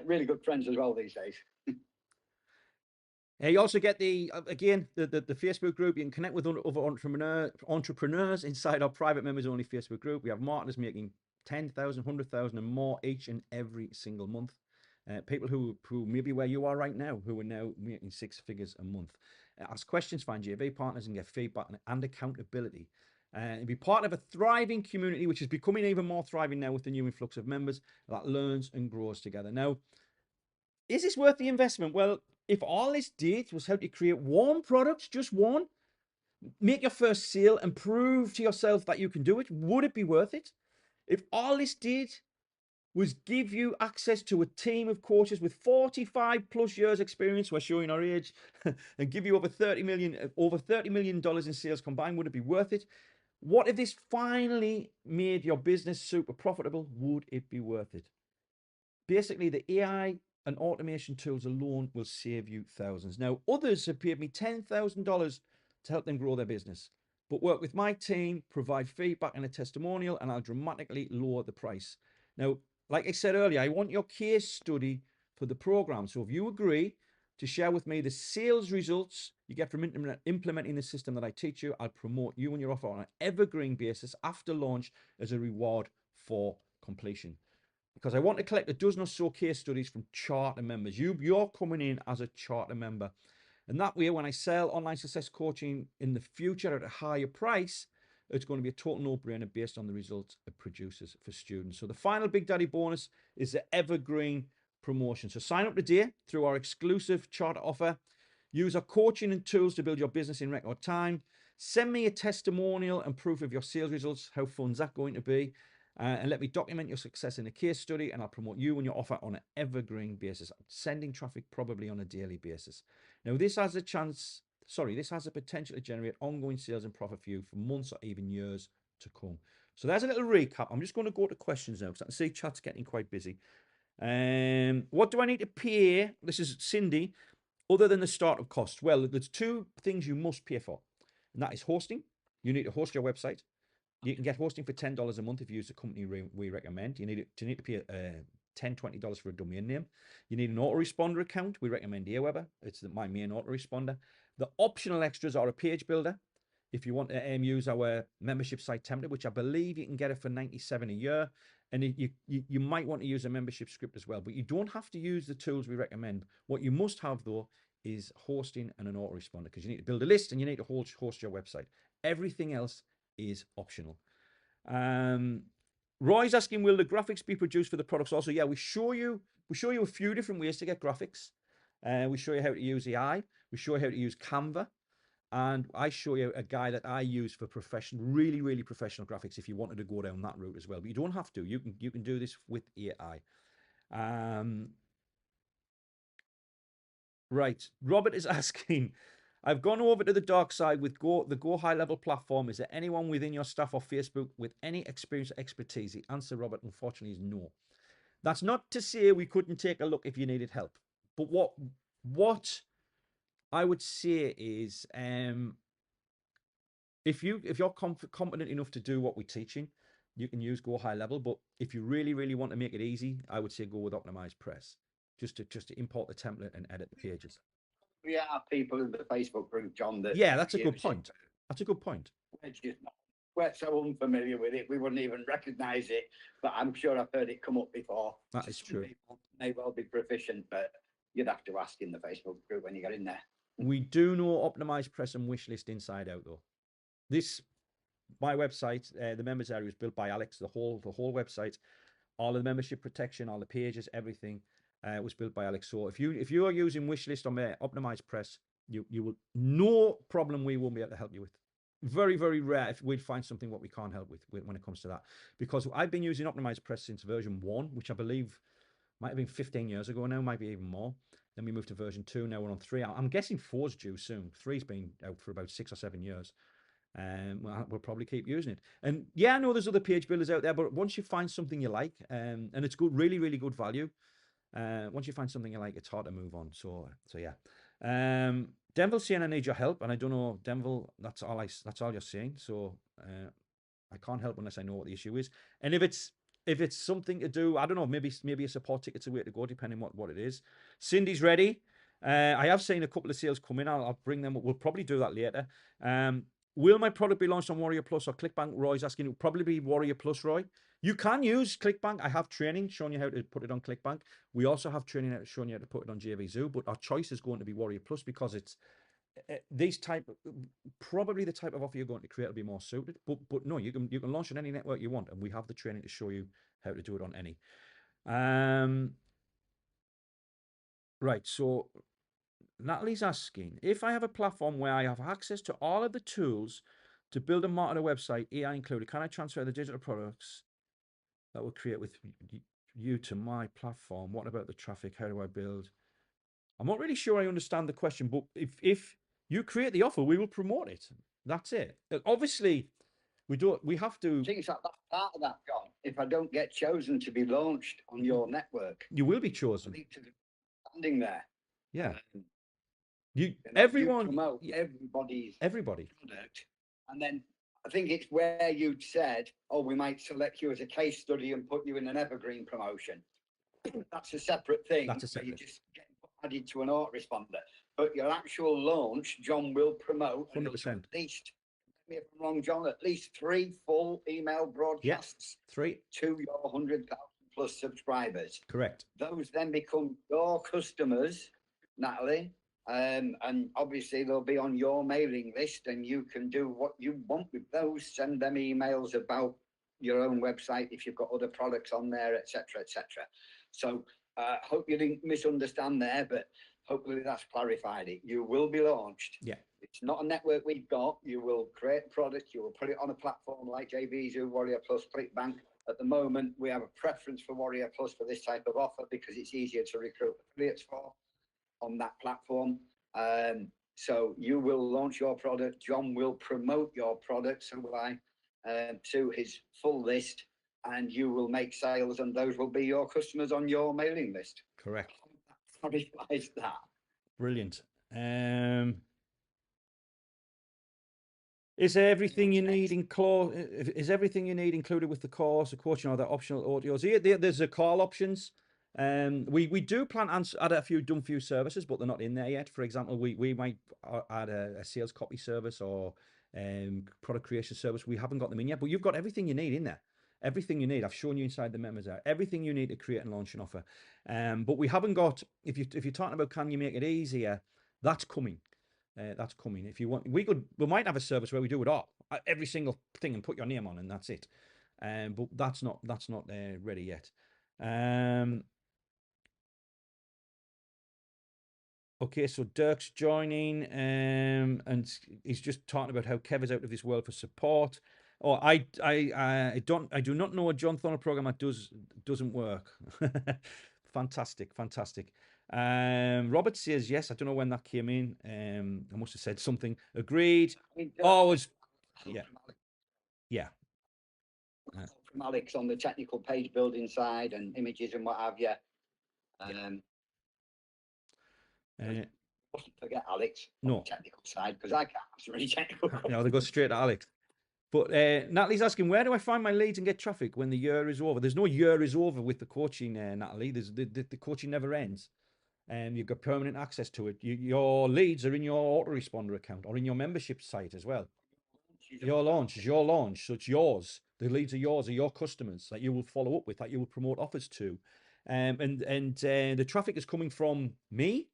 Really good friends as well these days. You also get the Facebook group. You can connect with other entrepreneurs inside our private members only Facebook group. We have marketers making 10,000, 100,000 and more each and every single month. People who maybe where you are right now, who are now making 6 figures a month. Ask questions, find JV partners, and get feedback and accountability. And be part of a thriving community, which is becoming even more thriving now with the new influx of members that learns and grows together. Now, is this worth the investment? Well, if all this did was help you create one product, just one, make your first sale and prove to yourself that you can do it, would it be worth it? If all this did was give you access to a team of coaches with 45 plus years experience, we're showing our age, and give you over $30 million in sales combined, would it be worth it? What if this finally made your business super profitable? Would it be worth it? Basically, the AI and automation tools alone will save you thousands. Now, others have paid me $10,000 to help them grow their business, but work with my team, provide feedback and a testimonial, and I'll dramatically lower the price. Now, like I said earlier, I want your case study for the program. So if you agree to share with me the sales results you get from implementing the system that I teach you, I'll promote you and your offer on an evergreen basis after launch as a reward for completion. Because I want to collect a dozen or so case studies from charter members. You're coming in as a charter member. And that way, when I sell online success coaching in the future at a higher price, it's going to be a total no-brainer based on the results it produces for students. So the final Big Daddy bonus is the evergreen promotion. So sign up today through our exclusive charter offer. Use our coaching and tools to build your business in record time. Send me a testimonial and proof of your sales results. How fun is that going to be? And let me document your success in a case study, and I'll promote you and your offer on an evergreen basis, sending traffic probably on a daily basis. Now, this has a potential to generate ongoing sales and profit for you for months or even years to come. So there's a little recap. I'm just going to go to questions now because I can see chat's getting quite busy. What do I need to pay? This is Cindy. Other than the startup cost? Well, there's 2 things you must pay for, and that is hosting. You need to host your website. You can get hosting for $10 a month if you use the company we recommend. You need to pay $10, $20 for a domain name. You need an autoresponder account. We recommend Aweber. It's my main autoresponder. The optional extras are a page builder. If you want to use our membership site template, which I believe you can get it for $97 a year, and you might want to use a membership script as well, but you don't have to use the tools we recommend. What you must have though is hosting and an autoresponder, because you need to build a list and you need to host your website. Everything else is optional. Roy's asking, will the graphics be produced for the products also? Yeah, we show you a few different ways to get graphics. We show you how to use AI. We show you how to use Canva. And I show you a guy that I use for really, really professional graphics if you wanted to go down that route as well. But you don't have to. You can do this with AI. Right. Robert is asking, I've gone over to the dark side with the Go High Level platform. Is there anyone within your staff or Facebook with any experience or expertise? The answer, Robert, unfortunately, is no. That's not to say we couldn't take a look if you needed help. But what I would say is, if you're competent enough to do what we're teaching, you can use Go High Level. But if you really, really want to make it easy, I would say go with Optimized Press, just to import the template and edit the pages. We are people in the Facebook group, John. Yeah, that's a good point. That's a good point. We're so unfamiliar with it, we wouldn't even recognise it. But I'm sure I've heard it come up before. That is true. People may well be proficient, but you'd have to ask in the Facebook group when you get in there. We do know Optimized Press and Wishlist inside out, though. My website, the members area, was built by Alex. The whole website, all the membership protection, all the pages, everything was built by Alex. So if you are using Wishlist or Optimized Press, you will, no problem, we won't be able to help you with. Very, very rare if we'd find something what we can't help with when it comes to that, because I've been using Optimized Press since version 1, which I believe might have been 15 years ago now, might be even more. Then we moved to version 2. Now we're on 3. I'm guessing 4's due soon. 3's been out for about 6 or 7 years. We'll probably keep using it. And yeah, I know there's other page builders out there, but once you find something you like, and it's good, really, really good value. Once you find something you like, it's hard to move on. So yeah. Denville's saying I need your help, and I don't know, Denville. That's all you're saying. So I can't help unless I know what the issue is. And if it's something to do, I don't know, maybe a support ticket's a way to go, depending what it is. Cindy's ready. I have seen a couple of sales come in. I'll bring them up. We'll probably do that later. Will my product be launched on Warrior Plus or ClickBank? Roy's asking. It will probably be Warrior Plus, Roy. You can use ClickBank. I have training showing you how to put it on ClickBank. We also have training showing you how to put it on JVZoo, but our choice is going to be Warrior Plus, because it's probably the type of offer you're going to create will be more suited. But no, you can launch on any network you want, and we have the training to show you how to do it on any. Right, so Natalie's asking, if I have a platform where I have access to all of the tools to build and market a website, AI included, can I transfer the digital products that will create with you to my platform? What about the traffic? How do I build? I'm not really sure I understand the question, but if you create the offer, we will promote it. That's it. Obviously, we have to. I think it's that part of that, John. If I don't get chosen to be launched on your network, you will be chosen. I need to be standing there. Yeah. Everyone promote everybody's everybody product, and then I think it's where you said, "Oh, we might select you as a case study and put you in an evergreen promotion." That's a separate thing. That's a separate. You just get added to an autoresponder, but your actual launch, John will promote 100%. At least, me if I'm wrong, John, at least 3 full email broadcasts. Yeah, 3 to your 100,000 plus subscribers. Correct. Those then become your customers, Natalie. And obviously they'll be on your mailing list, and you can do what you want with those. Send them emails about your own website if you've got other products on there, etc., etc. So hope you didn't misunderstand there, but hopefully that's clarified it. You will be launched. Yeah. It's not a network we've got. You will create a product. You will put it on a platform like JVZoo, Warrior Plus, ClickBank. At the moment, we have a preference for Warrior Plus for this type of offer because it's easier to recruit affiliates for on that platform. So you will launch your product. John will promote your product, so will I, to his full list, and you will make sales, and those will be your customers on your mailing list. Correct. That clarifies that. Brilliant. Is everything you need included with the course, the coaching, or the optional audios? There's the call options. We do plan to add a few services, but they're not in there yet. For example, we might add a sales copy service or product creation service. We haven't got them in yet, but you've got everything you need in there. Everything you need. I've shown you inside the members there. Everything you need to create and launch an offer. But we haven't got. If you're talking about can you make it easier, that's coming. That's coming. If you want, we might have a service where we do it all, every single thing, and put your name on, and that's it. But that's not ready yet. Okay, so Dirk's joining, and he's just talking about how Kev is out of this world for support. Oh, I do not know a John Thornhill program that doesn't work. Fantastic. Robert says yes. I don't know when that came in. I must have said something. Agreed. Always, yeah. From Alex on the technical page building side and images and what have you. Mustn't forget Alex on the technical side, because I can't answer any technical questions. No, they go straight to Alex. But Natalie's asking, where do I find my leads and get traffic when the year is over? There's no year is over with the coaching, Natalie. The coaching never ends. You've got permanent access to it. Your leads are in your autoresponder account or in your membership site as well. Your launch is your launch, so it's yours. The leads are yours, are your customers that you will follow up with, that you will promote offers to. The traffic is coming from me,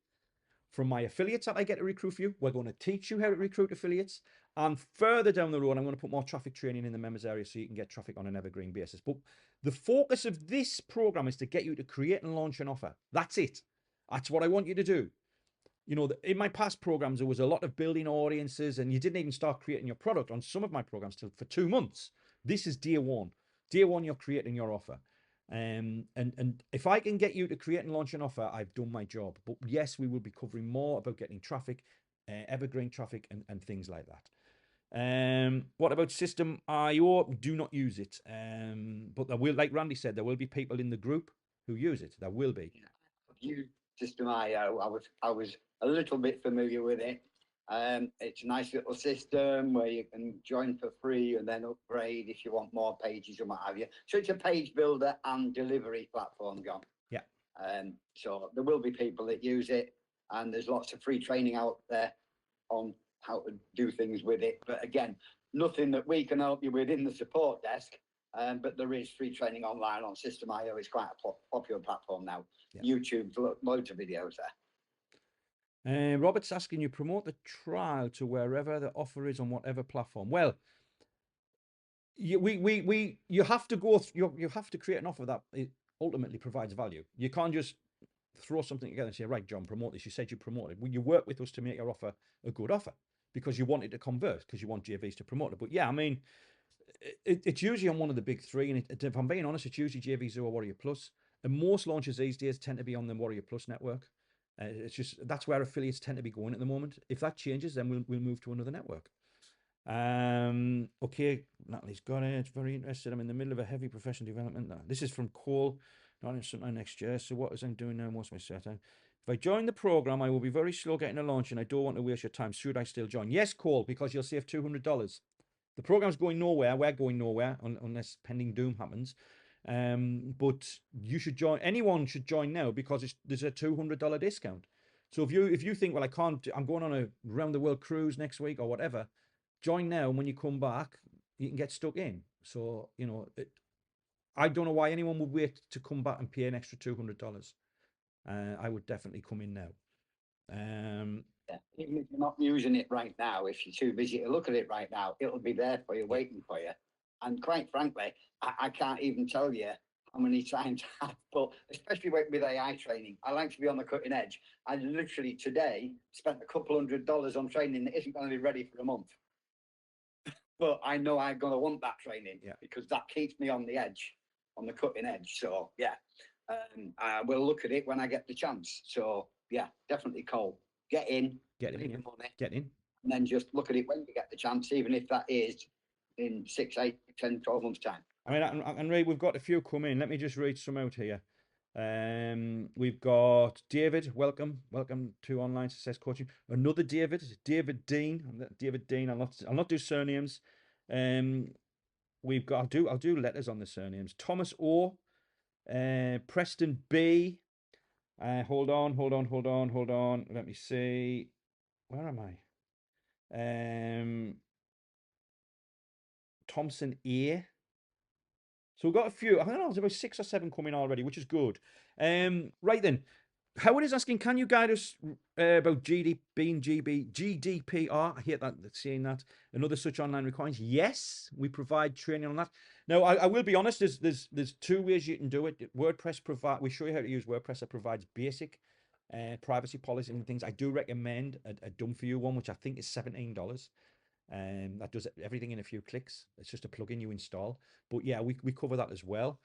from my affiliates that I get to recruit for you. We're going to teach you how to recruit affiliates. And further down the road, I'm going to put more traffic training in the members area so you can get traffic on an evergreen basis. But the focus of this program is to get you to create and launch an offer. That's it. That's what I want you to do. You know, in my past programs, there was a lot of building audiences, and you didn't even start creating your product on some of my programs till for 2 months. This is day one. Day one, you're creating your offer. And if I can get you to create and launch an offer, I've done my job. But yes, we will be covering more about getting traffic, evergreen traffic, and things like that. What about System IO? Do not use it. But there will, like Randy said, there will be people in the group who use it. There will be. You System IO. I was a little bit familiar with it. It's a nice little system where you can join for free and then upgrade if you want more pages and what have you. So it's a page builder and delivery platform, John. Yeah. So there will be people that use it, and there's lots of free training out there on how to do things with it. But again, nothing that we can help you with in the support desk. But there is free training online on System IO. It's quite a popular platform now. Yeah. YouTube's loads of videos there. Robert's asking you promote the trial to wherever the offer is on whatever platform. Well, you have to go. You have to create an offer that it ultimately provides value. You can't just throw something together and say, right, John, promote this. You said you promote it. Well, you work with us to make your offer a good offer because you want it to convert, because you want JVs to promote it. But yeah, I mean, it's usually on one of the big three, and if I'm being honest, it's usually JVs or Warrior Plus. And most launches these days tend to be on the Warrior Plus network. It's just that's where affiliates tend to be going at the moment. If that changes, then we'll move to another network. Okay, Natalie's got it. Very interested. I'm in the middle of a heavy professional development. This is from Cole. Not in sometime next year. So what is I'm doing now? What's my setup? If I join the program, I will be very slow getting a launch, and I don't want to waste your time. Should I still join? Yes, Cole, because you'll save $200. The program's going nowhere. We're going nowhere unless pending doom happens. But you should join. Anyone should join now because there's a $200 discount. So if you think, well, I can't, I'm going on a round the world cruise next week or whatever, join now. And when you come back, you can get stuck in. So you know, I don't know why anyone would wait to come back and pay an extra $200. I would definitely come in now. Yeah, even if you're not using it right now, if you're too busy to look at it right now, it'll be there for you, waiting for you. And quite frankly, I can't even tell you how many times I've put, especially with AI training, I like to be on the cutting edge. I literally today spent a couple $100 on training that isn't going to be ready for a month. But I know I'm going to want that training because that keeps me on the edge, on the cutting edge. So yeah, I will look at it when I get the chance. So yeah, definitely, Cole. Get in, get in, and then just look at it when you get the chance, even if that is in 6, 8, 10, 12 months' time. I mean, and Ray, we've got a few come in. Let me just read some out here. We've got David. Welcome to Online Success Coaching. Another David Dean. I'll not do surnames. We've got. I'll do letters on the surnames. Thomas O. Preston B. Hold on. Let me see. Where am I? Thompson A. So we've got a few. I don't know, there's about 6 or 7 coming already, which is good. Right then. Howard is asking, can you guide us about GDPR? I hate that saying that. And other such online requirements. Yes, we provide training on that. Now, I will be honest. There's 2 ways you can do it. WordPress we show you how to use WordPress. That provides basic privacy policy and things. I do recommend a done for you one, which I think is $17. That does everything in a few clicks. It's just a plugin you install. But yeah, we cover that as well.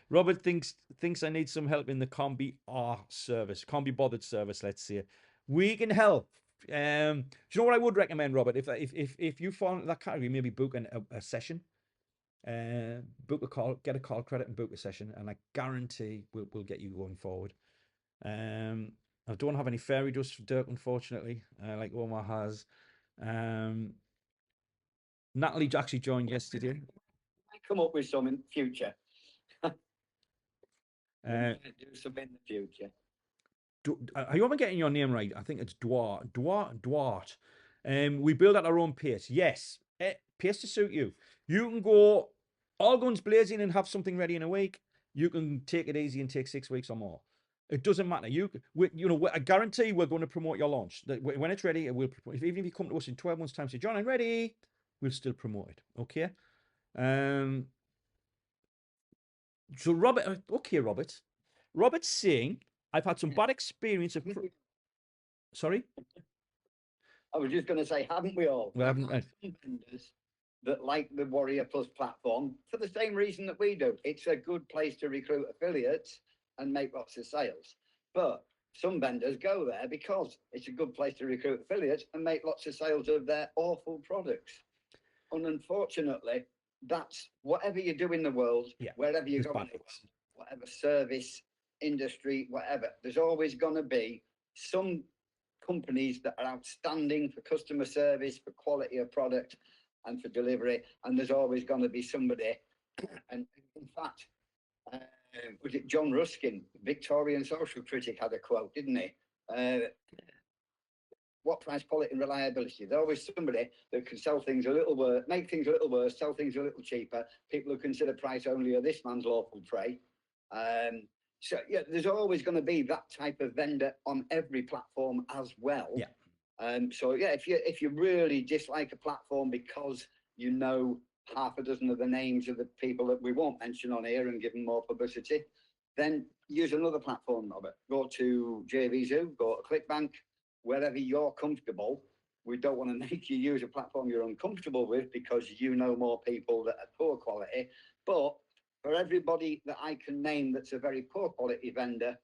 Robert thinks I need some help in the Can't Be Bothered service. Let's see. We can help. Do you know what I would recommend, Robert? If you fall into that category, maybe book a session. Book a call, get a call credit, and book a session, and I guarantee we'll get you going forward. I don't have any fairy dust for Dirk, unfortunately, like Omar has. Natalie actually joined yesterday. I come up with some in the future. Do some in the future. Are you ever getting your name right? I think it's Duart. We build at our own pace. Yes, pace to suit you. You can go all guns blazing and have something ready in a week. You can take it easy and take 6 weeks or more. It doesn't matter. I guarantee we're going to promote your launch. When it's ready, we'll promote. Even if you come to us in 12 months' time, say, John, I'm ready, we'll still promote it. Okay. So Robert, okay, Robert's saying, I've had some bad experience of. Sorry? I was just going to say, haven't we all? We haven't. Vendors that like the Warrior Plus platform for the same reason that we do. It's a good place to recruit affiliates and make lots of sales. But some vendors go there because it's a good place to recruit affiliates and make lots of sales of their awful products. And unfortunately, that's whatever you do in the world, wherever you go in the world, whatever service, industry, whatever, there's always going to be some companies that are outstanding for customer service, for quality of product, and for delivery. And there's always going to be somebody. And in fact, was it John Ruskin, Victorian social critic, had a quote, didn't he? What price, quality, and reliability? There's always somebody that can sell things a little worse, make things a little worse, sell things a little cheaper. People who consider price only are this man's lawful prey. So yeah, there's always going to be that type of vendor on every platform as well. Yeah. So yeah, if you really dislike a platform because you know half a dozen of the names of the people that we won't mention on here and give them more publicity, then use another platform, Robert. Go to JVZoo, go to ClickBank, wherever you're comfortable. We don't want to make you use a platform you're uncomfortable with because you know more people that are poor quality. But for everybody that I can name that's a very poor quality vendor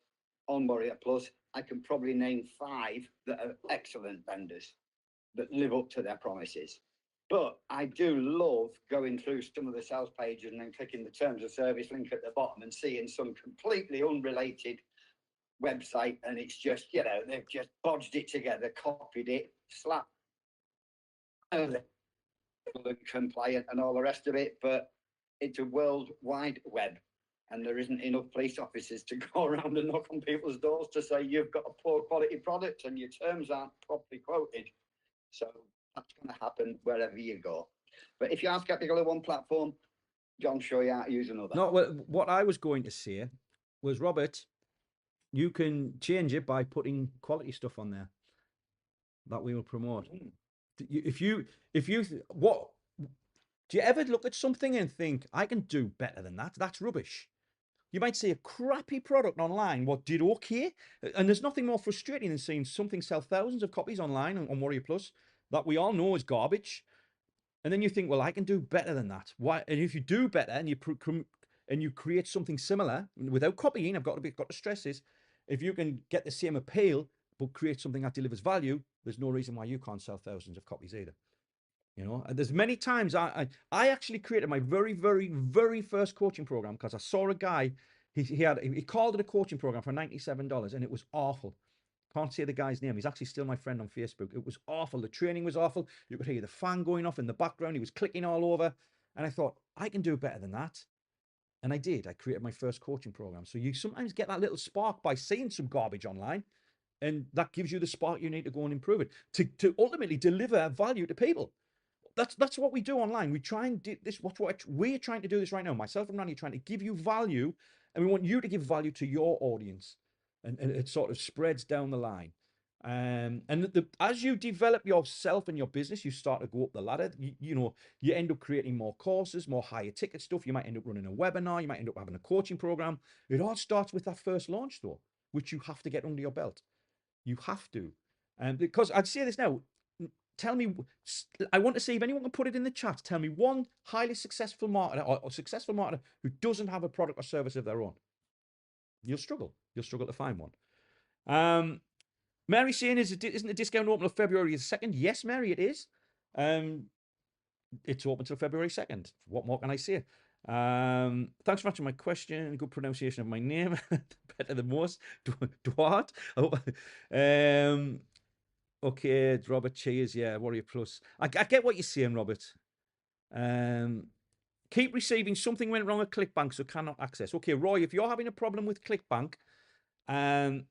on Warrior Plus, I can probably name 5 that are excellent vendors that live up to their promises. But I do love going through some of the sales pages and then clicking the terms of service link at the bottom and seeing some completely unrelated website, and it's just, they've just bodged it together, copied it, slapped compliant and all the rest of it. But it's a world wide web, and there isn't enough police officers to go around and knock on people's doors to say you've got a poor quality product and your terms aren't properly quoted. So that's going to happen wherever you go. But if you ask to go to one platform, John show you how to use another. No, well, what I was going to say was, Robert, you can change it by putting quality stuff on there that we will promote. If you what do you ever look at something and think, I can do better than that? That's rubbish. You might see a crappy product online, what did okay, and there's nothing more frustrating than seeing something sell thousands of copies online on Warrior Plus that we all know is garbage, and then you think, well, I can do better than that. Why? And if you do better and you create something similar without copying, I've got to stress this: if you can get the same appeal but create something that delivers value, there's no reason why you can't sell thousands of copies either. And there's many times I actually created my very, very, very first coaching program because I saw a guy, he called it a coaching program for $97, and it was awful. Can't say the guy's name. He's actually still my friend on Facebook. It was awful. The training was awful. You could hear the fan going off in the background. He was clicking all over. And I thought, I can do better than that. And I did. I created my first coaching program. So you sometimes get that little spark by seeing some garbage online, and that gives you the spark you need to go and improve it to ultimately deliver value to people. That's what we do online. We try and do this. What we're trying to do this right now. Myself and Randy are trying to give you value, and we want you to give value to your audience, and it sort of spreads down the line. And as you develop yourself and your business, you start to go up the ladder. You end up creating more courses, more higher ticket stuff. You might end up running a webinar. You might end up having a coaching program. It all starts with that first launch, though, which you have to get under your belt. You have to, and because I'd say this now. Tell me, I want to see if anyone can put it in the chat. Tell me one highly successful marketer or successful marketer who doesn't have a product or service of their own. You'll struggle. You'll struggle to find one. Mary saying, isn't the discount open until February 2nd? Yes, Mary, it is. It's open until February 2nd. What more can I say? Thanks for answering my question. Good pronunciation of my name. Better than most. Duart. Okay, Robert, cheers. Yeah, Warrior Plus. I get what you're saying, Robert. Keep receiving something went wrong at ClickBank, so cannot access. Okay, Roy, if you're having a problem with ClickBank,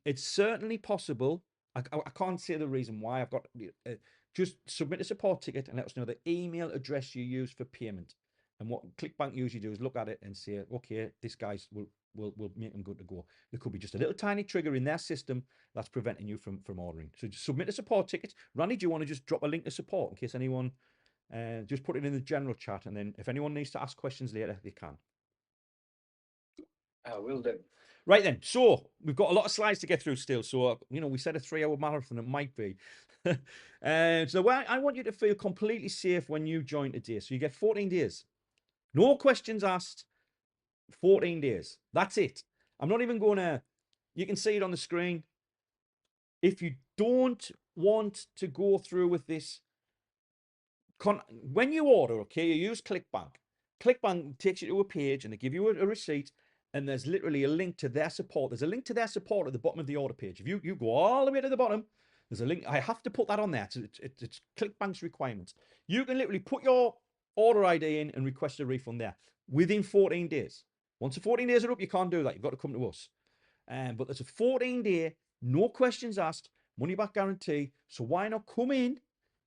it's certainly possible. I can't say the reason why. I've got just submit a support ticket and let us know the email address you use for payment. And what ClickBank usually do is look at it and say, okay, this guy's will make them good to go. There could be just a little tiny trigger in their system that's preventing you from ordering. So just submit a support ticket. Randy, do you want to just drop a link to support in case anyone, just put it in the general chat, and then if anyone needs to ask questions later, they can. I will do. Right then, so we've got a lot of slides to get through still. So, we said a 3-hour marathon, it might be. So I want you to feel completely safe when you join today. So you get 14 days. No questions asked, 14 days. That's it. I'm not even going to, you can see it on the screen. If you don't want to go through with this, when you order, okay, you use ClickBank. ClickBank takes you to a page and they give you a receipt, and there's literally a link to their support. There's a link to their support at the bottom of the order page. If you go all the way to the bottom, there's a link. I have to put that on there. It's ClickBank's requirements. You can literally put your order ID in and request a refund there within 14 days. Once the 14 days are up, you can't do that. You've got to come to us. But there's a 14-day, no questions asked, money back guarantee. So why not come in,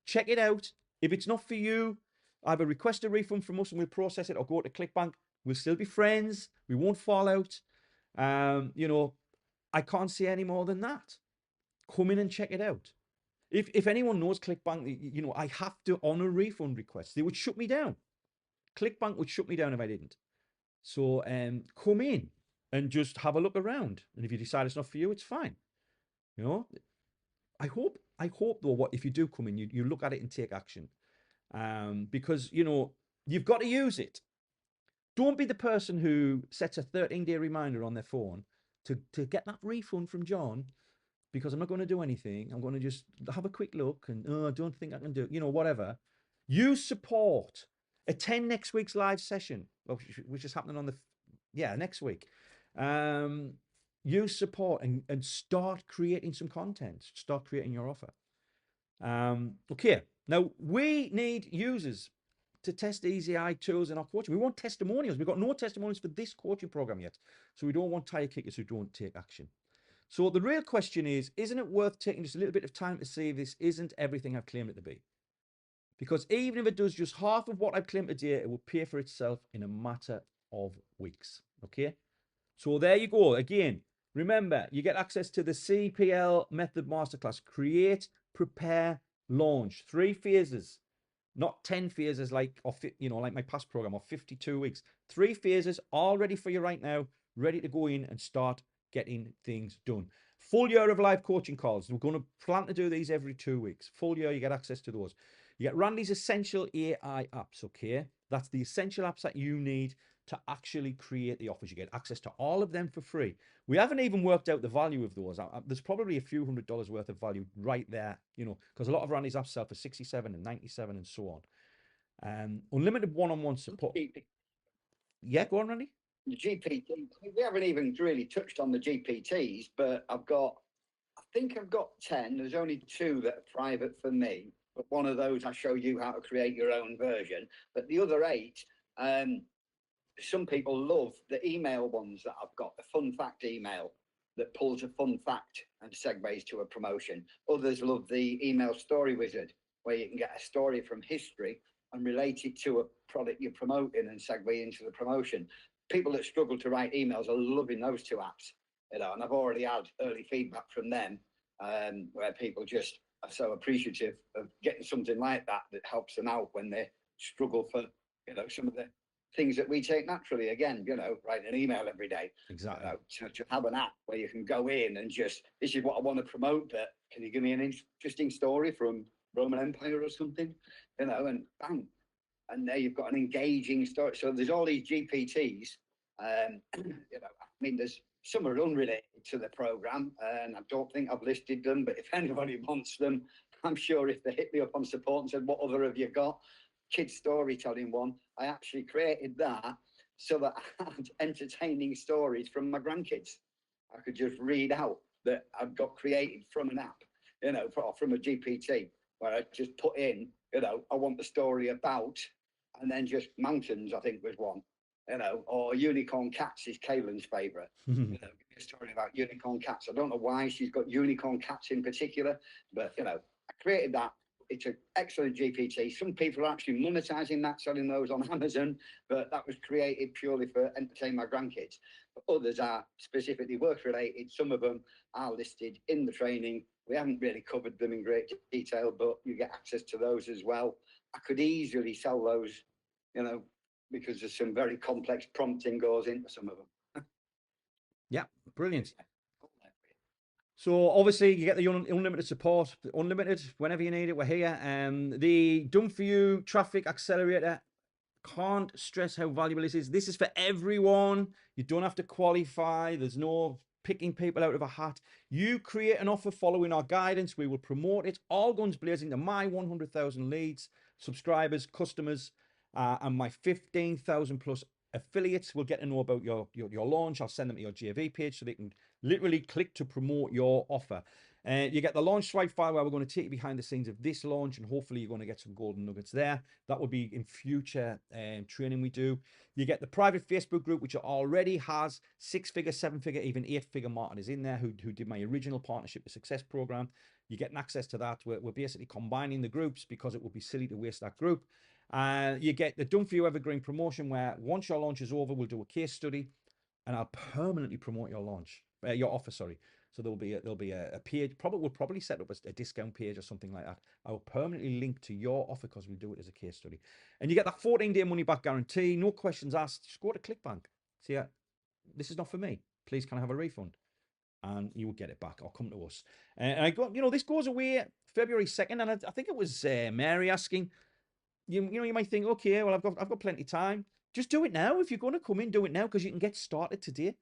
check it out? If it's not for you, either request a refund from us and we'll process it, or go to ClickBank. We'll still be friends. We won't fall out. I can't say any more than that. Come in and check it out. If anyone knows ClickBank, I have to honor refund requests. They would shut me down. ClickBank would shut me down if I didn't. So come in and just have a look around. And if you decide it's not for you, it's fine. I hope though, if you do come in, you look at it and take action. Because you've got to use it. Don't be the person who sets a 13-day reminder on their phone to get that refund from John, because I'm not going to do anything. I'm going to just have a quick look and I don't think I can do it. Whatever. Use support. Attend next week's live session, which is happening on next week. Use support and start creating some content. Start creating your offer. Okay. Now we need users to test Easy Eye tools in our coaching. We want testimonials. We've got no testimonials for this coaching program yet. So we don't want tire kickers who don't take action. So the real question is, isn't it worth taking just a little bit of time to see if this isn't everything I've claimed it to be? Because even if it does just half of what I've claimed today, it will pay for itself in a matter of weeks. Okay? So there you go. Again, remember, you get access to the CPL Method Masterclass. Create, prepare, launch. 3 phases. Not 10 phases like my past program, or 52 weeks. 3 phases all ready for you right now, ready to go in and start getting things done. Full year of live coaching calls. We're going to plan to do these every 2 weeks. Full year, you get access to those. You get Randy's essential AI apps, okay? That's the essential apps that you need to actually create the offers. You get access to all of them for free. We haven't even worked out the value of those. There's probably a few $100s worth of value right there, because a lot of Randy's apps sell for 67 and 97 and so on. Unlimited one-on-one support. Yeah, go on, Randy. The GPT, we haven't even really touched on the GPTs, but I think I've got 10. There's only 2 that are private for me, but one of those I show you how to create your own version. But the other 8 Some people love the email ones that I've got, the fun fact email that pulls a fun fact and segues to a promotion. Others love the email story wizard, where you can get a story from history and relate it to a product you're promoting and segue into the promotion. People that struggle to write emails are loving those two apps, and I've already had early feedback from them, where people just are so appreciative of getting something like that that helps them out when they struggle for, some of the things that we take naturally. Again, write an email every day. Exactly. To have an app where you can go in and just, this is what I want to promote, but can you give me an interesting story from Roman Empire or something? And bang. And there you've got an engaging story. So there's all these GPTs. There's some are unrelated to the program, and I don't think I've listed them, but if anybody wants them, I'm sure if they hit me up on support and said, what other have you got? Kids storytelling one. I actually created that so that I had entertaining stories from my grandkids. I could just read out that I've got created from an app, from a GPT, where I just put in, I want the story about, and then just mountains, I think was one, or unicorn cats is Kaylin's favourite. A story about unicorn cats. I don't know why she's got unicorn cats in particular, but I created that. It's an excellent GPT. Some people are actually monetizing that, selling those on Amazon, but that was created purely for entertaining my grandkids. But others are specifically work related. Some of them are listed in the training. We haven't really covered them in great detail, but you get access to those as well. I could easily sell those, because there's some very complex prompting goes into some of them. Yeah, brilliant. So obviously you get the unlimited support, unlimited whenever you need it. We're here. The done for you traffic accelerator. Can't stress how valuable this is. This is for everyone. You don't have to qualify. There's no picking people out of a hat. You create an offer following our guidance. We will promote it. All guns blazing to my 100,000 leads, subscribers, customers, and my 15,000 plus affiliates will get to know about your launch. I'll send them to your GAV page so they can literally click to promote your offer. You get the launch swipe file where we're going to take you behind the scenes of this launch, and hopefully you're going to get some golden nuggets there. That will be in future training we do. You get the private Facebook group, which already has 6-figure, 7-figure, even 8-figure marketers in there who did my original Partnership with Success program. You're getting access to that. We're basically combining the groups because it would be silly to waste that group. You get the Done For You Evergreen promotion, where once your launch is over, we'll do a case study and I'll permanently promote your launch, your offer, sorry. So there'll be a page. We'll probably set up a discount page or something like that. I will permanently link to your offer because we do it as a case study. And you get that 14-day money back guarantee. No questions asked. Just go to ClickBank. See, this is not for me. Please, can I have a refund? And you will get it back or come to us. And I got, this goes away February 2nd. And I think it was Mary asking, you might think, okay, well, I've got plenty of time. Just do it now. If you're going to come in, do it now, because you can get started today.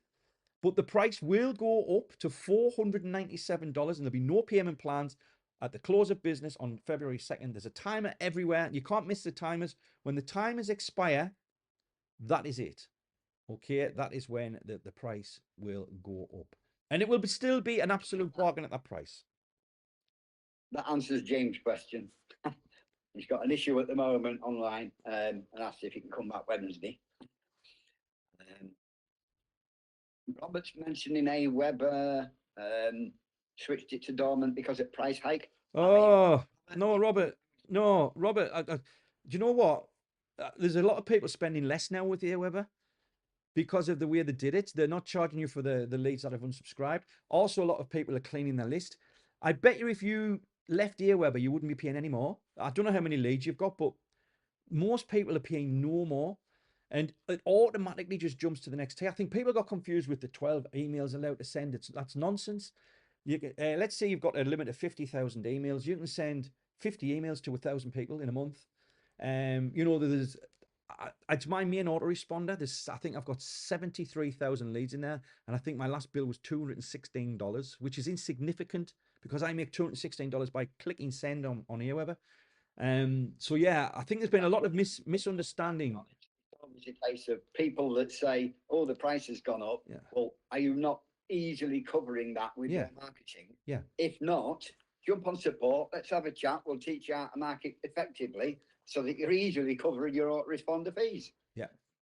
But the price will go up to $497, and there'll be no payment plans at the close of business on February 2nd. There's a timer everywhere. You can't miss the timers. When the timers expire, that is it. Okay, that is when the price will go up. And it will still be an absolute bargain at that price. That answers James' question. He's got an issue at the moment online, and asked if he can come back Wednesday. Robert's mentioning Aweber switched it to dormant because of price hike. Oh, no, Robert. No, Robert. Do you know what? There's a lot of people spending less now with Aweber because of the way they did it. They're not charging you for the leads that have unsubscribed. Also, a lot of people are cleaning their list. I bet you if you left Aweber, you wouldn't be paying any more. I don't know how many leads you've got, but most people are paying no more. And it automatically just jumps to the next tier. I think people got confused with the 12 emails allowed to send. That's nonsense. You can, let's say you've got a limit of 50,000 emails. You can send 50 emails to 1,000 people in a month. There's it's my main autoresponder. I think I've got 73,000 leads in there, and I think my last bill was $216, which is insignificant because I make $216 by clicking send on Aweber. So yeah, I think there's been a lot of misunderstanding. It's a case of people that say, "Oh, the price has gone up." Yeah. Well, are you not easily covering that with your marketing? Yeah. If not, jump on support. Let's have a chat. We'll teach you how to market effectively so that you're easily covering your autoresponder fees. Yeah.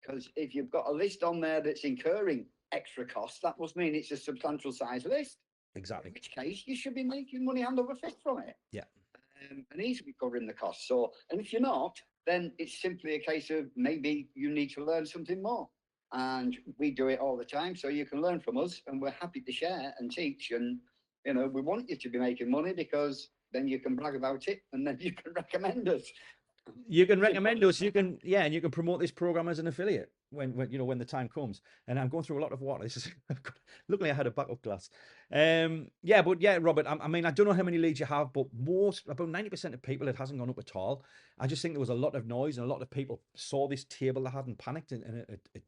Because if you've got a list on there that's incurring extra costs, that must mean it's a substantial size list. Exactly. In which case, you should be making money hand over fist from it. Yeah. And easily covering the costs. So, and if you're not, then it's simply a case of maybe you need to learn something more. And we do it all the time, so you can learn from us, and we're happy to share and teach. And you know, we want you to be making money because then you can brag about it, and then you can recommend us. You can recommend us. You can, yeah, and you can promote this program as an affiliate when you know, when the time comes. And I'm going through a lot of water. This is luckily I had a backup glass. Yeah, but yeah, Robert. I mean, I don't know how many leads you have, but about 90% of people, it hasn't gone up at all. I just think there was a lot of noise, and a lot of people saw this table that hadn't panicked, and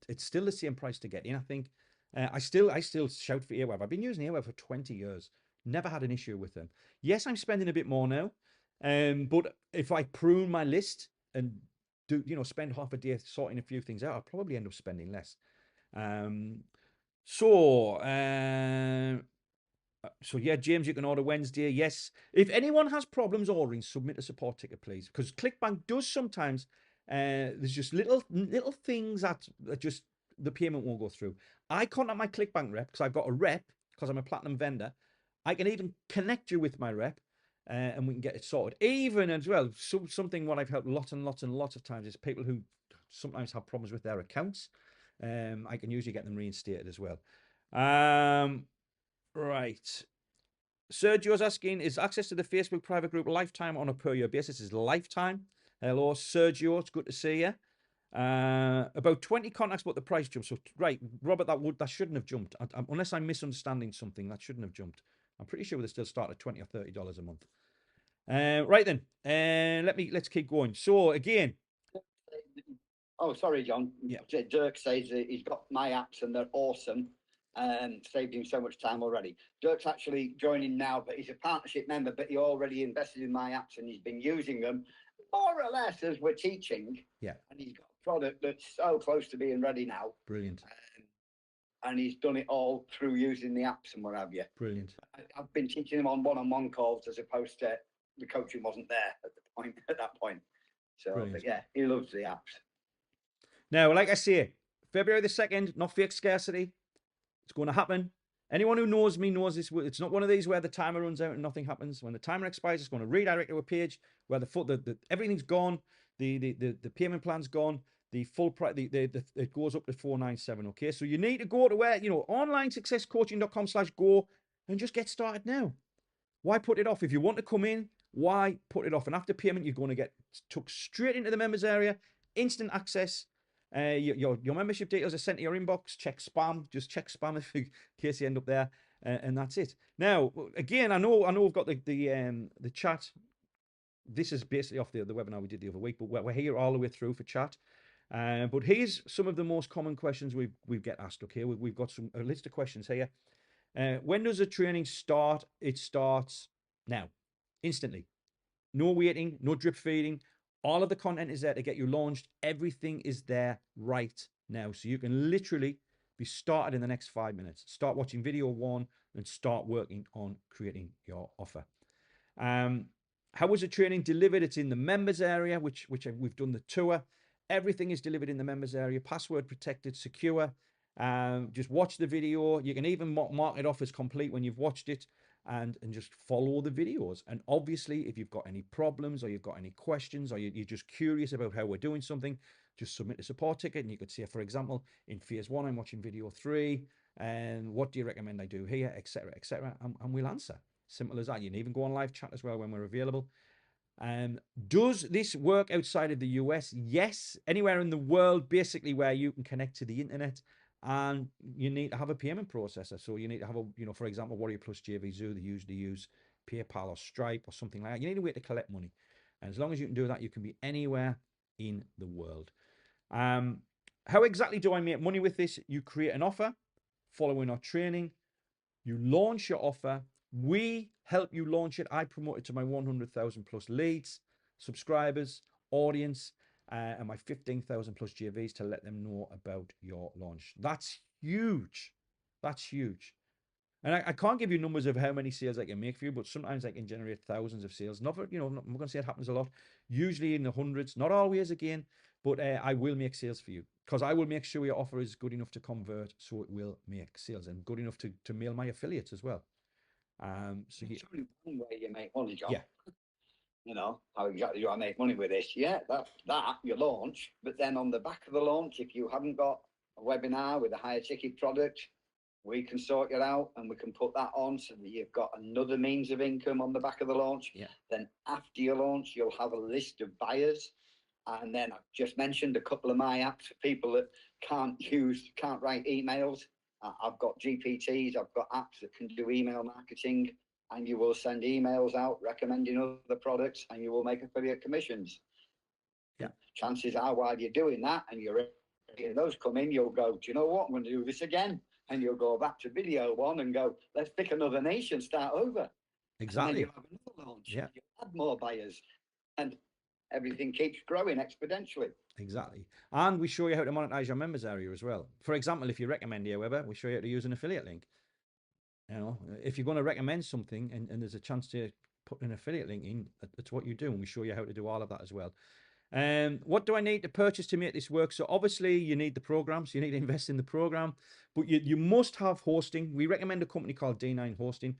it's still the same price to get in. I think. I still shout for Airwave. I've been using Airwave for 20 years. Never had an issue with them. Yes, I'm spending a bit more now. But if I prune my list and do, you know, spend half a day sorting a few things out, I'll probably end up spending less. So yeah, James, you can order Wednesday. Yes. If anyone has problems ordering, submit a support ticket, please. Because ClickBank does sometimes, there's just little things that just, the payment won't go through. I contact my ClickBank rep because I've got a rep, because I'm a platinum vendor. I can even connect you with my rep. And we can get it sorted. Even as well, something what I've helped lots and lots and lots of times is people who sometimes have problems with their accounts. I can usually get them reinstated as well. Right. Sergio's asking, is access to the Facebook private group lifetime on a per year basis? Is lifetime. Hello, Sergio. It's good to see you. About 20 contacts, but the price jumped. So right, Robert, that shouldn't have jumped. Unless I'm misunderstanding something, that shouldn't have jumped. I'm pretty sure they still start at $20 or $30 a month. Right then, let's keep going. So again, oh, sorry, John. Yeah. Dirk says that he's got my apps and they're awesome, and saved him so much time already. Dirk's actually joining now, but he's a partnership member, but he already invested in my apps and he's been using them more or less as we're teaching. Yeah. And he's got a product that's so close to being ready now. Brilliant. And he's done it all through using the apps and what have you. Brilliant. I've been teaching him on one-on-one calls as opposed to the coaching wasn't there at that point. So, but yeah, he loves the apps. Now, like I say, February the 2nd, not fake scarcity. It's going to happen. Anyone who knows me knows this. It's not one of these where the timer runs out and nothing happens. When the timer expires, it's going to redirect to a page where everything's gone. The payment plan's gone. The full price, it goes up to $497. Okay, so you need to go to where, you know, onlinesuccesscoaching.com/go and just get started now. Why put it off? If you want to come in, why put it off? And after payment, you're going to get took straight into the members area, instant access. Your membership details are sent to your inbox. Check spam. Just check spam in case you end up there, and that's it. Now, again, I know we've got the chat. This is basically off the webinar we did the other week, but we're here all the way through for chat. But here's some of the most common questions we get asked. Okay, we've got a list of questions here. When does the training start? It starts now, instantly. No waiting, no drip feeding. All of the content is there to get you launched. Everything is there right now. So you can literally be started in the next 5 minutes. Start watching video 1 and start working on creating your offer. How was the training delivered? It's in the members area, which we've done the tour. Everything is delivered in the members area, password protected, secure. Just watch the video. You can even mark it off as complete when you've watched it, and just follow the videos. And obviously, if you've got any problems or you've got any questions or you're just curious about how we're doing something, just submit a support ticket. And you could say, for example, in phase 1, I'm watching video 3, and what do you recommend I do here, etc., etc., and we'll answer. Simple as that. You can even go on live chat as well when we're available. Does this work outside of the US? Yes, anywhere in the world, basically, where you can connect to the internet, and you need to have a payment processor. So you need to have a, you know, for example, Warrior Plus, JVZoo, they usually use PayPal or Stripe or something like that. You need a way to collect money. And as long as you can do that, you can be anywhere in the world. How exactly do I make money with this? You create an offer following our training. You launch your offer. We help you launch it. I promote it to my 100,000 plus leads, subscribers, audience, and my 15,000 plus GVs to let them know about your launch. That's huge. That's huge. And I can't give you numbers of how many sales I can make for you, but sometimes I can generate thousands of sales. Not for, you know, I'm not going to say it happens a lot. Usually in the hundreds, not always again, but I will make sales for you because I will make sure your offer is good enough to convert, so it will make sales, and good enough to mail my affiliates as well. So It's only one way you make money, John. yeah, You know, how exactly do I make money with this? Yeah, that you launch, but then on the back of the launch, if you haven't got a webinar with a higher ticket product, we can sort it out and we can put that on so that you've got another means of income on the back of the launch. yeah, Then after your launch, you'll have a list of buyers. And then I've just mentioned a couple of my apps for people that can't write emails. I've got GPTs, I've got apps that can do email marketing, and you will send emails out recommending other products and you will make affiliate commissions. yeah. Chances are while you're doing that and you're getting those come in, you'll go, do you know what? I'm going to do this again. And you'll go back to video one and go, let's pick another nation, start over. Exactly. And then you'll have another launch. Yeah. You'll add more buyers and everything keeps growing exponentially. Exactly. And we show you how to monetize your members area as well. For example, if you recommend Aweber, we show you how to use an affiliate link. You know, if you're going to recommend something and there's a chance to put an affiliate link in, that's what you do. And we show you how to do all of that as well. What do I need to purchase to make this work? So obviously you need the program, so you need to invest in the program, but you must have hosting. We recommend a company called D9 Hosting.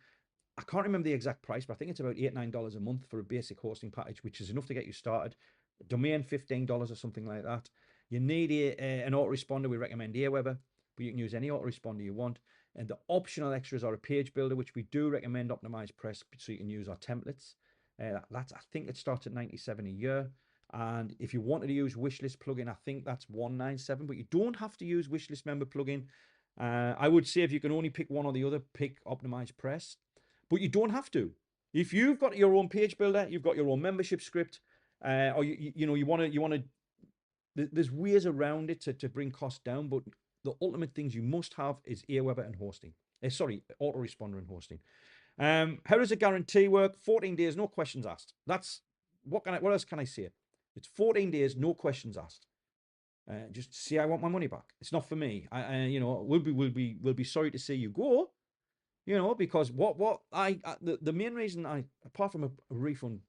I can't remember the exact price, but I think it's about $8, $9 a month for a basic hosting package, which is enough to get you started. Domain, $15 or something like that. You need an autoresponder. We recommend Aweber, but you can use any autoresponder you want. And the optional extras are a page builder, which we do recommend Optimized Press, so you can use our templates. That's, I think it starts at $97 a year. And if you wanted to use Wishlist plugin, I think that's $197, but you don't have to use Wishlist member plugin. I would say if you can only pick one or the other, pick Optimized Press, but you don't have to. If you've got your own page builder, you've got your own membership script, or you want to, there's ways around it to bring costs down, but the ultimate things you must have is Aweber and hosting. Autoresponder and hosting. How does a guarantee work? 14 days, no questions asked. That's what else can I say? It's 14 days, no questions asked. Just see, I want my money back. It's not for me. We'll be sorry to see you go. Because the main reason apart from a refund,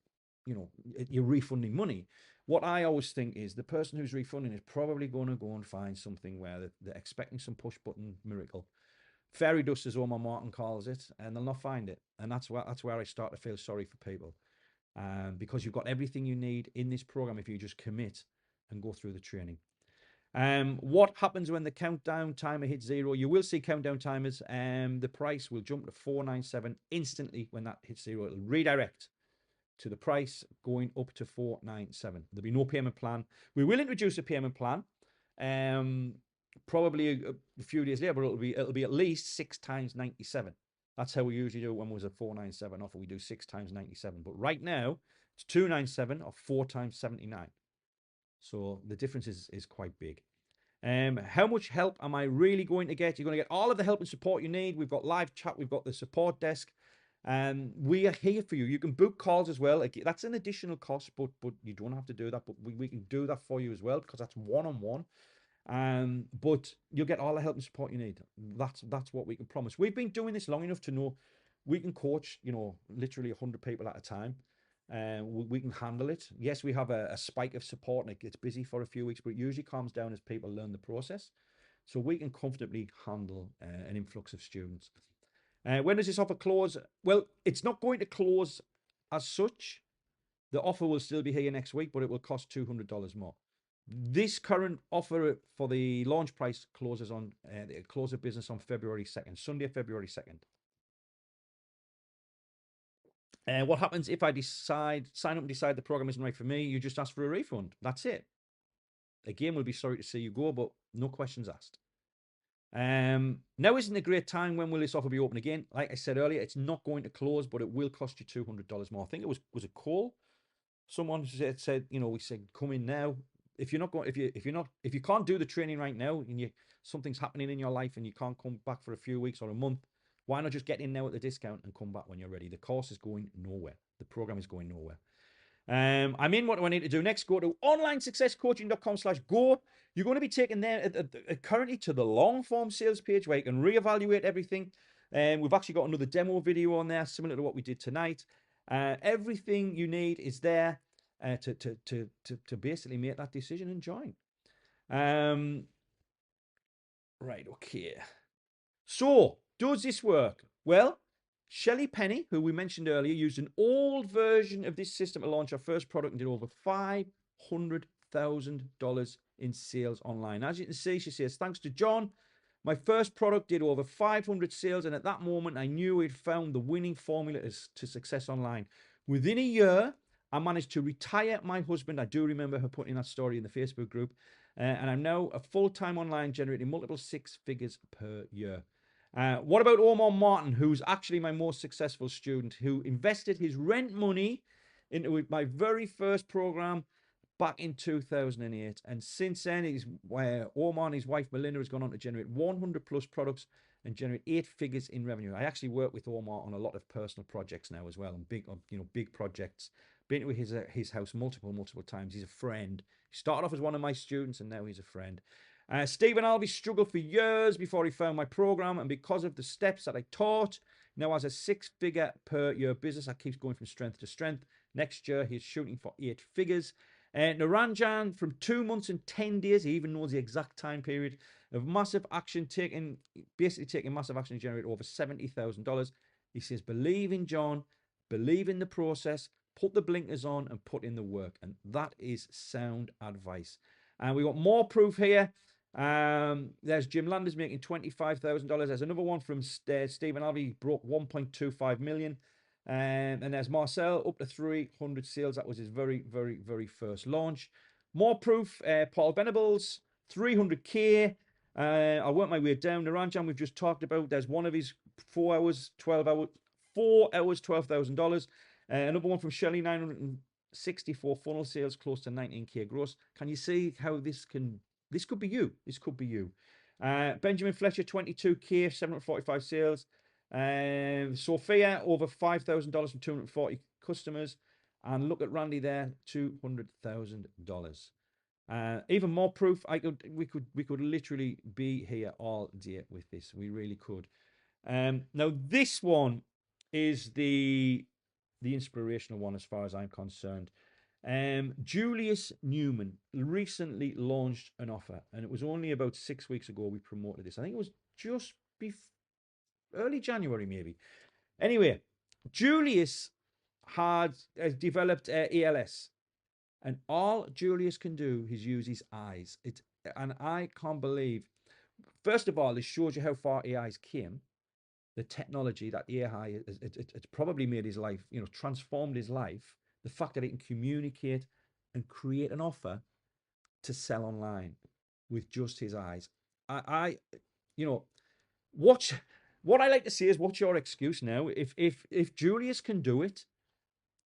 you're refunding money. What I always think is the person who's refunding is probably going to go and find something where they're expecting some push button miracle. Fairy dust, as Omar Martin calls it, and they'll not find it. And that's where I start to feel sorry for people. Because you've got everything you need in this program if you just commit and go through the training. What happens when the countdown timer hits 0? You will see countdown timers. The price will jump to $497 instantly when that hits 0. It'll redirect to the price going up to $497. There'll be no payment plan. We will introduce a payment plan. Probably a few days later, but it'll be at least 6 times 97. That's how we usually do it when it was a $497 offer. We do 6 times 97. But right now, it's $297 or 4 times 79. So the difference is quite big. How much help am I really going to get? You're going to get all of the help and support you need. We've got live chat. We've got the support desk. We are here for you. You can book calls as well. That's an additional cost, but you don't have to do that. But we can do that for you as well because that's one-on-one. But you'll get all the help and support you need. That's what we can promise. We've been doing this long enough to know we can coach, literally 100 people at a time. We can handle it. Yes, we have a spike of support and it gets busy for a few weeks, but it usually calms down as people learn the process. So we can comfortably handle an influx of students. When does this offer close? Well, it's not going to close as such. The offer will still be here next week, but it will cost $200 more. This current offer for the launch price closes on the close of business on February 2nd, Sunday, February 2nd. What happens if I sign up and decide the program isn't right for me? You just ask for a refund. That's it. Again, we'll be sorry to see you go, but no questions asked. Now isn't a great time. When will this offer be open again? Like I said earlier, it's not going to close, but it will cost you $200 more. I think it was a call. Someone said, we said come in now. If you can't do the training right now and something's happening in your life and you can't come back for a few weeks or a month, why not just get in now at the discount and come back when you're ready? The course is going nowhere. The program is going nowhere. I'm in. What do I need to do next? Go to onlinesuccesscoaching.com/go. You're going to be taken there currently to the long form sales page where you can reevaluate everything. We've actually got another demo video on there similar to what we did tonight. Everything you need is there to basically make that decision and join. Right, okay. So, does this work? Well, Shelley Penny, who we mentioned earlier, used an old version of this system to launch our first product and did over $500,000 in sales online. As you can see, she says, thanks to John, my first product did over 500 sales, and at that moment, I knew we'd found the winning formula to success online. Within a year, I managed to retire my husband. I do remember her putting that story in the Facebook group. And I'm now a full-time online generating multiple six figures per year. What about Omar Martin, who's actually my most successful student, who invested his rent money into my very first program back in 2008. And since then, Omar and his wife Melinda has gone on to generate 100 plus products and generate 8 figures in revenue. I actually work with Omar on a lot of personal projects now as well, and big projects. Been to his house multiple times. He's a friend. He started off as one of my students, and now he's a friend. Stephen Alvey struggled for years before he found my program, and because of the steps that I taught, now has a 6-figure per year business that keeps going from strength to strength. Next year, he's shooting for 8 figures. Naranjan, from 2 months and 10 days, he even knows the exact time period of massive action taking massive action to generate over $70,000. He says, believe in John, believe in the process, put the blinkers on and put in the work. And that is sound advice. And we got more proof here. There's Jim Landers making $25,000. There's another one from Stephen Alvey, broke 1.25 million. And there's Marcel up to 300 sales. That was his very first launch. More proof. Paul Venables, 300K. I'll work my way down. Naranjan, we've just talked about. There's one of his 4 hours, $12,000. Another one from Shelley, 964 funnel sales, close to 19K gross. Can you see how this could be you? This could be you. Benjamin Fletcher, 22K, 745 sales. Sophia, over $5,000 from 240 customers. And look at Randy there, $200,000. Even more proof. We could literally be here all day with this. We really could. Now this one is the inspirational one as far as I'm concerned. Julius Newman recently launched an offer, and it was only about 6 weeks ago we promoted this. I think it was just early January, maybe. Anyway, Julius has developed ALS, and all Julius can do is use his eyes. And I can't believe. First of all, this shows you how far AIs came. The technology that AI, it's probably made his life, transformed his life. The fact that it can communicate and create an offer to sell online with just his eyes. What I like to say is, what's your excuse now? If Julius can do it,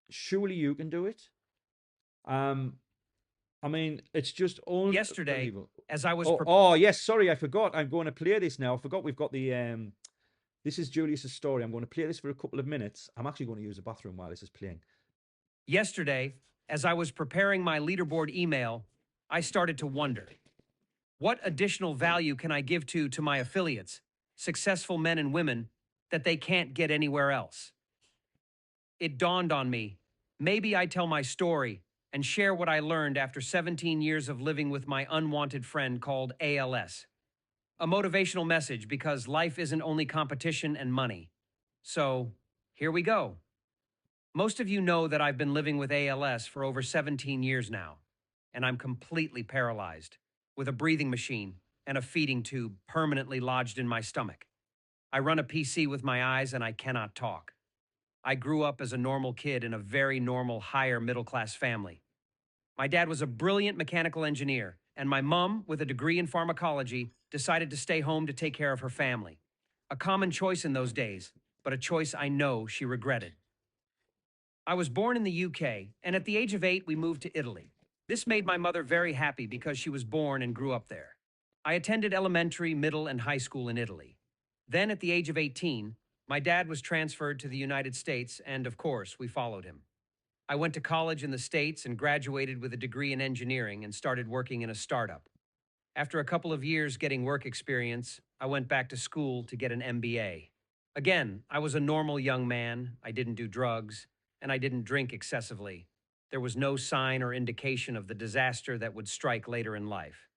surely you can do it. I mean, it's just unbelievable. Yesterday, as I was yes, sorry, I forgot. I'm going to play this now. I forgot we've got the this is Julius's story. I'm going to play this for a couple of minutes. I'm actually going to use the bathroom while this is playing. Yesterday, as I was preparing my leaderboard email, I started to wonder, what additional value can I give to my affiliates, successful men and women, that they can't get anywhere else? It dawned on me, maybe I tell my story and share what I learned after 17 years of living with my unwanted friend called ALS. A motivational message, because life isn't only competition and money. So, here we go. Most of you know that I've been living with ALS for over 17 years now, and I'm completely paralyzed, with a breathing machine and a feeding tube permanently lodged in my stomach. I run a PC with my eyes and I cannot talk. I grew up as a normal kid in a very normal, higher middle-class family. My dad was a brilliant mechanical engineer, and my mom, with a degree in pharmacology, decided to stay home to take care of her family. A common choice in those days, but a choice I know she regretted. I was born in the UK, and at the age of 8, we moved to Italy. This made my mother very happy because she was born and grew up there. I attended elementary, middle, and high school in Italy. Then, at the age of 18, my dad was transferred to the United States, and of course, we followed him. I went to college in the States and graduated with a degree in engineering and started working in a startup. After a couple of years getting work experience, I went back to school to get an MBA. Again, I was a normal young man. I didn't do drugs, and I didn't drink excessively. There was no sign or indication of the disaster that would strike later in life.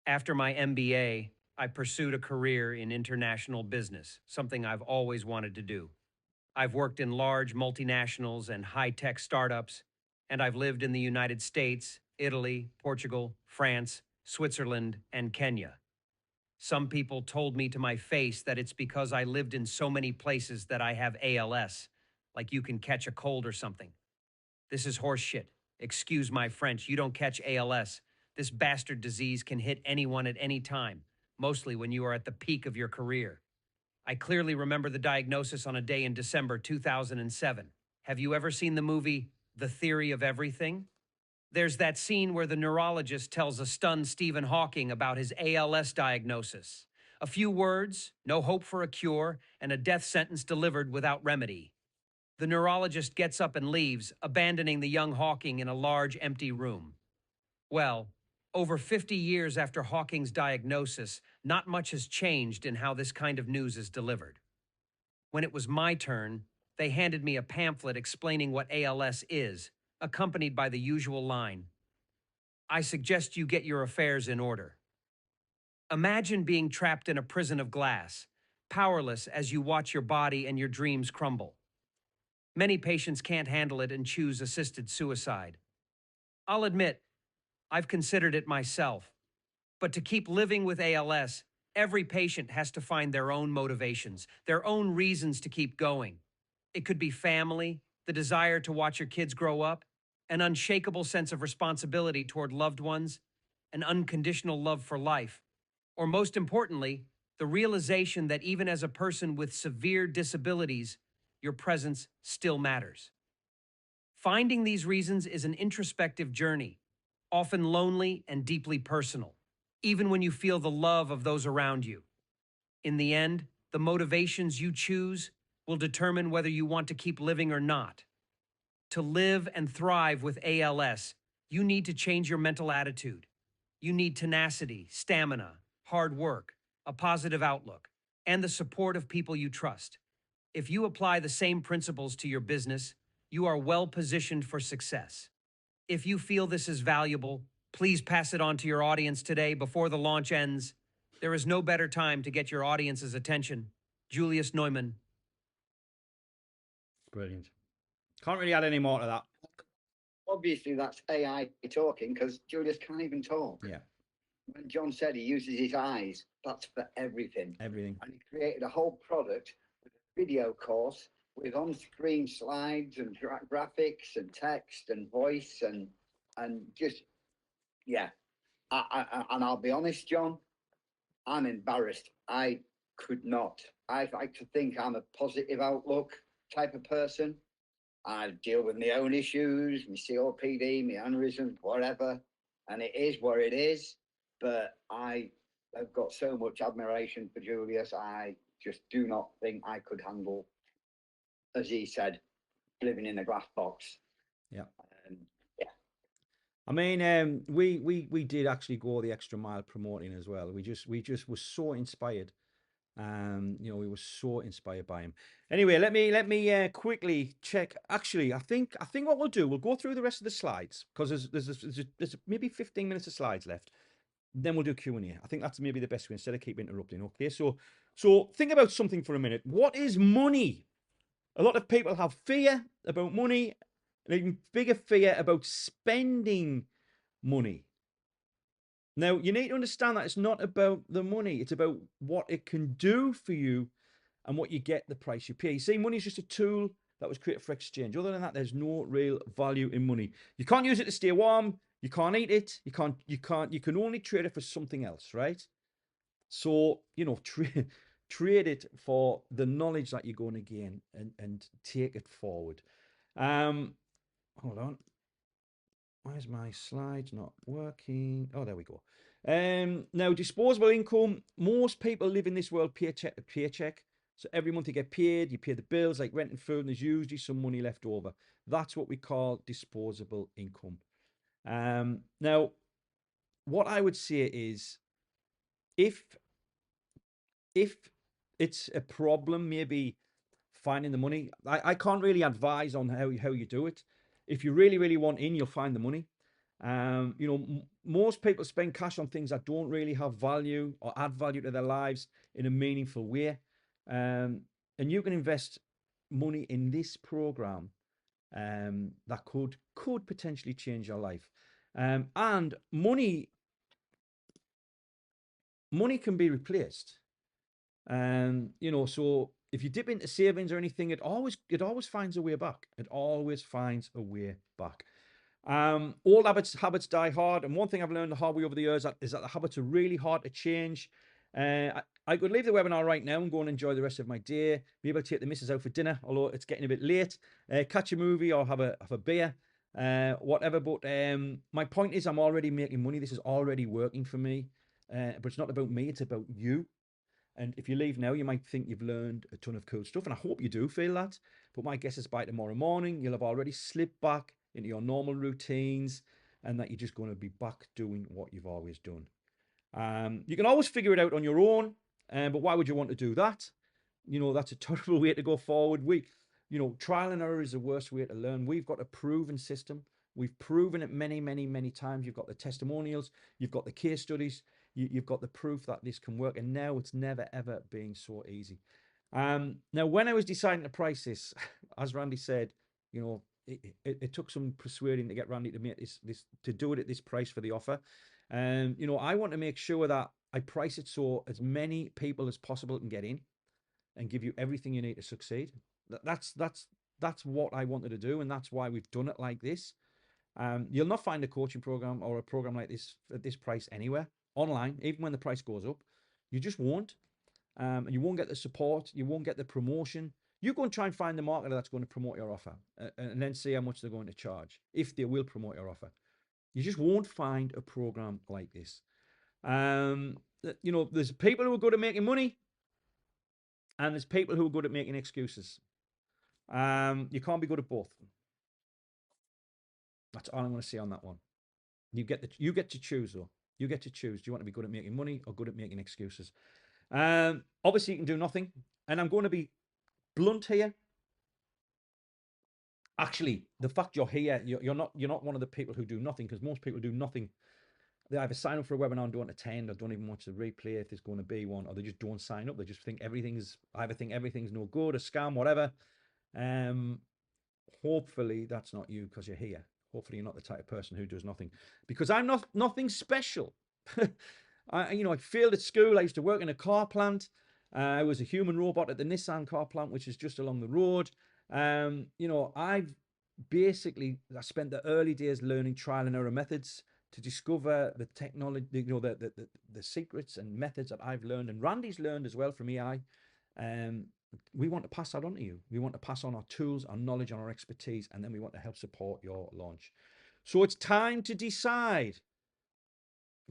After my MBA, I pursued a career in international business, something I've always wanted to do. I've worked in large multinationals and high-tech startups, and I've lived in the United States, Italy, Portugal, France, Switzerland, and Kenya. Some people told me to my face that it's because I lived in so many places that I have ALS, like you can catch a cold or something. This is horse shit. Excuse my French, you don't catch ALS. This bastard disease can hit anyone at any time, mostly when you are at the peak of your career. I clearly remember the diagnosis on a day in December 2007. Have you ever seen the movie The Theory of Everything? There's that scene where the neurologist tells a stunned Stephen Hawking about his ALS diagnosis. A few words, no hope for a cure, and a death sentence delivered without remedy. The neurologist gets up and leaves, abandoning the young Hawking in a large, empty room. Well, over 50 years after Hawking's diagnosis, not much has changed in how this kind of news is delivered. When it was my turn, they handed me a pamphlet explaining what ALS is, accompanied by the usual line: I suggest you get your affairs in order. Imagine being trapped in a prison of glass, powerless as you watch your body and your dreams crumble. Many patients can't handle it and choose assisted suicide. I'll admit, I've considered it myself. But to keep living with ALS, every patient has to find their own motivations, their own reasons to keep going. It could be family, the desire to watch your kids grow up, an unshakable sense of responsibility toward loved ones, an unconditional love for life, or most importantly, the realization that even as a person with severe disabilities, your presence still matters. Finding these reasons is an introspective journey, often lonely and deeply personal, even when you feel the love of those around you. In the end, the motivations you choose will determine whether you want to keep living or not. To live and thrive with ALS, you need to change your mental attitude. You need tenacity, stamina, hard work, a positive outlook, and the support of people you trust. If you apply the same principles to your business, you are well positioned for success. If you feel this is valuable, please pass it on to your audience today before the launch ends. There is no better time to get your audience's attention. Julius Neumann. Brilliant. Can't really add any more to that. Obviously, that's AI talking because Julius can't even talk. Yeah, When John said he uses his eyes, that's for everything. everything. And he created a whole product with a video course with on-screen slides and graphics and text and voice and just, yeah. And I'll be honest, John, I'm embarrassed. I could not. I like to think I'm a positive outlook type of person. I deal with my own issues, my COPD, my aneurysms, whatever, and it is what it is. But I have got so much admiration for Julius. I just do not think I could handle, as he said, living in a glass box. Yeah. Yeah. I mean, we did actually go the extra mile promoting as well. We just were so inspired. You know, we were so inspired by him. Anyway, let me quickly check. Actually, I think what we'll do, we'll go through the rest of the slides because there's maybe 15 minutes of slides left. Then we'll do Q&A. I think that's maybe the best way instead of keep interrupting. Okay, so think about something for a minute. What is money? A lot of people have fear about money, an even bigger fear about spending money. Now, you need to understand that it's not about the money. It's about what it can do for you and what you get, the price you pay. You see, money is just a tool that was created for exchange. Other than that, there's no real value in money. You can't use it to stay warm. You can't eat it. You can only trade it for something else, right? So, you know, trade it for the knowledge that you're going to gain and take it forward. Hold on. Where's my slides not working? Oh, there we go. Now, disposable income. Most people live in this world paycheck to paycheck. So every month you get paid, you pay the bills like rent and food, and there's usually some money left over. That's what we call disposable income. Now, what I would say is, if it's a problem, maybe finding the money, I can't really advise on how you do it. If you really want in, you'll find the money. You know, most people spend cash on things that don't really have value or add value to their lives in a meaningful way. And you can invest money in this program that could potentially change your life. And money can be replaced. You know, so if you dip into savings or anything, it always finds a way back. It always finds a way back. Old habits die hard, and one thing I've learned the hard way over the years is that the habits are really hard to change. I could leave the webinar right now and go and enjoy the rest of my day. Be able to take the missus out for dinner, although it's getting a bit late. Catch a movie or have a beer, whatever. But my point is, I'm already making money. This is already working for me. But it's not about me; it's about you. And if you leave now, you might think you've learned a ton of cool stuff, and I hope you do feel that. But my guess is by tomorrow morning, you'll have already slipped back into your normal routines, and that you're just going to be back doing what you've always done. You can always figure it out on your own, but why would you want to do that? You know, that's a terrible way to go forward. Trial and error is the worst way to learn. We've got a proven system. We've proven it many, many, many times. You've got the testimonials, you've got the case studies, you've got the proof that this can work. And now it's never, ever been so easy. Now, when I was deciding to price this, as Randy said, you know, it took some persuading to get Randy to make this to do it at this price for the offer. You know, I want to make sure that I price it so as many people as possible can get in and give you everything you need to succeed. That's what I wanted to do, and that's why we've done it like this. You'll not find a coaching program or a program like this at this price anywhere online, even when the price goes up. You just won't. And you won't get the support. You won't get the promotion. You go and try and find the marketer that's going to promote your offer, and then see how much they're going to charge, if they will promote your offer. You just won't find a program like this. You know, there's people who are good at making money, and there's people who are good at making excuses. You can't be good at both. That's all I'm going to say on that one. You get to choose though. You get to choose. Do you want to be good at making money or good at making excuses? Obviously, you can do nothing, and I'm going to be blunt here. Actually, the fact you're here, you're not one of the people who do nothing, because most people do nothing. They either sign up for a webinar and don't attend, or don't even watch the replay if there's going to be one, or they just don't sign up. They just think everything's no good, a scam, whatever. Hopefully that's not you, because you're here. Hopefully you're not the type of person who does nothing, because I'm nothing special. I failed at school. I used to work in a car plant. I was a human robot at the Nissan car plant, which is just along the road. I spent the early days learning trial and error methods to discover the technology, the secrets and methods that I've learned, and Randy's learned as well from AI. We want to pass that on to you. We want to pass on our tools, our knowledge, and our expertise, and then we want to help support your launch. So it's time to decide.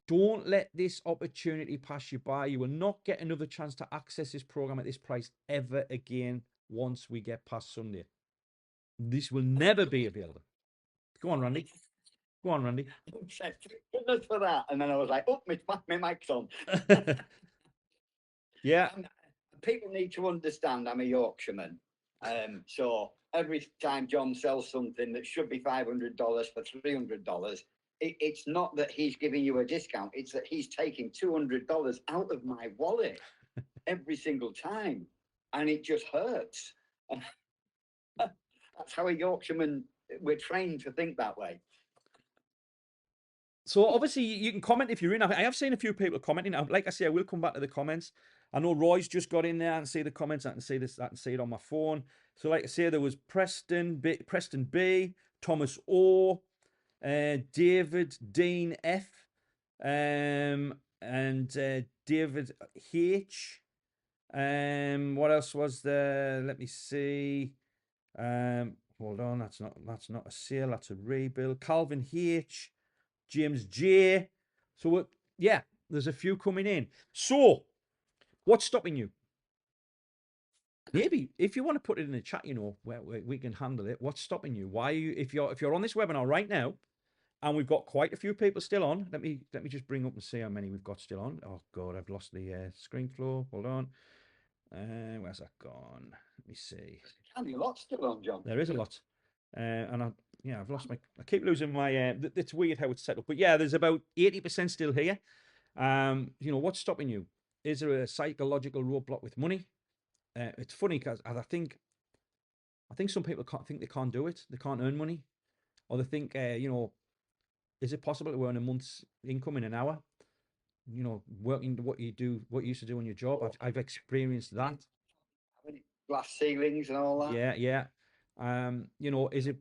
Don't let this opportunity pass you by. You will not get another chance to access this program at this price ever again once we get past Sunday. This will never be available. Go on, Randy. Go on, Randy. Goodness for that. And then I was like, oh, my mic's on. Yeah. People need to understand I'm a Yorkshireman. So every time John sells something that should be $500 for $300, it's not that he's giving you a discount. It's that he's taking $200 out of my wallet every single time. And it just hurts. That's how a Yorkshireman, we're trained to think that way. So obviously you can comment if you're in. I have seen a few people commenting. Like I say, I will come back to the comments. I know Roy's just got in there and see the comments. I can see this. I can see it on my phone. So like I say, there was Preston B, Thomas O, David Dean F, and David H. What else was there? Let me see. Hold on. That's not a sale. That's a rebuild. Calvin H. James J. So, yeah, there's a few coming in. So, what's stopping you? Maybe if you want to put it in the chat, where we can handle it. What's stopping you? Why are you? If you're on this webinar right now, and we've got quite a few people still on. Let me just bring up and see how many we've got still on. Oh God, I've lost the screen flow. Hold on. Where's that gone? Let me see. There's a lot still on, John. There is a lot. And I've lost my. I keep losing my. It's weird how it's set up, but yeah, there's about 80% still here. What's stopping you? Is there a psychological roadblock with money? It's funny because I think some people think they can't do it. They can't earn money, or they think, is it possible to earn a month's income in an hour? Working what you used to do in your job. I've experienced that. Glass ceilings and all that. Yeah. Is it?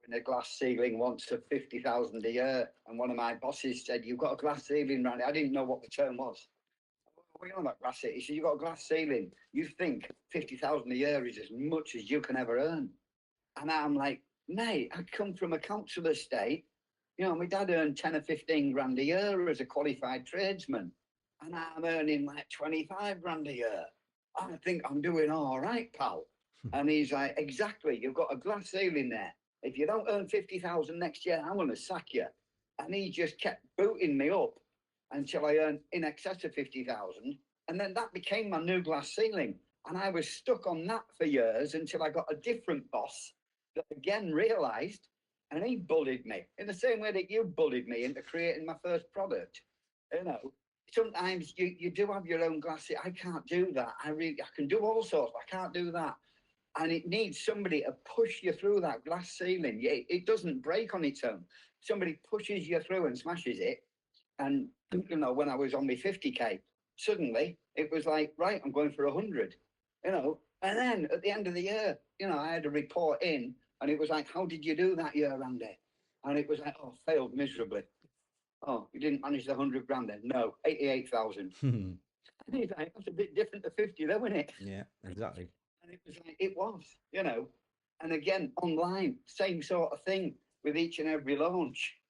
Having a glass ceiling once of 50,000 a year, and one of my bosses said, "You've got a glass ceiling, Randy." I didn't know what the term was. What are you on about glass ceiling? He said, "You've got a glass ceiling. You think 50,000 a year is as much as you can ever earn?" And I'm like, "Mate, I come from a council estate. My dad earned 10 or 15 grand a year as a qualified tradesman, and I'm earning like 25 grand a year. I think I'm doing all right, pal." And he's like, "Exactly. You've got a glass ceiling there. If you don't earn 50,000 next year, I'm going to sack you." And he just kept booting me up until I earned in excess of 50,000. And then that became my new glass ceiling. And I was stuck on that for years until I got a different boss that again realized, and he bullied me in the same way that you bullied me into creating my first product. Sometimes you do have your own glass. I can't do that. I can do all sorts, but I can't do that. And it needs somebody to push you through that glass ceiling. It doesn't break on its own. Somebody pushes you through and smashes it. And when I was on my 50K, suddenly it was like, right, I'm going for 100. And then at the end of the year, I had a report in, and it was like, "How did you do that year, Randy?" And it was like, "Oh, failed miserably." "Oh, you didn't manage the 100 grand then?" "No, 88,000. And he's like, "That's a bit different to 50, though, isn't it?" Yeah, exactly. And it was like, it was. And again, online, same sort of thing with each and every launch.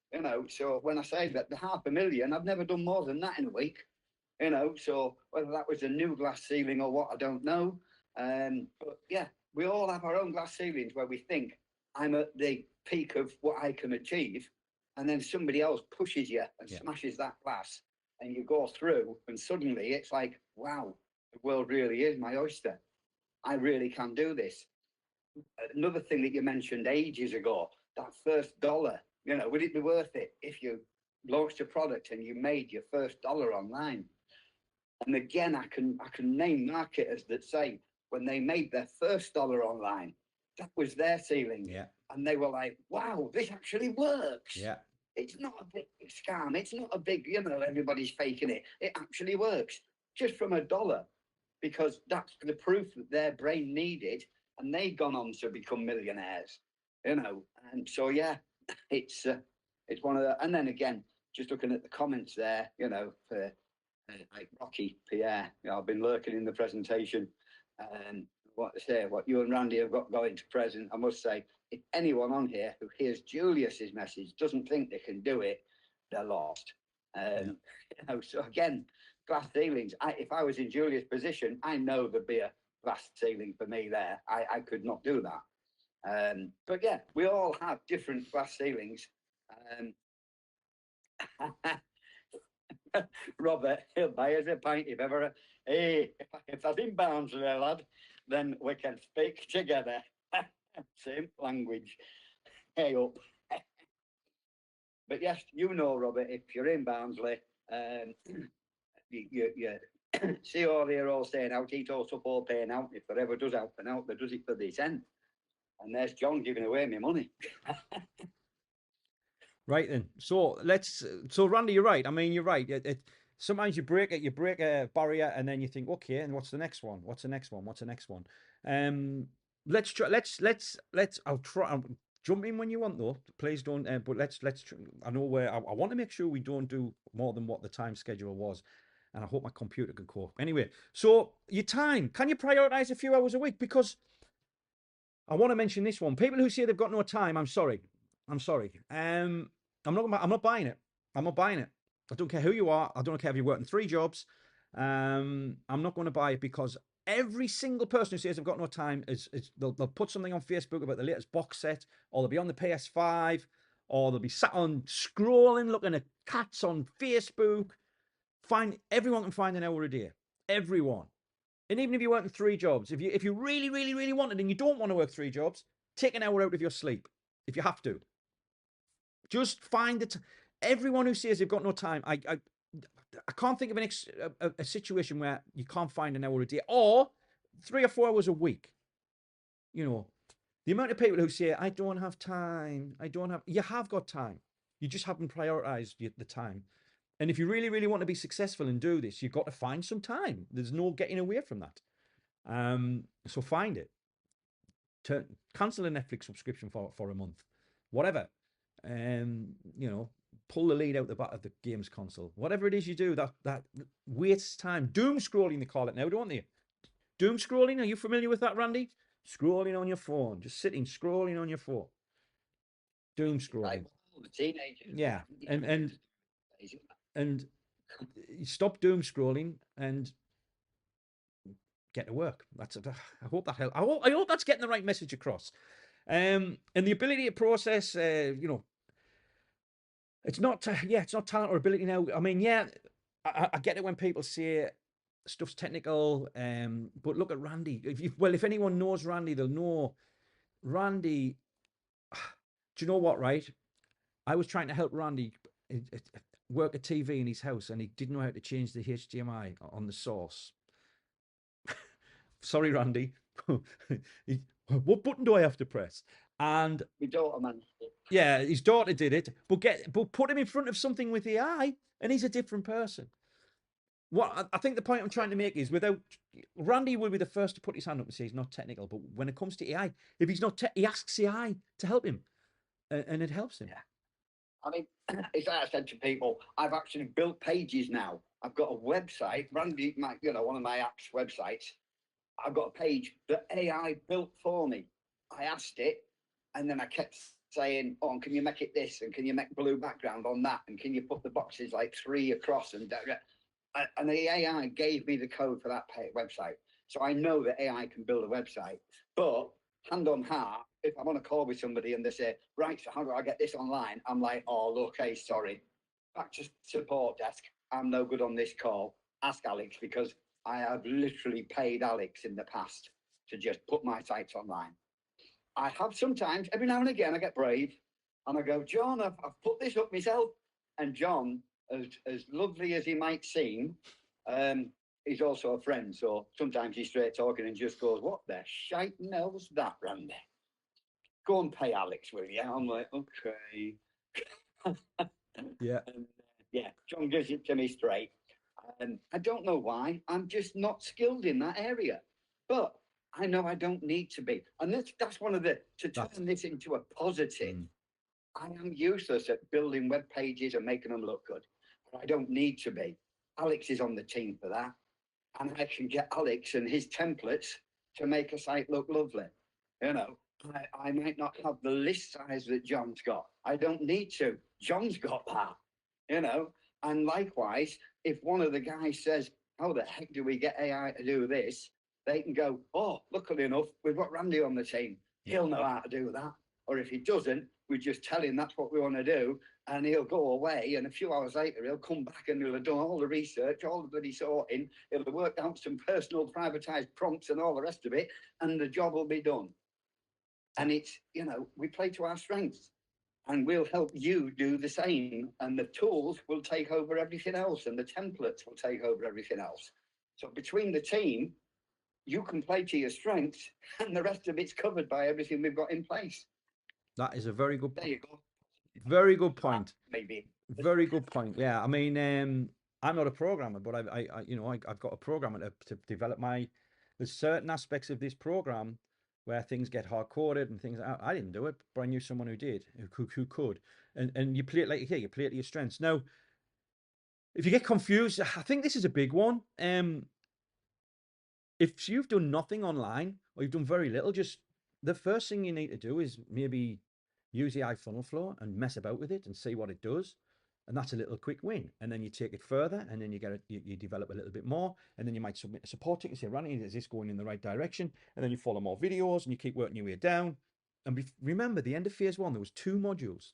So when I say that the 500,000, I've never done more than that in a week. So whether that was a new glass ceiling or what, I don't know. But yeah, we all have our own glass ceilings where we think, I'm at the peak of what I can achieve, and then somebody else pushes you and smashes that glass, and you go through, and suddenly it's like, wow, the world really is my oyster. I really can do this. Another thing that you mentioned ages ago, that first dollar, would it be worth it if you launched a product and you made your first dollar online? And again, I can name marketers that say when they made their first dollar online, that was their ceiling. Yeah. And they were like, "Wow, this actually works." Yeah. It's not a big scam. It's not a big, everybody's faking it. It actually works just from $1, because that's the proof that their brain needed, and they've gone on to become millionaires. And so it's one of the. And then again, just looking at the comments there, for like Rocky Pierre, I've been lurking in the presentation, and what you and Randy have got going to present. I must say, if anyone on here who hears Julius's message doesn't think they can do it, they're lost. So again, glass ceilings. If I was in Julius' position, I know there'd be a glass ceiling for me there. I could not do that. But yeah, we all have different glass ceilings. Robert, he'll buy us a pint if ever. Hey, if that's in Barnsley, lad, then we can speak together. Same language. Hey up. But yes, Robert, if you're in Barnsley, you see all here all saying out, eat all up, all paying out. If there ever does out and out, they does it for this end. And there's John giving away my money. Right then. So Randy, you're right. I mean, you're right. Sometimes you break a barrier, and then you think, okay, and what's the next one? What's the next one? What's the next one? Let's try. I'll try. I'll jump in when you want, though. Please don't. But let's. I know where. I want to make sure we don't do more than what the time schedule was, and I hope my computer can cope. Anyway, so your time. Can you prioritize a few hours a week? Because I want to mention this one. People who say they've got no time. I'm sorry. I'm not buying it. I'm not buying it. I don't care who you are. I don't care if you're working 3 jobs. I'm not going to buy it, because every single person who says they've got no time they'll put something on Facebook about the latest box set, or they'll be on the PS5, or they'll be sat on scrolling, looking at cats on Facebook. Everyone can find an hour a day. Everyone. And even if you're working 3 jobs, if you really, really, really want it and you don't want to work 3 jobs, take an hour out of your sleep if you have to. Just find it. Everyone who says they've got no time, I can't think of a situation where you can't find an hour a day or 3 or 4 hours a week. You know, the amount of people who say, I don't have time, you have got time. You just haven't prioritized the time. And if you really, really want to be successful and do this, you've got to find some time. There's no getting away from that. So find it. Cancel a Netflix subscription for a month, whatever. You know, pull the lead out the back of the games console. Whatever it is you do, that wastes time. Doom scrolling, they call it now, don't they? Doom scrolling. Are you familiar with that, Randy? Scrolling on your phone, just sitting scrolling on your phone. Doom scrolling. Like all the teenagers. Yeah, and you stop doom scrolling and get to work. I hope that helps. I hope that's getting the right message across. And the ability to process, you know, it's not talent or ability now. I mean, yeah, I get it when people say stuff's technical, but look at Randy. If anyone knows Randy, they'll know Randy. Do you know what? Right, I was trying to help Randy work a TV in his house, and he didn't know how to change the HDMI on the source. Sorry, Randy. What button do I have to press? And My daughter managed it. yeah, his daughter did it, but put him in front of something with AI, and he's a different person. What I think the point I'm trying to make is, without Randy will be the first to put his hand up and say he's not technical, but when it comes to AI, if he's not, he asks AI to help him, and it helps him. Yeah. I mean, it's like I said to people, I've actually built pages now. I've got a website, Randy, one of my apps websites. I've got a page that AI built for me. I asked it, and then I kept saying, "Oh, can you make it this? And can you make blue background on that? And can you put the boxes like 3 across?" And the AI gave me the code for that website. So I know that AI can build a website. But hand on heart, if I'm on a call with somebody and they say, "Right, so how do I get this online?" I'm like, "Oh, look, hey, sorry. Back to support desk. I'm no good on this call. Ask Alex," because I have literally paid Alex in the past to just put my sites online. I have sometimes, every now and again, I get brave and I go, "John, I've put this up myself." And John, as lovely as he might seem, he's also a friend. So sometimes he's straight talking and just goes, "What the shite hell's that, Randy? Go and pay Alex, will you?" I'm like, "Okay." Yeah. Yeah, John gives it to me straight. I don't know why. I'm just not skilled in that area. But I know I don't need to be. And that's one of to turn this into a positive. I am useless at building web pages and making them look good. I don't need to be. Alex is on the team for that. And I can get Alex and his templates to make a site look lovely. You know, I might not have the list size that John's got. I don't need to. John's got that, you know. And likewise, if one of the guys says, "How the heck do we get AI to do this?" they can go, "Oh, luckily enough, we've got Randy on the team. He'll know how to do that." Or if he doesn't, we just tell him that's what we want to do, and he'll go away. And a few hours later, he'll come back and he'll have done all the research, all the bloody sorting. He'll have worked out some personal privatized prompts and all the rest of it, and the job will be done. And it's, we play to our strengths, and we'll help you do the same. And the tools will take over everything else, and the templates will take over everything else. So between the team, you can play to your strengths, and the rest of it's covered by everything we've got in place. That is a very good There you go. Very good point. Maybe. Very good point. Yeah, I mean, I'm not a programmer, but I've got a programmer to develop there's certain aspects of this program where things get hard coded and things. I didn't do it, but I knew someone who did, who could, and you play it you play it to your strengths. Now, if you get confused, I think this is a big one. If you've done nothing online or you've done very little, just the first thing you need to do is maybe use the iFunnel flow and mess about with it and see what it does. And that's a little quick win. And then you take it further, and then you develop a little bit more, and then you might submit a support ticket and say, "Randy, is this going in the right direction?" And then you follow more videos and you keep working your way down. And remember, the end of phase 1, there was two modules.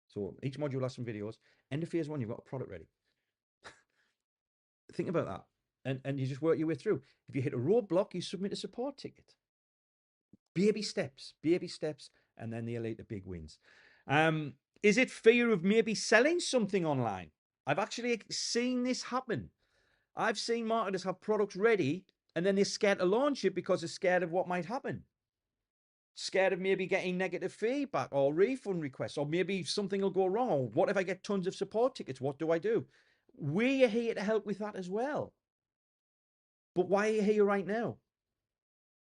So each module has some videos. End of phase 1, you've got a product ready. Think about that. And you just work your way through. If you hit a roadblock, you submit a support ticket. baby steps, and then they'll lead to big wins. Is it fear of maybe selling something online? I've actually seen this happen. I've seen marketers have products ready and then they're scared to launch it because they're scared of what might happen. Scared of maybe getting negative feedback or refund requests, or maybe something will go wrong. Or what if I get tons of support tickets? What do I do? We're here to help with that as well. But why are you here right now?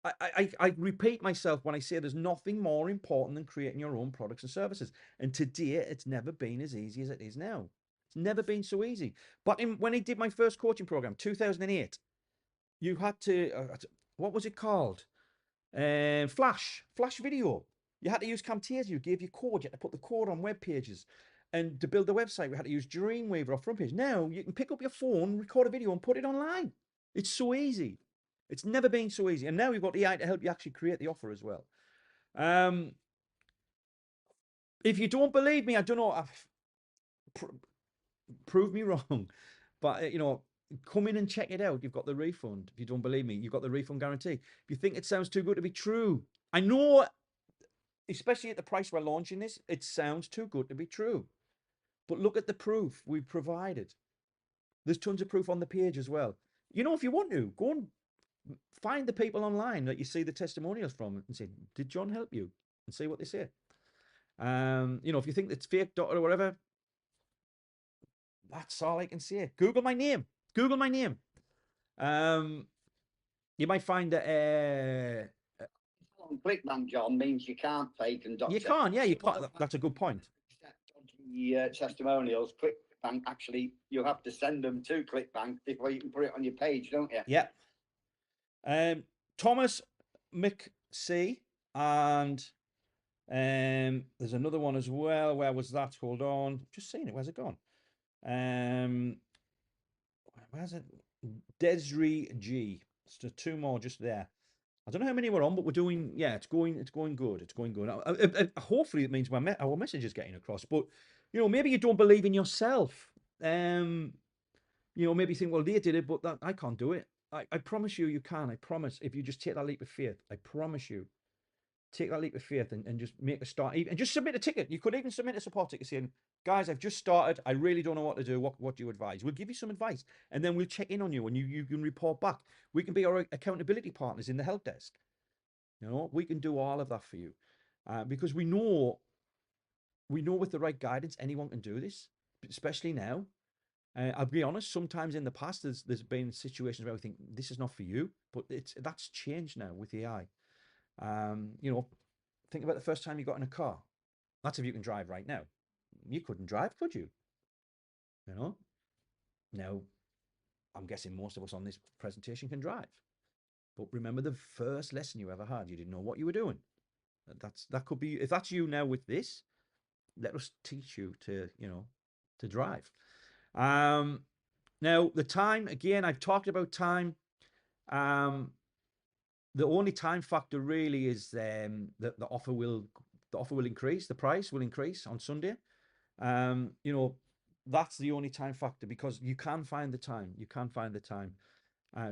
I repeat myself when I say there's nothing more important than creating your own products and services. And today, it's never been as easy as it is now. It's never been so easy. But when I did my first coaching program, 2008, you had to, what was it called? Flash video. You had to use Camtasia. You gave your code. You had to put the code on web pages. And to build the website, we had to use Dreamweaver or Front Page. Now you can pick up your phone, record a video, and put it online. It's so easy. It's never been so easy. And now we've got AI to help you actually create the offer as well. If you don't believe me, I don't know. Prove me wrong. But, come in and check it out. You've got the refund. If you don't believe me, you've got the refund guarantee. If you think it sounds too good to be true, I know, especially at the price we're launching this, it sounds too good to be true. But look at the proof we've provided. There's tons of proof on the page as well. If you want to, go and find the people online that you see the testimonials from and say, did John help you? And see what they say. If you think it's fake or whatever, that's all I can say. Google my name. You might find that ClickBank, John, means you can't fake and you can't. Yeah, you can't. That's a good point. Testimonials, ClickBank, actually, you have to send them to ClickBank before you can put it on your page, don't you? Yeah. Thomas McC, and there's another one as well. Where was that? Hold on. Just seen it. Where's it gone? Where's it? Desiree G. So 2 more just there. I don't know how many we're on, but we're doing. Yeah, it's going good. It's going good. Hopefully, it means our message is getting across. But maybe you don't believe in yourself. Maybe you think, well, they did it, but I can't do it. I promise you can. I promise. If you just take that leap of faith, I promise you. Take that leap of faith and just make a start. And just submit a ticket. You could even submit a support ticket saying, guys, I've just started. I really don't know what to do. What do you advise? We'll give you some advice. And then we'll check in on you and you can report back. We can be our accountability partners in the help desk. We can do all of that for you. Because we know with the right guidance, anyone can do this, especially now. I'll be honest, sometimes in the past, there's been situations where we think this is not for you, but that's changed now with AI. Think about the first time you got in a car. That's if you can drive right now. You couldn't drive, could you? Now, I'm guessing most of us on this presentation can drive. But remember the first lesson you ever had, you didn't know what you were doing. That could be, if that's you now with this, let us teach you to drive. Now the time, again, I've talked about time. The only time factor really is that the offer will increase, the price will increase on Sunday. That's the only time factor, because you can find the time.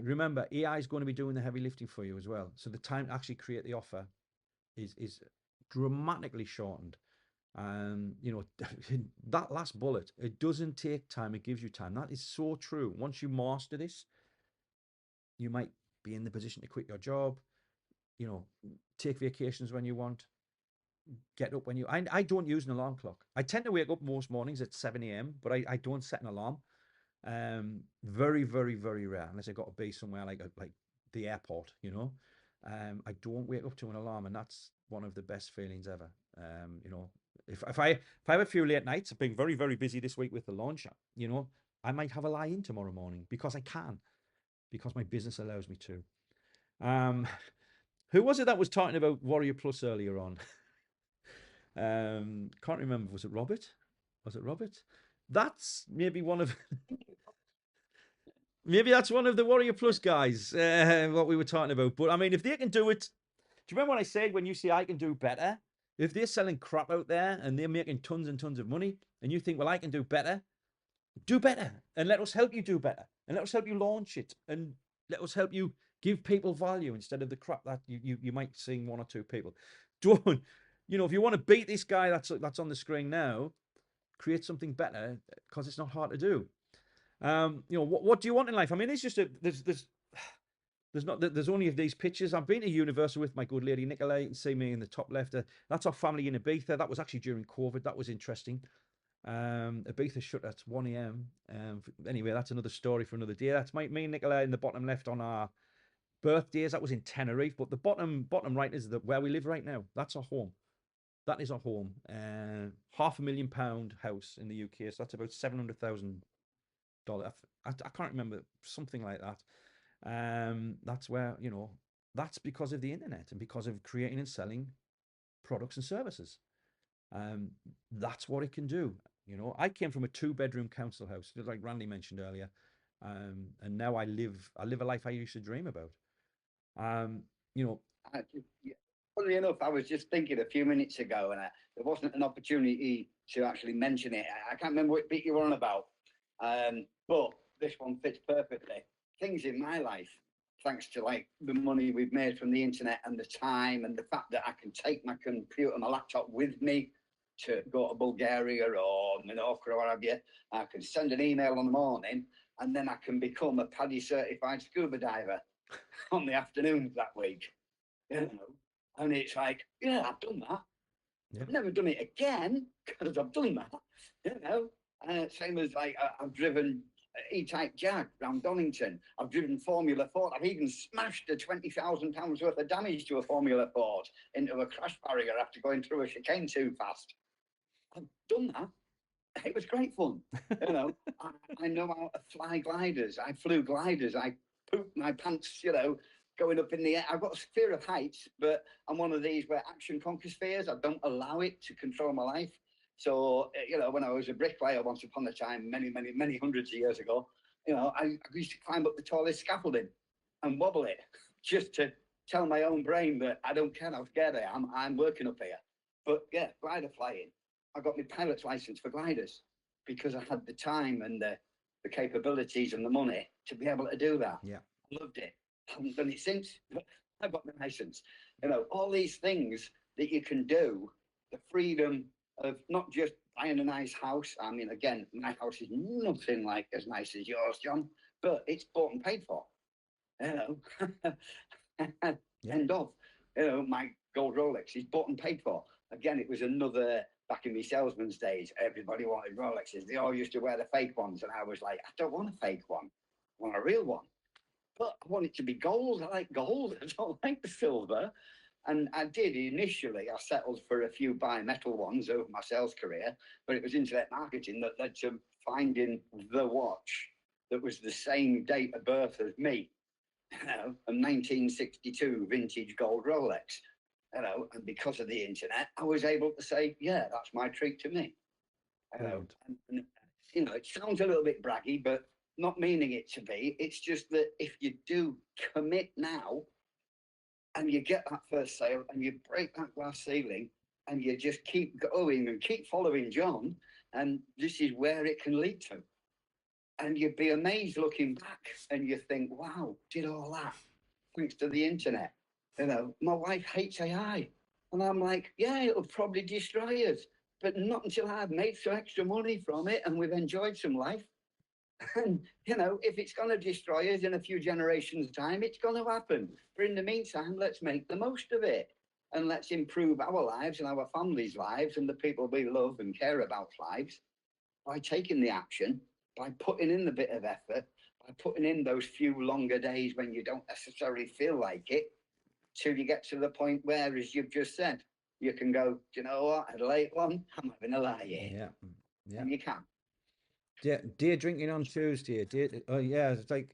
Remember, AI is going to be doing the heavy lifting for you as well. So the time to actually create the offer is dramatically shortened. That last bullet, it doesn't take time, it gives you time. That is so true. Once you master this, you might be in the position to quit your job, take vacations when you want, get up when I don't use an alarm clock. I tend to wake up most mornings at 7 a.m., but I don't set an alarm. Very, very, very rare, unless I got to be somewhere like the airport, I don't wake up to an alarm, and that's one of the best feelings ever. If I have a few late nights, I've been very, very busy this week with the launch, I might have a lie in tomorrow morning because I can, because my business allows me to. Who was it that was talking about Warrior Plus earlier on? Can't remember. Was it Robert? That's maybe one of that's one of the Warrior Plus guys, what we were talking about. But I mean, if they can do it, do you remember what I said when you say I can do better? If they're selling crap out there and they're making tons and tons of money, and you think, well, I can do better, and let us help you do better, and let us help you launch it, and let us help you Give people value instead of the crap that you might see in one or two people. Don't, if you want to beat this guy that's on the screen now, create something better because it's not hard to do. What do you want in life? I mean, it's just there's only of these pictures. I've been to Universal with my good lady Nicola. You can see me in the top left. That's our family in Ibiza. That was actually during COVID. That was interesting. Ibiza shut at 1 a.m. Anyway, that's another story for another day. That's me and Nicola in the bottom left on our birthdays. That was in Tenerife. But the bottom right is where we live right now. That's our home. That is our home. £500,000 house in the UK. So that's about $700,000. I can't remember, something like that. That's where, that's because of the internet and because of creating and selling products and services. That's what it can do. I came from a 2-bedroom council house, just like Randy mentioned earlier. And now I live a life I used to dream about. Funnily enough, I was just thinking a few minutes ago, and there wasn't an opportunity to actually mention it. I can't remember what bit you were on about, but this one fits perfectly. Things in my life, thanks to like the money we've made from the internet and the time and the fact that I can take my computer, my laptop with me to go to Bulgaria or Menorca or what have you. I can send an email in the morning, and then I can become a PADI certified scuba diver on the afternoons that week. And it's like, yeah, I've done that. Yeah. I've never done it again because I've done that. Same as like I've driven E-Type Jag around Donington. I've driven Formula Ford. I've even smashed a £20,000 worth of damage to a Formula Ford into a crash barrier after going through a chicane too fast. I've done that. It was great fun. I know how to fly gliders. I flew gliders. I pooped my pants, going up in the air. I've got a fear of heights, but I'm one of these where action conquers fears. I don't allow it to control my life. So, when I was a bricklayer once upon a time, many, many, many hundreds of years ago, I used to climb up the tallest scaffolding and wobble it just to tell my own brain that I don't care how scared I am. I'm working up here. But yeah, glider flying. I got my pilot's license for gliders because I had the time and the capabilities and the money to be able to do that. Yeah. I loved it. I haven't done it since, but I got my license. All these things that you can do, the freedom of not just buying a nice house. I mean, again, my house is nothing like as nice as yours, John, but it's bought and paid for. End of. My gold Rolex is bought and paid for. Again, it was another, back in my salesman's days, everybody wanted Rolexes. They all used to wear the fake ones. And I was like, I don't want a fake one. I want a real one. But I want it to be gold. I like gold. I don't like the silver. And I did initially. I settled for a few bimetal ones over my sales career, but it was internet marketing that led to finding the watch that was the same date of birth as me. A 1962 vintage gold Rolex. And because of the internet, I was able to say, yeah, that's my treat to me. And, it sounds a little bit braggy, but not meaning it to be. It's just that if you do commit now and you get that first sale and you break that glass ceiling and you just keep going and keep following John, and this is where it can lead to. And you'd be amazed looking back and you think, wow, did all that thanks to the internet. My wife hates AI. And I'm like, yeah, it'll probably destroy us, but not until I've made some extra money from it and we've enjoyed some life. And, if it's going to destroy us in a few generations' time, it's going to happen. But in the meantime, let's make the most of it. And let's improve our lives and our families' lives and the people we love and care about's lives by taking the action, by putting in the bit of effort, by putting in those few longer days when you don't necessarily feel like it, till you get to the point where, as you've just said, you can go, do you know what, at a late one, I'm having a lie here. Yeah. And you can. Day drinking on Tuesday. Yeah, it's like,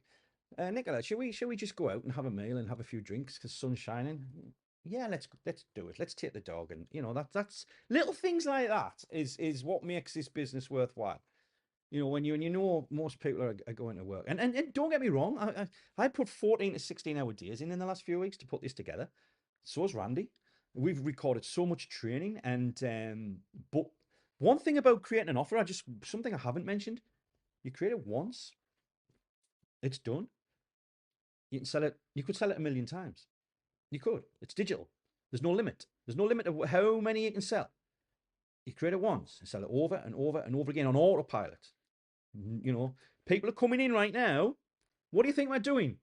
Nicola, should we just go out and have a meal and have a few drinks because sun's shining? Yeah, let's do it. Let's take the dog, and that's little things like that is what makes this business worthwhile. When you know most people are going to work, and don't get me wrong, I put 14 to 16 hour days in the last few weeks to put this together. So's Randy. We've recorded so much training, and but one thing about creating an offer, something I haven't mentioned, you create it once, it's done. You can sell it. You could sell it 1,000,000 times. You could. It's digital. There's no limit. There's no limit of how many you can sell. You create it once and sell it over and over and over again on autopilot. You know, people are coming in right now. What do you think we're doing?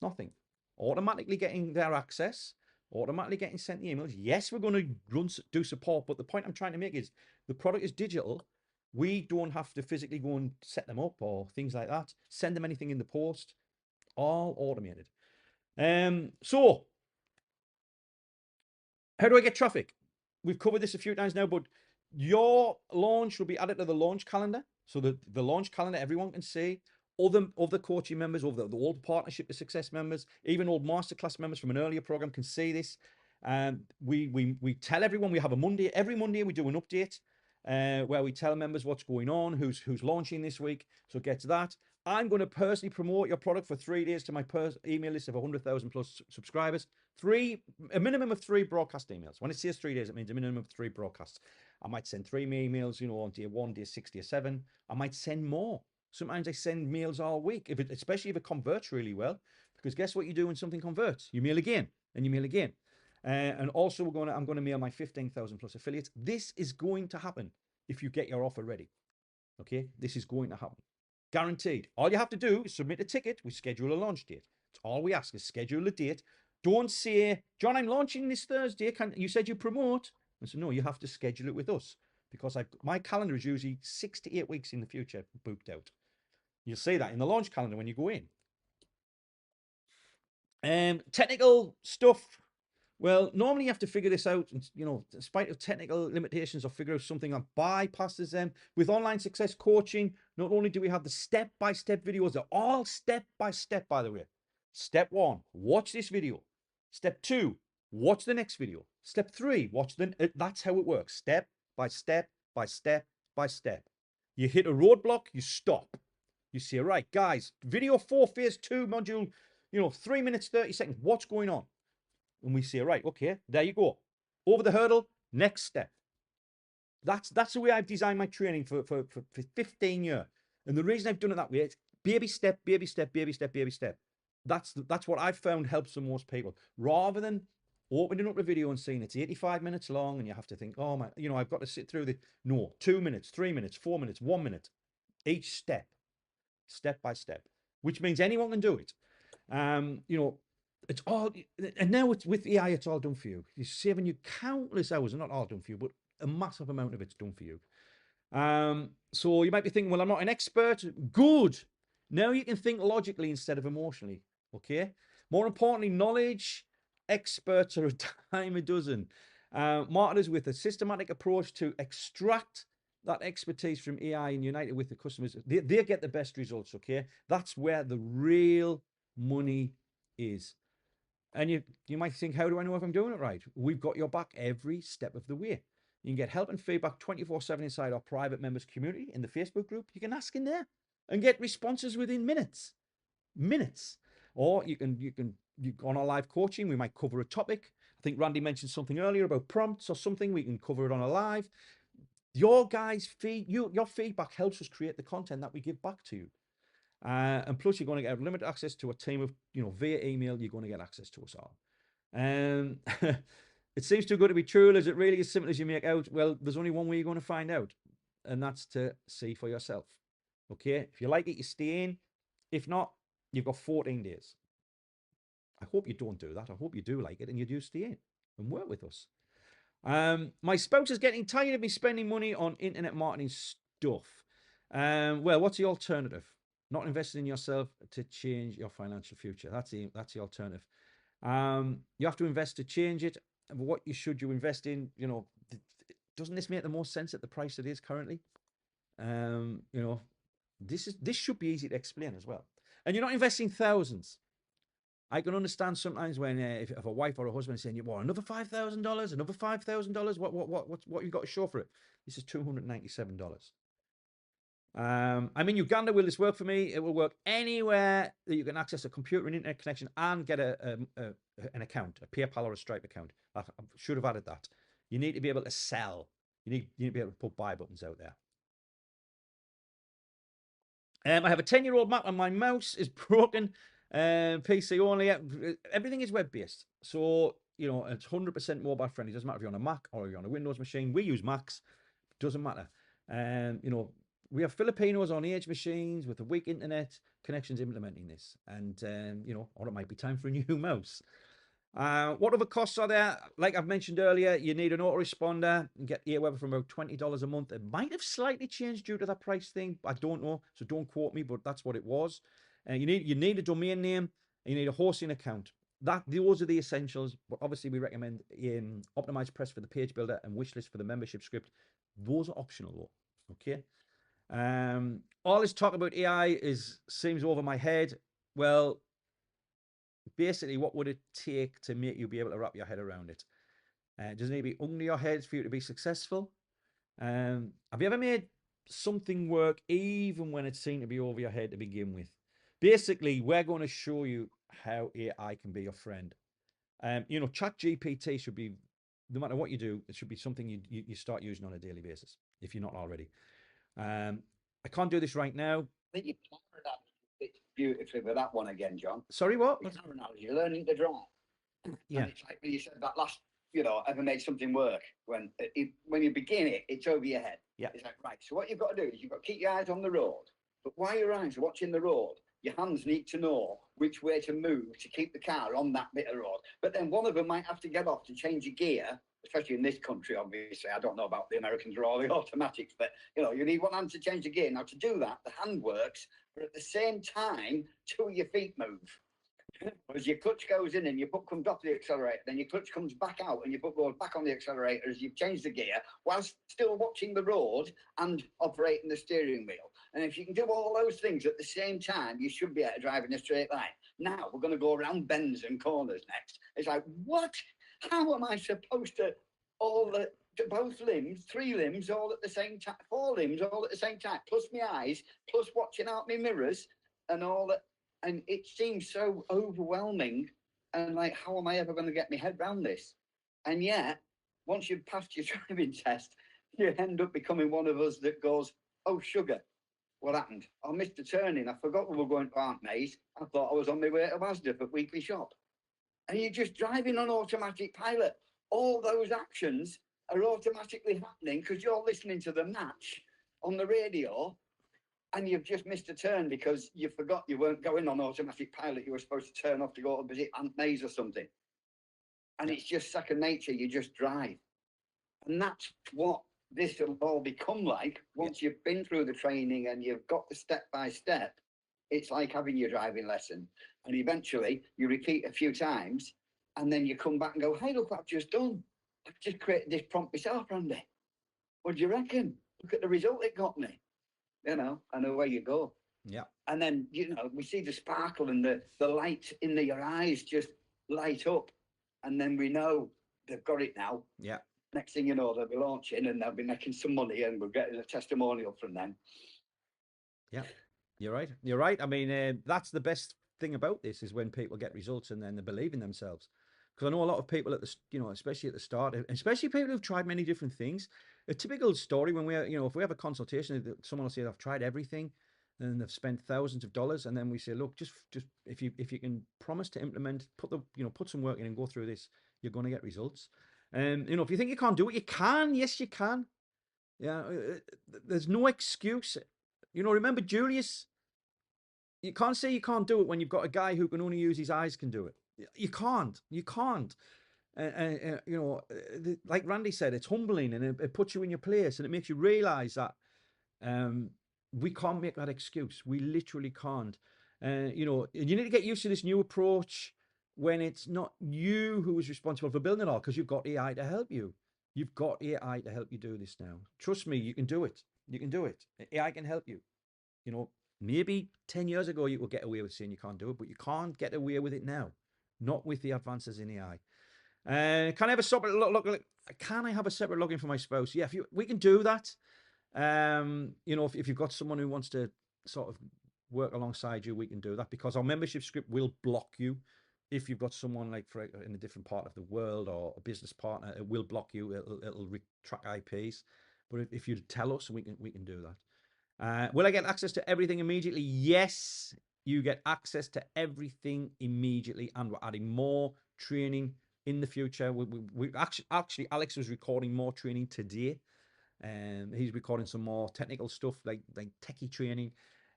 Nothing. Automatically getting their access, automatically getting sent the emails. Yes, we're going to do support, but the point I'm trying to make is the product is digital. We don't have to physically go and set them up or things like that. Send them anything in the post. All automated. So how do I get traffic? We've covered this a few times now, but your launch will be added to the launch calendar. So the launch calendar, everyone can see. Other coaching members, the old Partnership to Success members, even old Masterclass members from an earlier program can see this. We tell everyone we have a Monday. Every Monday we do an update where we tell members what's going on, who's launching this week. So get to that. I'm going to personally promote your product for 3 days to my email list of 100,000 plus subscribers. A minimum of 3 broadcast emails. When it says 3 days, it means a minimum of 3 broadcasts. I might send 3 emails, on day 1, day 6, day 7. I might send more. Sometimes I send mails all week, especially if it converts really well. Because guess what you do when something converts? You mail again, and you mail again. And also, I'm going to mail my 15,000 plus affiliates. This is going to happen if you get your offer ready. Okay, this is going to happen. Guaranteed. All you have to do is submit a ticket. We schedule a launch date. It's all we ask is schedule a date. Don't say, John, I'm launching this Thursday. You said you promote. I said, no, you have to schedule it with us because my calendar is usually 6 to 8 weeks in the future booked out. You'll see that in the launch calendar when you go in. Technical stuff. Well, normally you have to figure this out, and in spite of technical limitations, or figure out something that bypasses them. With online success coaching, not only do we have the step-by-step videos, they're all step-by-step, by the way. Step 1, watch this video. Step 2, watch the next video. Step 3, that's how it works. Step by step by step by step. You hit a roadblock, you stop. You say, right, guys, video 4, phase 2, module, 3 minutes, 30 seconds. What's going on? And we say, right, okay, there you go. Over the hurdle, next step. That's the way I've designed my training for 15 years. And the reason I've done it that way is baby step, baby step, baby step, baby step. That's what I've found helps the most people. Rather than opening up a video and saying it's 85 minutes long and you have to think, oh my, I've got to sit through the, no, 2 minutes, 3 minutes, 4 minutes, 1 minute. Each step by step, which means anyone can do it. It's all, and now it's with AI, it's all done for you. You're saving you countless hours, not all done for you, but a massive amount of it's done for you. So you might be thinking, well, I'm not an expert. Good. Now you can think logically instead of emotionally. Okay. More importantly, knowledge experts are a dime a dozen. Marketers with a systematic approach to extract that expertise from AI and unite it with the customers. They get the best results. Okay. That's where the real money is. And you might think, how do I know if I'm doing it right? We've got your back every step of the way. You can get help and feedback 24/7 inside our private members community in the Facebook group. You can ask in there and get responses within minutes. Or you can on our live coaching, we might cover a topic. I think Randy mentioned something earlier about prompts or something. We can cover it on a live. Your feedback helps us create the content that we give back to you. And plus, you're going to get limited access to a team of, via email. You're going to get access to us all. It seems too good to be true. Is it really as simple as you make out? Well, there's only one way you're going to find out, and that's to see for yourself. Okay, if you like it, you stay in. If not, you've got 14 days. I hope you don't do that. I hope you do like it and you do stay in and work with us. My spouse is getting tired of me spending money on internet marketing stuff. Well, what's the alternative? Not investing in yourself to change your financial future. That's the alternative. You have to invest to change it. But what should you invest in? Doesn't this make the most sense at the price it is currently? This should be easy to explain as well. And you're not investing thousands. I can understand sometimes when if a wife or a husband is saying, "Well, another $5,000, another $5,000. What you got to show for it?" This is $297. I'm in Uganda. Will this work for me? It will work anywhere that you can access a computer and internet connection and get an account, a PayPal or a Stripe account. I should have added that. You need to be able to sell. You need to be able to put buy buttons out there. I have a 10-year-old Mac and my mouse is broken. PC only. Everything is web-based. So, you know, it's 100% mobile friendly. Doesn't matter if you're on a Mac or you're on a Windows machine. We use Macs. Doesn't matter. You know, we have Filipinos on age machines with a weak internet connections implementing this. And, you know, or it might be time for a new mouse. What other costs are there? Like I've mentioned earlier, you need an autoresponder. You get Airweather from about $20 a month. It might have slightly changed due to that price thing. I don't know, so don't quote me, but that's what it was. You need a domain name. And you need a hosting account. Those are the essentials. But obviously, we recommend Optimized Press for the page builder and Wishlist for the membership script. Those are optional though. Okay. All this talk about AI seems over my head. Well, basically, what would it take to make you be able to wrap your head around it? Does it need to be under your head for you to be successful? Have you ever made something work even when it seemed to be over your head to begin with? Basically, we're going to show you how AI can be your friend. You know, ChatGPT should be, no matter what you do, it should be something you start using on a daily basis, if you're not already. I can't do this right now. I think you covered that beautifully with that one again, John. Sorry, what? You're learning to drive. Yeah. And it's like when you said that last, you know, ever made something work. When you begin it, it's over your head. Yeah. It's like, right, so what you've got to do is you've got to keep your eyes on the road. But while your eyes are watching the road, your hands need to know which way to move to keep the car on that bit of road. But then one of them might have to get off to change your gear, especially in this country, obviously. I don't know about the Americans or all the automatics, but, you know, you need one hand to change the gear. Now, to do that, the hand works, but at the same time, two of your feet move. As your clutch goes in and your foot comes off the accelerator, then your clutch comes back out and your foot goes back on the accelerator as you've changed the gear whilst still watching the road and operating the steering wheel. And if you can do all those things at the same time, you should be able to drive in a straight line. Now we're going to go around bends and corners next. It's like, what? How am I supposed to both limbs, 3 limbs all at the same time, 4 limbs all at the same time, plus my eyes, plus watching out my mirrors and all that? And it seems so overwhelming. And like, how am I ever going to get my head around this? And yet, once you've passed your driving test, you end up becoming one of us that goes, oh, sugar, what happened? I missed a turning. I forgot we were going to Aunt May's. I thought I was on my way to Asda for weekly shop. And you're just driving on automatic pilot. All those actions are automatically happening because you're listening to the match on the radio. And you've just missed a turn because you forgot you weren't going on automatic pilot. You were supposed to turn off to go to visit Aunt May's or something. And it's just second nature. You just drive. And that's what this will all become like once you've been through the training and you've got the step by step. It's like having your driving lesson. And eventually you repeat a few times and then you come back and go, hey, look what I've just done. I've just created this prompt myself, Randy. What do you reckon? Look at the result it got me. You know, and away you go. Yeah. And then, you know, we see the sparkle and the light in your eyes just light up. And then we know they've got it now. Yeah. Next thing you know, they'll be launching and they'll be making some money and we're getting a testimonial from them. Yeah, you're right. You're right. I mean, that's the best thing about this is when people get results and then they believe in themselves. Because I know a lot of people at the, you know, especially at the start, especially people who've tried many different things. A typical story when we're, you know, if we have a consultation, someone will say, I've tried everything and they've spent thousands of dollars. And then we say, look, just if you can promise to implement, put some work in and go through this, you're going to get results. And, you know, if you think you can't do it, you can. Yes, you can. Yeah. There's no excuse. You know, remember Julius, you can't say you can't do it when you've got a guy who can only use his eyes can do it. You can't. You can't. You know, like Randy said, it's humbling and it puts you in your place and it makes you realize that we can't make that excuse. We literally can't. You know, you need to get used to this new approach when it's not you who is responsible for building it all because you've got AI to help you. You've got AI to help you do this now. Trust me, you can do it. You can do it. AI can help you. You know, maybe 10 years ago you would get away with saying you can't do it, but you can't get away with it now. Not with the advances in AI. Can I have a separate look? Can I have a separate login for my spouse? Yeah, we can do that. You know, if you've got someone who wants to sort of work alongside you, we can do that because our membership script will block you. If you've got someone like in a different part of the world or a business partner, it will block you. It'll track IPs. But if you tell us, we can do that. Will I get access to everything immediately? Yes, you get access to everything immediately, and we're adding more training in the future. We actually, Alex was recording more training today. He's recording some more technical stuff like techie training.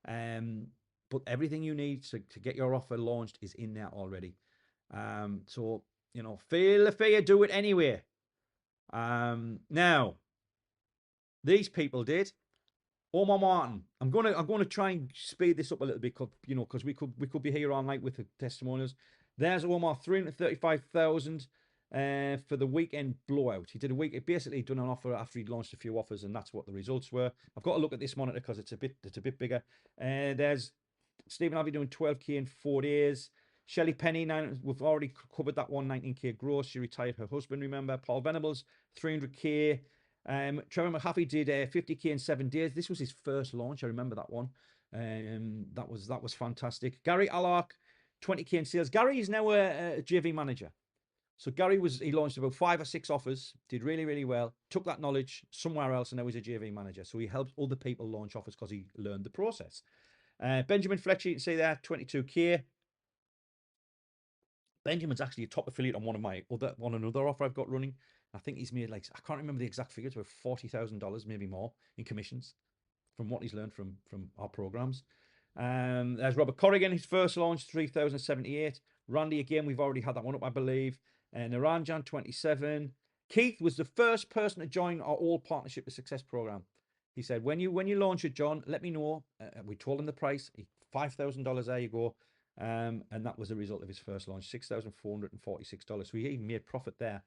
But everything you need to get your offer launched is in there already. So feel the fear, do it anyway. Now, these people did. Omar Martin. I'm gonna try and speed this up a little bit, because we could be here all night with the testimonials. There's Omar, 335,000 for the weekend blowout. He did a week. He basically done an offer after he'd launched a few offers, and that's what the results were. I've got to look at this monitor because it's a bit bigger. There's Stephen Harvey doing 12k in 4 days. Shelley Penny, we've already covered that one, 19k gross. She retired her husband, remember. Paul Venables, 300k. Trevor McHaffey did 50k in 7 days. This was his first launch. I remember that one. That was fantastic. Gary Allark, 20k in sales. Gary is now a JV manager. So Gary he launched about 5 or 6 offers, did really, really well, took that knowledge somewhere else, and now he's a JV manager. So he helps other people launch offers because he learned the process. Benjamin Fletcher, you can see there, 22k. Benjamin's actually a top affiliate on another offer I've got running. I think he's made I can't remember the exact figure, to $40,000, maybe more, in commissions from what he's learned from our programs. There's Robert Corrigan, his first launch, 3,078. Randy, again, we've already had that one up, I believe. And Naranjan, 27. Keith was the first person to join our All Partnership to Success program. He said, when you launch it, John, let me know. We told him the price, $5,000, there you go. And that was the result of his first launch, $6,446. So he even made profit there.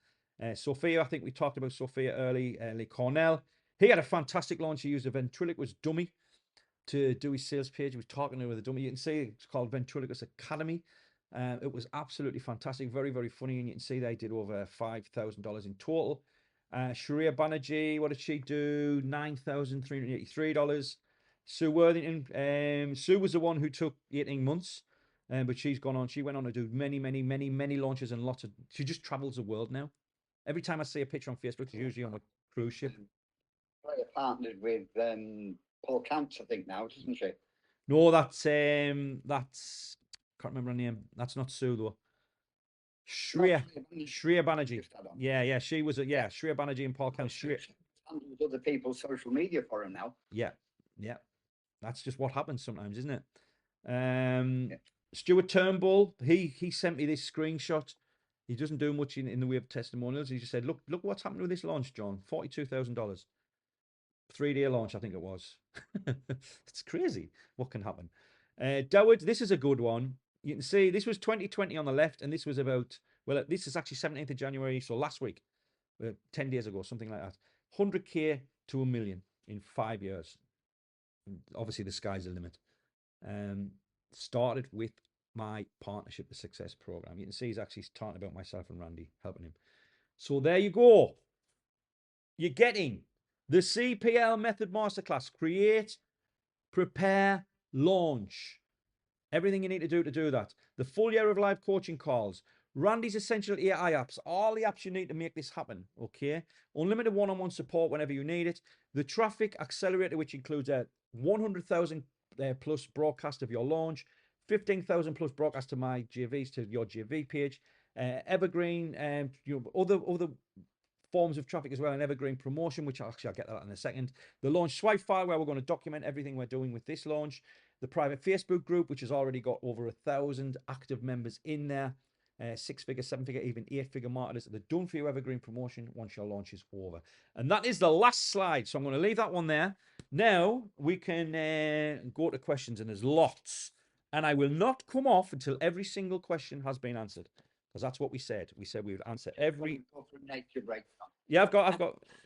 Sophia, I think we talked about Sophia early. Lee Cornell, he had a fantastic launch. He used a ventriloquist dummy to do his sales page. He was talking to the dummy. You can see it's called Ventriloquist Academy. It was absolutely fantastic, very, very funny. And you can see they did over $5,000 in total. Sharia Banerjee, what did she do? $9,383. Sue Worthington. Sue was the one who took 18 months. But she went on to do many, many, many, many launches and she just travels the world now. Every time I see a picture on Facebook, she's usually on a cruise ship. Partnered with Paul Camps, I think now, doesn't she? No, that's can't remember her name. That's not Sue though. Shreya Banerjee. Yeah, she was Shreya Banerjee and Paul Camps. Handles other people's social media for him now. Yeah. That's just what happens sometimes, isn't it? Stuart Turnbull, he sent me this screenshot. He doesn't do much in the way of testimonials. He just said, look what's happened with this launch, John. $42,000. 3-day launch, I think it was. It's crazy what can happen. Doward, this is a good one. You can see this was 2020 on the left, and this was this is actually 17th of January, so last week, 10 days ago, something like that. 100k to $1 million in 5 years. Obviously, the sky's the limit. Started with my Partnership to Success program. You can see he's actually talking about myself and Randy, helping him. So there you go. You're getting the CPL Method Masterclass. Create, prepare, launch. Everything you need to do that. The full year of live coaching calls. Randy's Essential AI apps. All the apps you need to make this happen. Okay. Unlimited one-on-one support whenever you need it. The Traffic Accelerator, which includes a 100,000 plus broadcast of your launch, 15,000 plus broadcast to my JVs, to your JV page, Evergreen, other forms of traffic as well, and Evergreen promotion, which I'll get that in a second. The launch swipe file, where we're going to document everything we're doing with this launch. The private Facebook group, which has already got over 1,000 active members in there. 6-figure, 7-figure, even 8-figure marketers that are done for your Evergreen promotion once your launch is over. And that is the last slide. So I'm going to leave that one there. Now we can go to questions, and there's lots. And I will not come off until every single question has been answered, because that's what we said. We said we would answer every. Yeah, I've got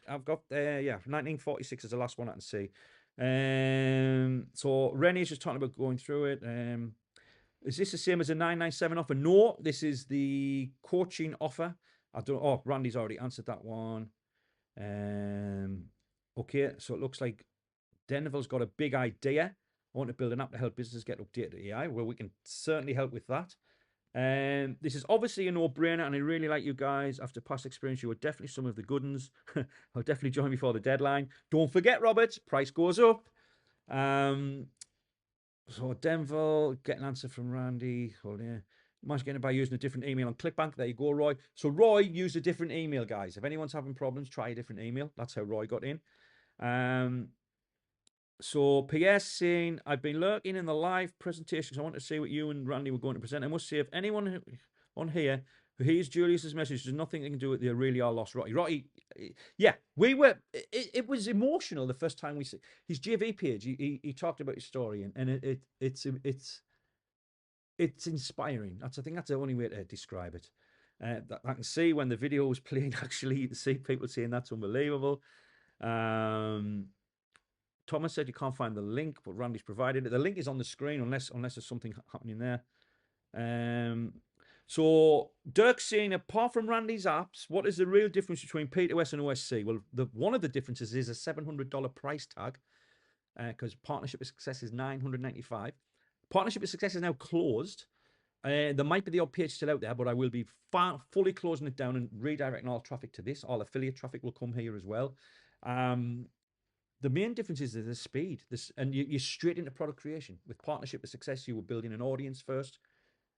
1946 is the last one I can see. So Rennie's just talking about going through it. Is this the same as a 997 offer? No, this is the coaching offer. Randy's already answered that one. Okay, so it looks like Denville's got a big idea. I want to build an app to help businesses get updated to AI. Well, we can certainly help with that. This is obviously a no-brainer, and I really like you guys. After past experience, you are definitely some of the good ones. I'll definitely join before the deadline. Don't forget, Robert, price goes up. So Denville, get an answer from Randy. Hold on. Managed to get it by using a different email on ClickBank. There you go, Roy. So Roy used a different email, guys. If anyone's having problems, try a different email. That's how Roy got in. So PS saying, I've been lurking in the live presentations. I want to see what you and Randy were going to present. I must say, if anyone on here who hears Julius's message, there's nothing they can do with it. They really are lost. Rocky, yeah, we were. It was emotional the first time we see his JV page. He talked about his story, and it's inspiring. I think that's the only way to describe it. I can see when the video was playing. Actually, you can see people saying that's unbelievable. Thomas said you can't find the link, but Randy's provided it. The link is on the screen unless there's something happening there. So Dirk's saying, apart from Randy's apps, what is the real difference between P2S and OSC? Well, one of the differences is a $700 price tag, because Partnership of Success is $995. Partnership of Success is now closed. There might be the odd page still out there, but I will be fully closing it down and redirecting all traffic to this. All affiliate traffic will come here as well. The main difference is the speed. And you're straight into product creation. With Partnership of Success, you were building an audience first.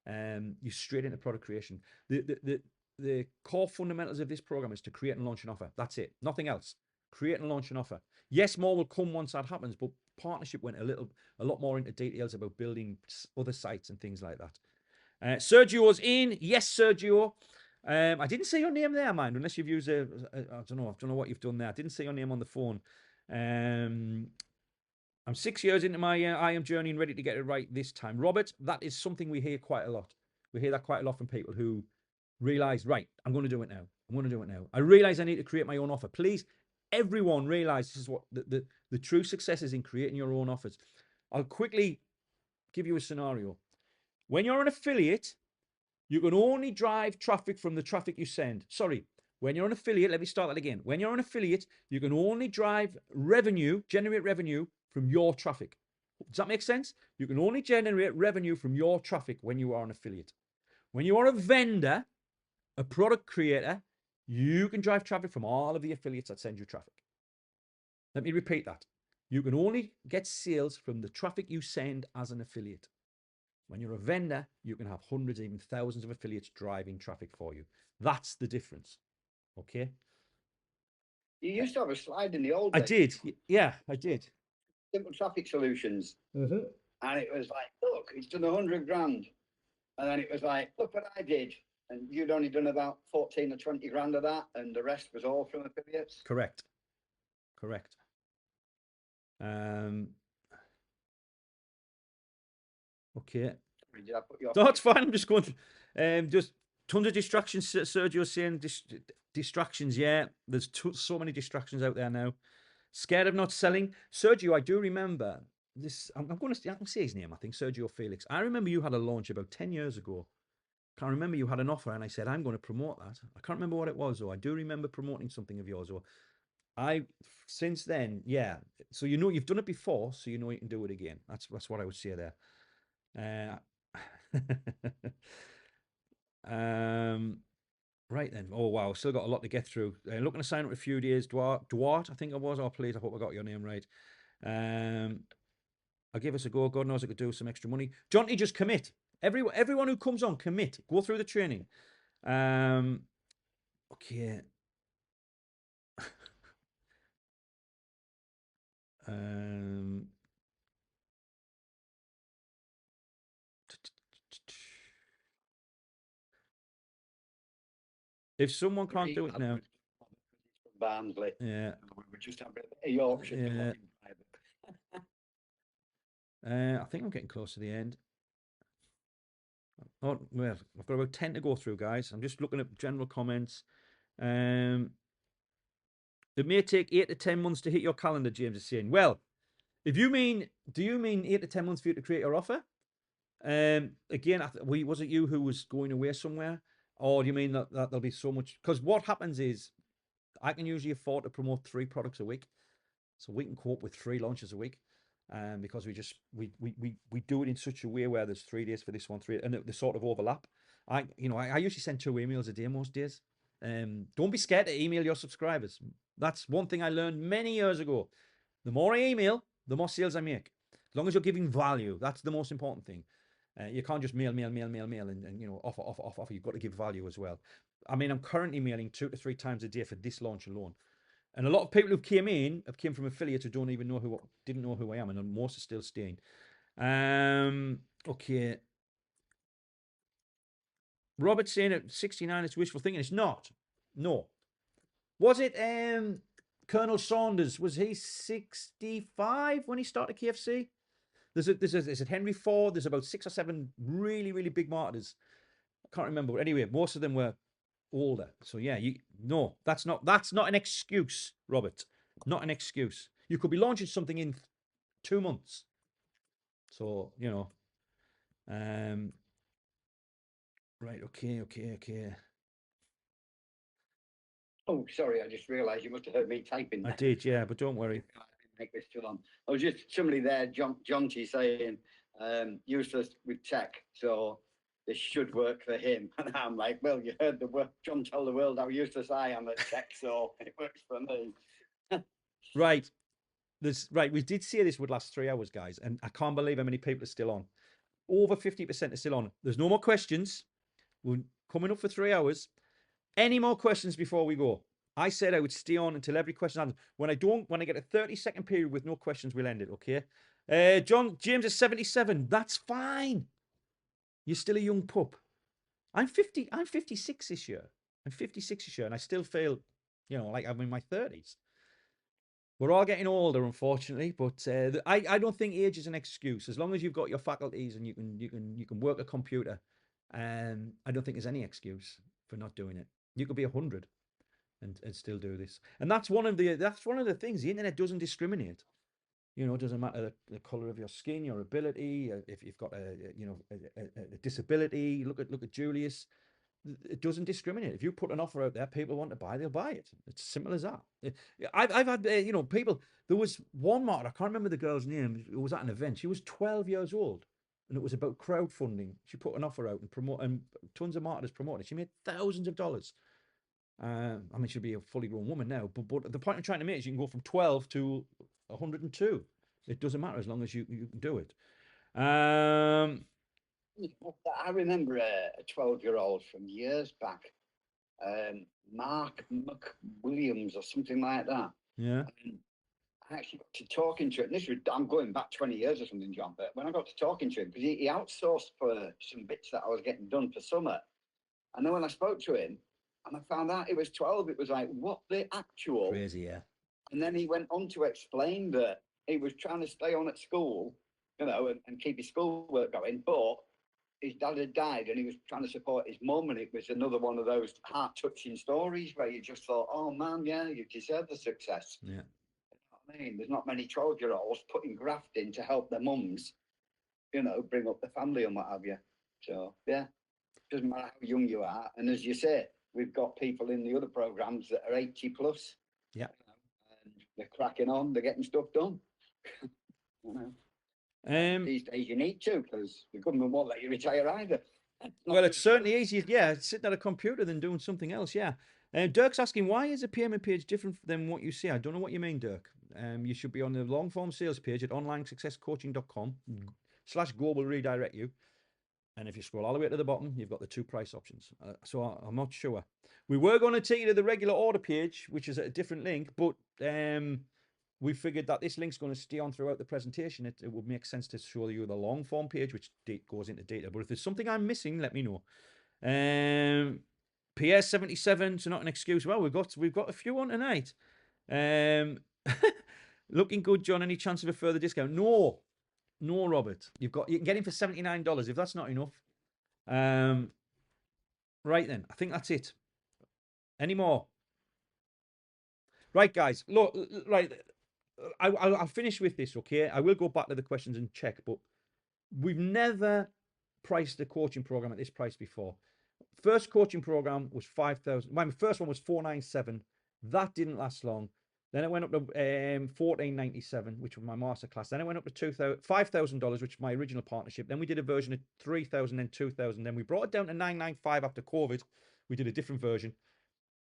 You're straight into product creation. The core fundamentals of this program is to create and launch an offer. That's it. Nothing else. Create and launch an offer. Yes, more will come once that happens, but Partnership went a lot more into details about building other sites and things like that. Sergio's in. Yes, Sergio. I didn't say your name there, mind, unless you've used I don't know what you've done there. I didn't say your name on the phone. I'm 6 years into my IM journey and ready to get it right this time. Robert, that is something we hear quite a lot. We hear that quite a lot from people who realize, right, I'm going to do it now. I'm going to do it now. I realize I need to create my own offer. Please, everyone realize this is what the true success is in creating your own offers. I'll quickly give you a scenario. When you're an affiliate, you can only drive traffic from the traffic you send. Sorry. When you're an affiliate, let me start that again. When you're an affiliate, you can only generate revenue from your traffic. Does that make sense? You can only generate revenue from your traffic when you are an affiliate. When you are a vendor, a product creator, you can drive traffic from all of the affiliates that send you traffic. Let me repeat that. You can only get sales from the traffic you send as an affiliate. When you're a vendor, you can have hundreds, even thousands of affiliates driving traffic for you. That's the difference. Okay. You used to have a slide in the old I days. did. Yeah, I did. Simple traffic solutions. And it was like, look, it's done 100 grand. And then it was like, look what I did. And you'd only done about 14 or 20 grand of that. And the rest was all from affiliates. Correct. Okay. Did I put you off? No, it's fine. I'm just going through. Just tons of distractions. Sergio's saying distractions. Yeah, there's so many distractions out there now. Scared of not selling. Sergio, I do remember this. I can say his name. I think Sergio Felix. I remember you had a launch about 10 years ago. Can't remember you had an offer, and I said I'm going to promote that. I can't remember what it was, though. I do remember promoting something of yours. Or since then, yeah. So you know you've done it before, so you know you can do it again. That's what I would say there. Right then. Oh wow, still got a lot to get through. Looking to sign up in a few days. Duarte, I think it was. Oh please, I hope I got your name right. I'll give us a go. God knows I could do some extra money. Jonty, just commit. Everyone who comes on, commit. Go through the training. Okay. If someone can't do it now, Barnsley. yeah. We were just having a Yorkshire. Yeah. I think I'm getting close to the end. Oh, well, I've got about 10 to go through, guys. I'm just looking at general comments. It may take 8 to 10 months to hit your calendar, James is saying. Well, do you mean 8 to 10 months for you to create your offer? Again, was it you who was going away somewhere? Or do you mean that there'll be so much? Because what happens is I can usually afford to promote 3 products a week. So we can cope with 3 launches a week. Because we do it in such a way where there's 3 days for this one, 3, and they sort of overlap. I usually send 2 emails a day most days. Don't be scared to email your subscribers. That's one thing I learned many years ago. The more I email, The more sales I make, as long as you're giving value, that's the most important thing. You can't just mail, and you know, offer. You've got to give value as well. I mean, I'm currently mailing 2 to 3 times a day for this launch alone. And a lot of people who came from affiliates who don't even know didn't know who I am, and most are still staying. Okay. Robert saying at 69 it's wishful thinking. It's not. No. Was it Colonel Saunders? Was he 65 when he started KFC? There's a Henry Ford. There's about 6 or 7 really, really big martyrs. I can't remember. But anyway, most of them were older. So yeah, no, that's not an excuse, Robert. Not an excuse. You could be launching something in 2 months. So, you know. Right, okay. Oh, sorry, I just realised you must have heard me typing. I did, yeah, but don't worry. I didn't make this too long. I was just somebody there, John T saying, useless with tech, so this should work for him. And I'm like, well, you heard John tell the world how useless I am at tech, so it works for me. Right. We did say this would last 3 hours, guys, and I can't believe how many people are still on. Over 50% are still on. There's no more questions. We're coming up for 3 hours. Any more questions before we go? I said I would stay on until every question answered. When I get a 30-second period with no questions, we'll end it, okay? James is 77. That's fine. You're still a young pup. I'm 56 this year. And I still feel, you know, like I'm in my 30s. We're all getting older, unfortunately, but I don't think age is an excuse. As long as you've got your faculties and you can work a computer, I don't think there's any excuse for not doing it. You could be 100 and still do this. And that's one of the things. The internet doesn't discriminate. You know, it doesn't matter the color of your skin, your ability, if you've got a disability. Look at Julius. It doesn't discriminate. If you put an offer out there, people want to buy, they'll buy it. It's simple as that. I've had people. There was one martyr, I can't remember the girl's name. It was at an event. She was 12 years old, and it was about crowdfunding. She put an offer out and tons of martyrs promoted it. She made thousands of dollars. I mean, she'll be a fully grown woman now. But the point I'm trying to make is you can go from 12 to 102. It doesn't matter as long as you can do it. I remember a 12-year-old from years back, Mark McWilliams or something like that. Yeah. I actually got to talking to him. I'm going back 20 years or something, John, but when I got to talking to him, because he outsourced for some bits that I was getting done for summer. And then when I spoke to him and I found out it was 12, it was like, what the actual? Crazy, yeah. And then he went on to explain that he was trying to stay on at school, you know, and keep his schoolwork going, but his dad had died and he was trying to support his mum, and it was another one of those heart-touching stories where you just thought, oh man, yeah, you deserve the success. Yeah. I mean, there's not many 12-year-olds putting graft in to help their mums, you know, bring up the family and what have you. So yeah, doesn't matter how young you are. And as you say, we've got people in the other programs that are 80 plus. Yeah. And they're cracking on, they're getting stuff done. You know. These days you need to, because the government won't let you retire either. Well, it's certainly easier, yeah, sitting at a computer than doing something else, yeah. Dirk's asking, why is a payment page different than what you see? I don't know what you mean, Dirk. You should be on the long form sales page at onlinesuccesscoaching.com/global redirect you. And if you scroll all the way to the bottom, you've got the 2 price options. So I'm not sure. We were going to take you to the regular order page, which is at a different link, but we figured that this link's going to stay on throughout the presentation. It would make sense to show you the long form page, which goes into data. But if there's something I'm missing, let me know. PS 77, so not an excuse. Well, we've got a few on tonight. Looking good, John. Any chance of a further discount? No, Robert. You can get him for $79 if that's not enough. Right then, I think that's it. Any more? Right, guys. Look, right. I'll finish with this, okay? I will go back to the questions and check, but we've never priced a coaching program at this price before. First coaching program was $5,000. My first one was $497. That didn't last long. Then it went up to $1,497, which was my masterclass. Then it went up to $5,000, which was my original partnership. Then we did a version of $3,000, then $2,000. Then we brought it down to $995 after COVID. We did a different version.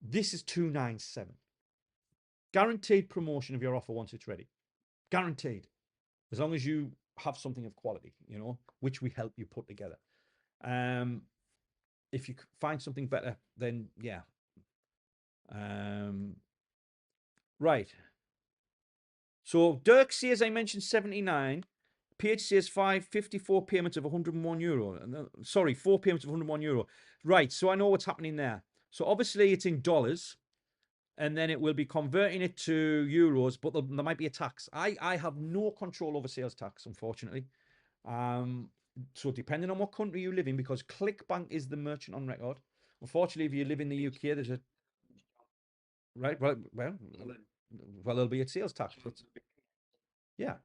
This is $297. Guaranteed promotion of your offer once it's ready. Guaranteed. as long as you have something of quality, you know, which we help you put together. If you find something better, then yeah. Right. So Dirk says I mentioned 79. PH says 554 payments of 101 euro. Sorry, 4 payments of 101 euro. Right. So I know what's happening there. So obviously it's in dollars, and then it will be converting it to euros, but there might be a tax. I have no control over sales tax, unfortunately. So depending on what country you live in, because ClickBank is the merchant on record. Unfortunately, if you live in the UK, there's a right. Well, there'll be a sales tax. Yeah,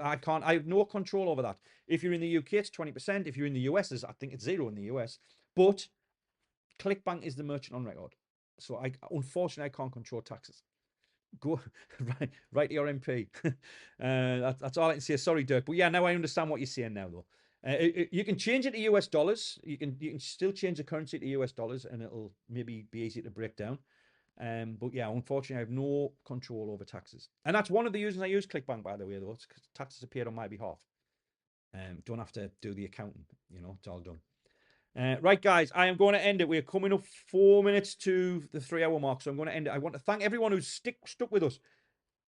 I can't. I have no control over that. If you're in the UK, it's 20%. If you're in the US, I think it's 0 in the US. But ClickBank is the merchant on record, so unfortunately I can't control taxes. Go right to your MP. That's all I can say. Sorry, Dirk, but yeah, now I understand what you're saying now, though. You can change it to US dollars. You can still change the currency to US dollars, and it'll maybe be easy to break down. But yeah, unfortunately, I have no control over taxes, and that's one of the reasons I use ClickBank, by the way, though. It's 'cause taxes are paid on my behalf. Don't have to do the accounting. You know, it's all done. Right, guys, I am going to end it. We're coming up 4 minutes to the 3-hour mark, so I'm going to end it. I want to thank everyone who's stuck with us.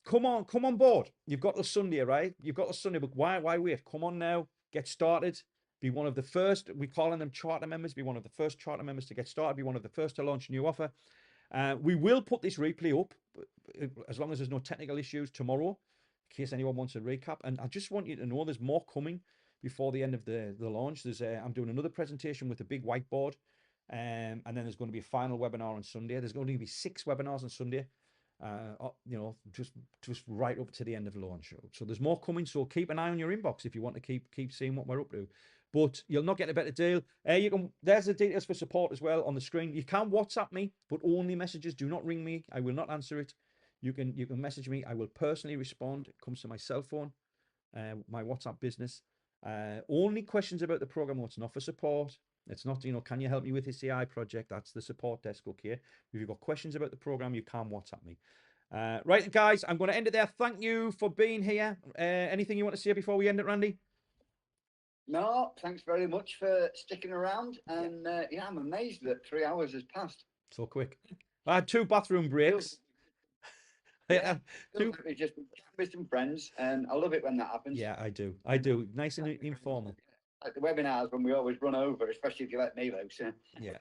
Come on board. You've got the Sunday, right? You've got the Sunday, but why wait? Come on now, get started. Be one of the first. We're calling them charter members. Be one of the first charter members to get started. Be one of the first to launch a new offer. We will put this replay up as long as there's no technical issues tomorrow, in case anyone wants a recap. And I just want you to know there's more coming before the end of the launch. I'm doing another presentation with a big whiteboard, and then there's going to be a final webinar on Sunday. There's going to be 6 webinars on Sunday. You know, just right up to the end of the launch. So there's more coming. So keep an eye on your inbox if you want to keep seeing what we're up to. But you'll not get a better deal. There's the details for support as well on the screen. You can WhatsApp me, but only messages. Do not ring me. I will not answer it. You can message me. I will personally respond. It comes to my cell phone, my WhatsApp business. Only questions about the program. It's not for support. It's not, can you help me with this AI project? That's the support desk, okay? If you've got questions about the program, you can WhatsApp me. Right, guys, I'm going to end it there. Thank you for being here. Anything you want to say before we end it, Randy? No, thanks very much for sticking around. And yeah, I'm amazed that 3 hours has passed. So quick. I had 2 bathroom breaks. Yeah, it's just with some friends, and I love it when that happens. Yeah, I do. Nice and informal. Like the webinars when we always run over, especially if you let me loose. Yeah.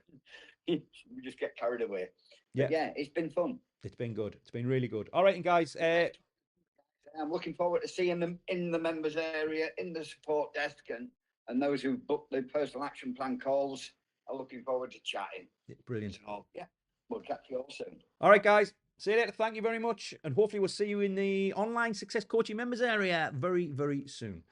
We just get carried away. Yeah. But yeah, it's been fun. It's been good. It's been really good. All right, and guys. I'm looking forward to seeing them in the members area, in the support desk, and those who book the personal action plan calls are looking forward to chatting. Brilliant. So yeah, we'll catch you all soon. All right, guys. See you later. Thank you very much. And hopefully we'll see you in the online success coaching members area very, very soon.